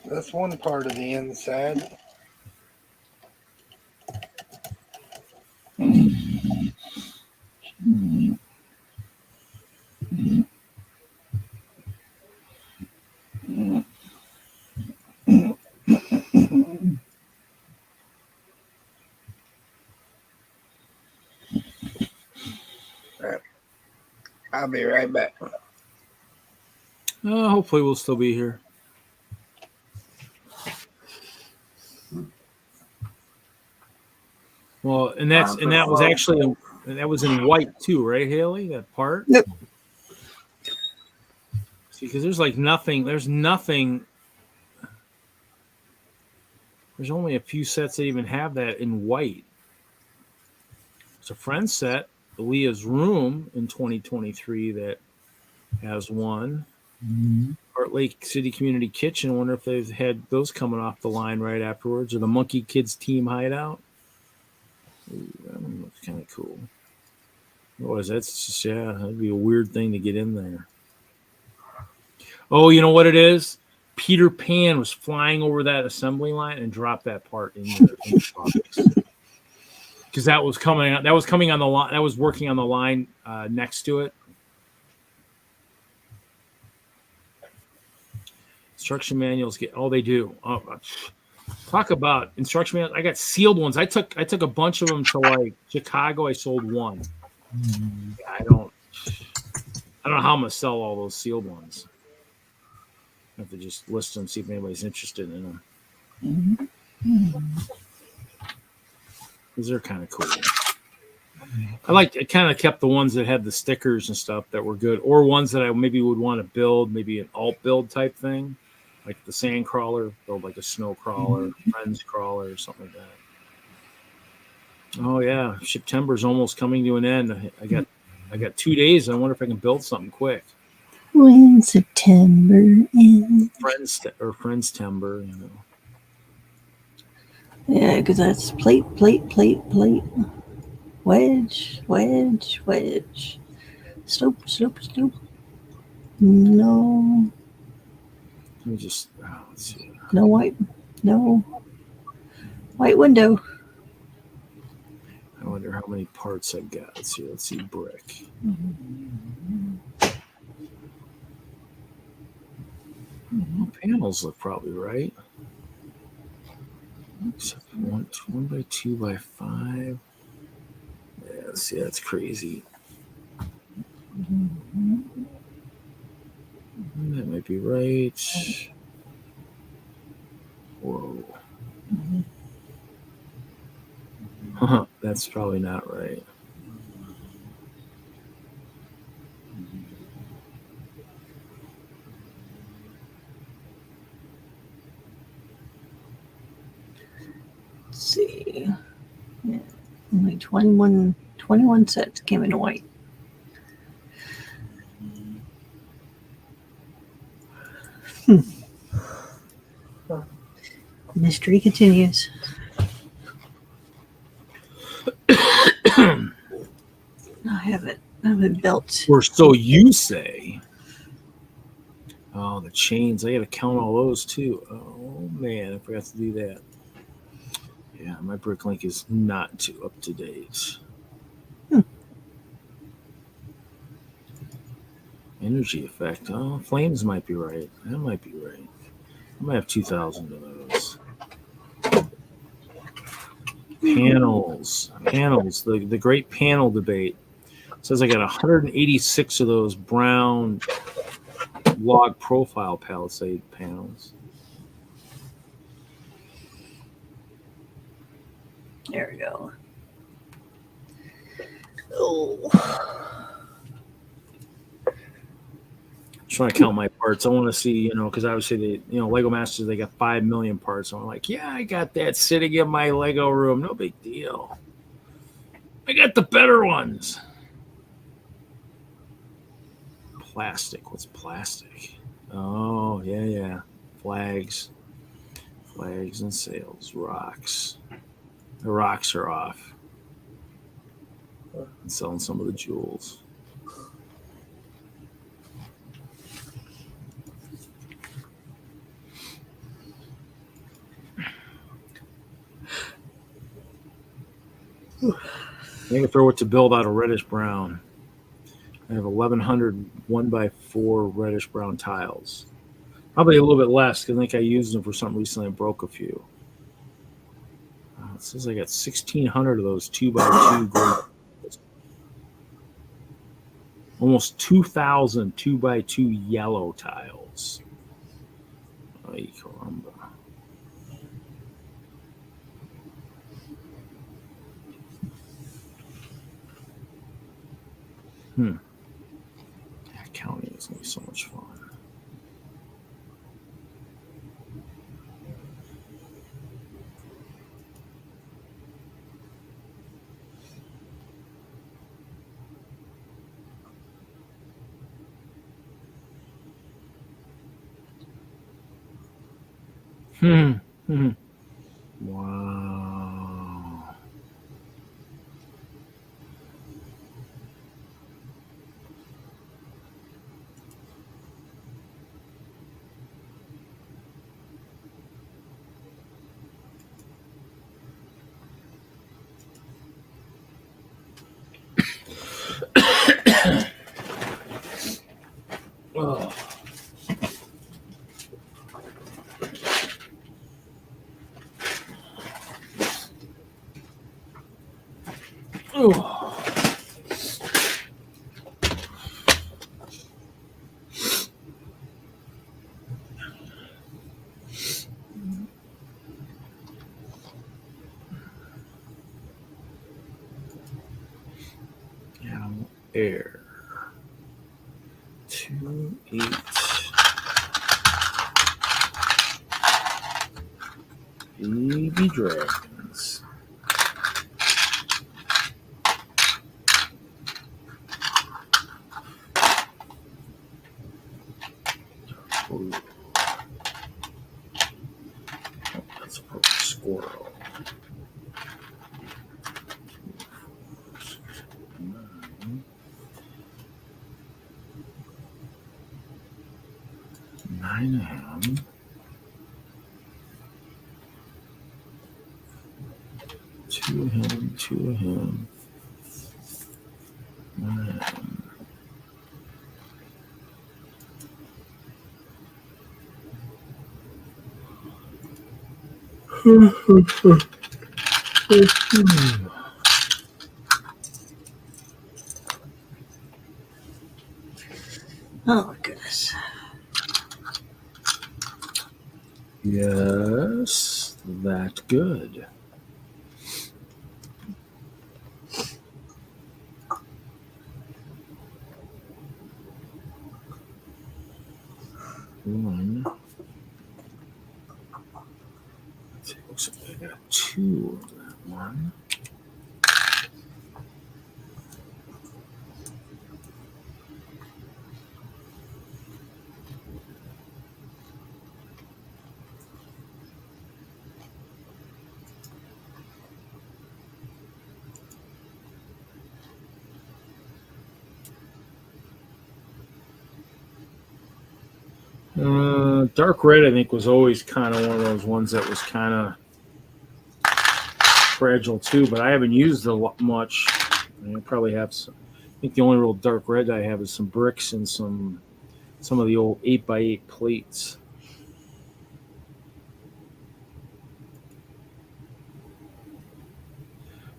That's one part of the inside. I'll be right back. Hopefully we'll still be here. Well, and that was actually that was in white too, right, Haley? That part. Yep. See, because there's like nothing. There's nothing. There's only a few sets that even have that in white. It's a friend set, Leah's Room in 2023 that has one. Heart Lake City Community Kitchen. I wonder if they've had those coming off the line right afterwards, or the Monkey Kids Team Hideout. Ooh, that one looks kind of cool. What is that? It's just, that'd be a weird thing to get in there. Oh, you know what it is? Peter Pan was flying over that assembly line and dropped that part in the box. Because that was coming on the line. That was working on the line next to it. Instruction manuals they do. Talk about instruction manuals. I got sealed ones. I took a bunch of them to like Chicago. I sold one. I don't know how I'm gonna sell all those sealed ones. I have to just list them, see if anybody's interested in them. Because they're kind of cool. I kind of kept the ones that had the stickers and stuff that were good, or ones that I maybe would want to build, maybe an alt build type thing, like the sand crawler, build like a snow crawler, friends crawler, or something like that. Oh yeah, September's almost coming to an end. I got 2 days. I wonder if I can build something quick. When September ends. Friends timber, you know. Yeah, because that's plate. Wedge. Slope. No. Let me just let's see. No white. No. White window. I wonder how many parts I've got. Let's see brick. Well, panels look probably right. Except one by 2 by 5. Yeah, see, that's crazy. That might be right. Whoa. That's probably not right. Let's see. Yeah. Only 21 sets came in white. Mystery continues. I haven't built. Or so you say. Oh, the chains. I got to count all those too. Oh, man. I forgot to do that. Yeah, my BrickLink is not too up to date. Energy effect. Oh, flames might be right. That might be right. I might have 2,000 of those. Panels. The great panel debate. It says I got 186 of those brown log profile palisade panels. There we go. Oh. Trying to count my parts. I want to see, because obviously Lego Masters, they got 5 million parts. So I'm like, yeah, I got that sitting in my Lego room. No big deal. I got the better ones. Plastic. What's plastic? Oh, yeah. Flags and sails. Rocks. The rocks are off. I'm selling some of the jewels. I can throw it to build out a reddish brown. I have 1,100 1x4 reddish brown tiles. Probably a little bit less because I think I used them for something recently and broke a few. It says I got 1,600 of those 2x2 gold. Almost 2,000 2x2 yellow tiles. Ay, caramba. Counting is going to be so much fun. Wow. Oh. Oh. air. 2, 8. Baby dragons. Ooh. Oh, that's a purple squirrel. 9 of him. 2 of him, 2 of him. 1 of him. Oh my goodness. Yes, that good. One. Looks like I got 2 of that one. Dark red, I think, was always kind of one of those ones that was kind of fragile too, but I haven't used it much. I probably have some. I think the only real dark red I have is some bricks and some of the old 8x8 plates.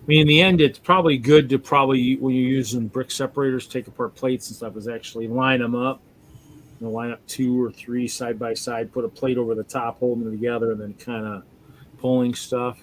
I mean, in the end, it's probably good to probably, when you're using brick separators, take apart plates and stuff, is actually line them up. You know, line up 2 or 3 side by side, put a plate over the top, holding them together, and then kind of pulling stuff.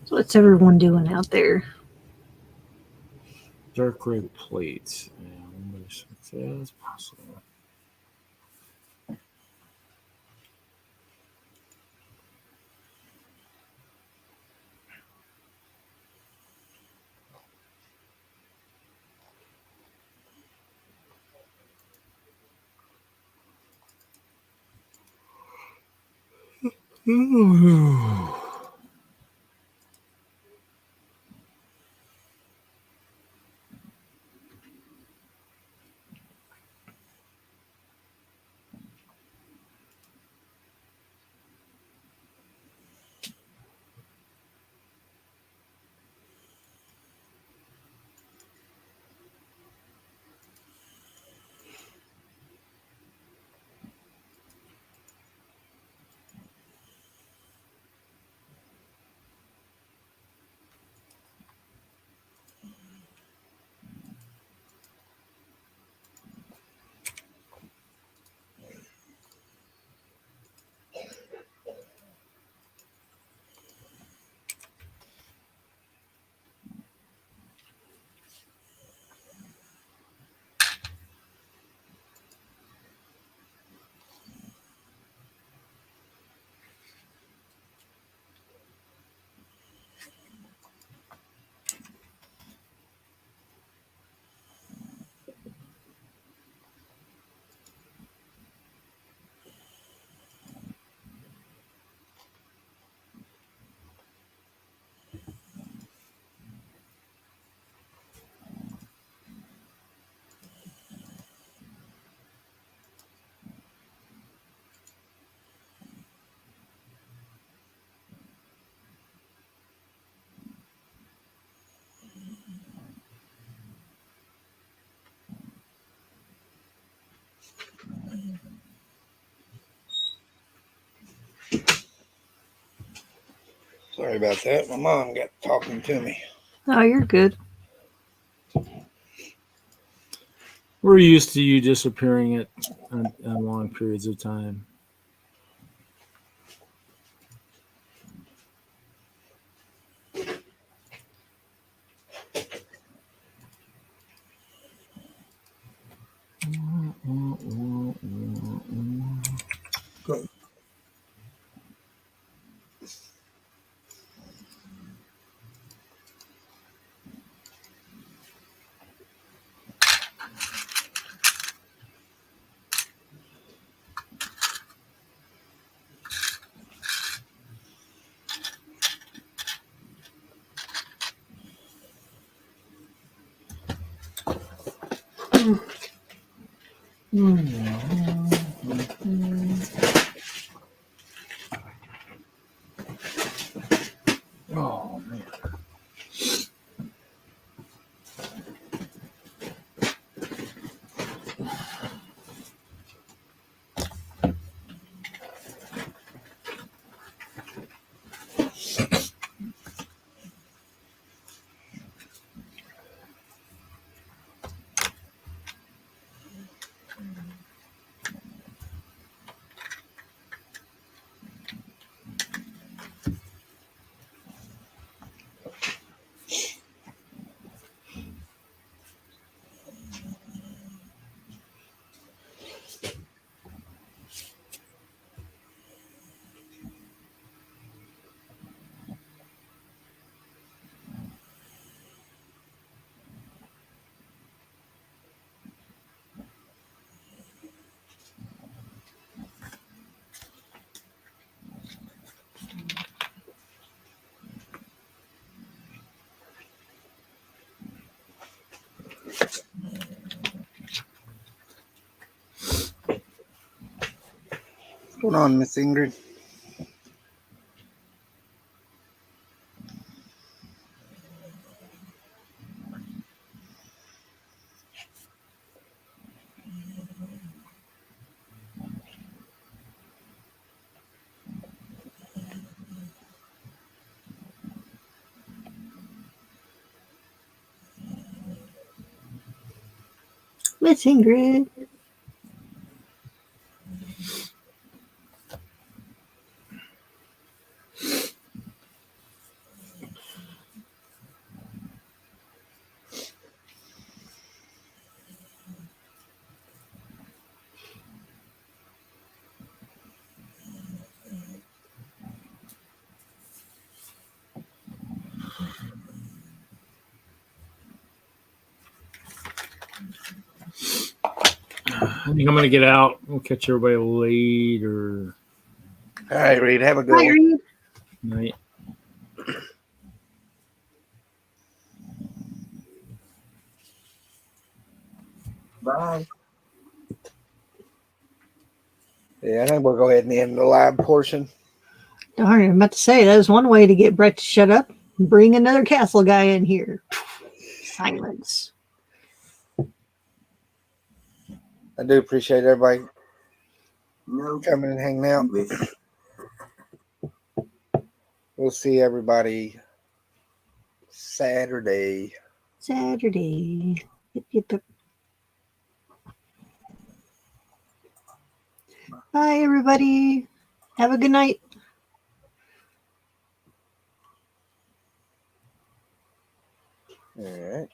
So what's everyone doing out there? Dark red plates. Yeah, that's possible. Sorry about that. My mom got talking to me. Oh, you're good. We're used to you disappearing at long periods of time. Okay. Oh man. What's going on, Miss Ingrid? Miss Ingrid. I think I'm gonna get out. We'll catch everybody later. All right, Reed. Have a good Hi, one. Reed. Night. Bye. Yeah, I think we'll go ahead and end the live portion. Darn, I'm about to say that was one way to get Brett to shut up. Bring another castle guy in here. Silence. I do appreciate everybody No, coming and hanging out. you wish. We'll see everybody Saturday. Saturday. Yep, yep, yep. Bye, everybody. Have a good night. All right.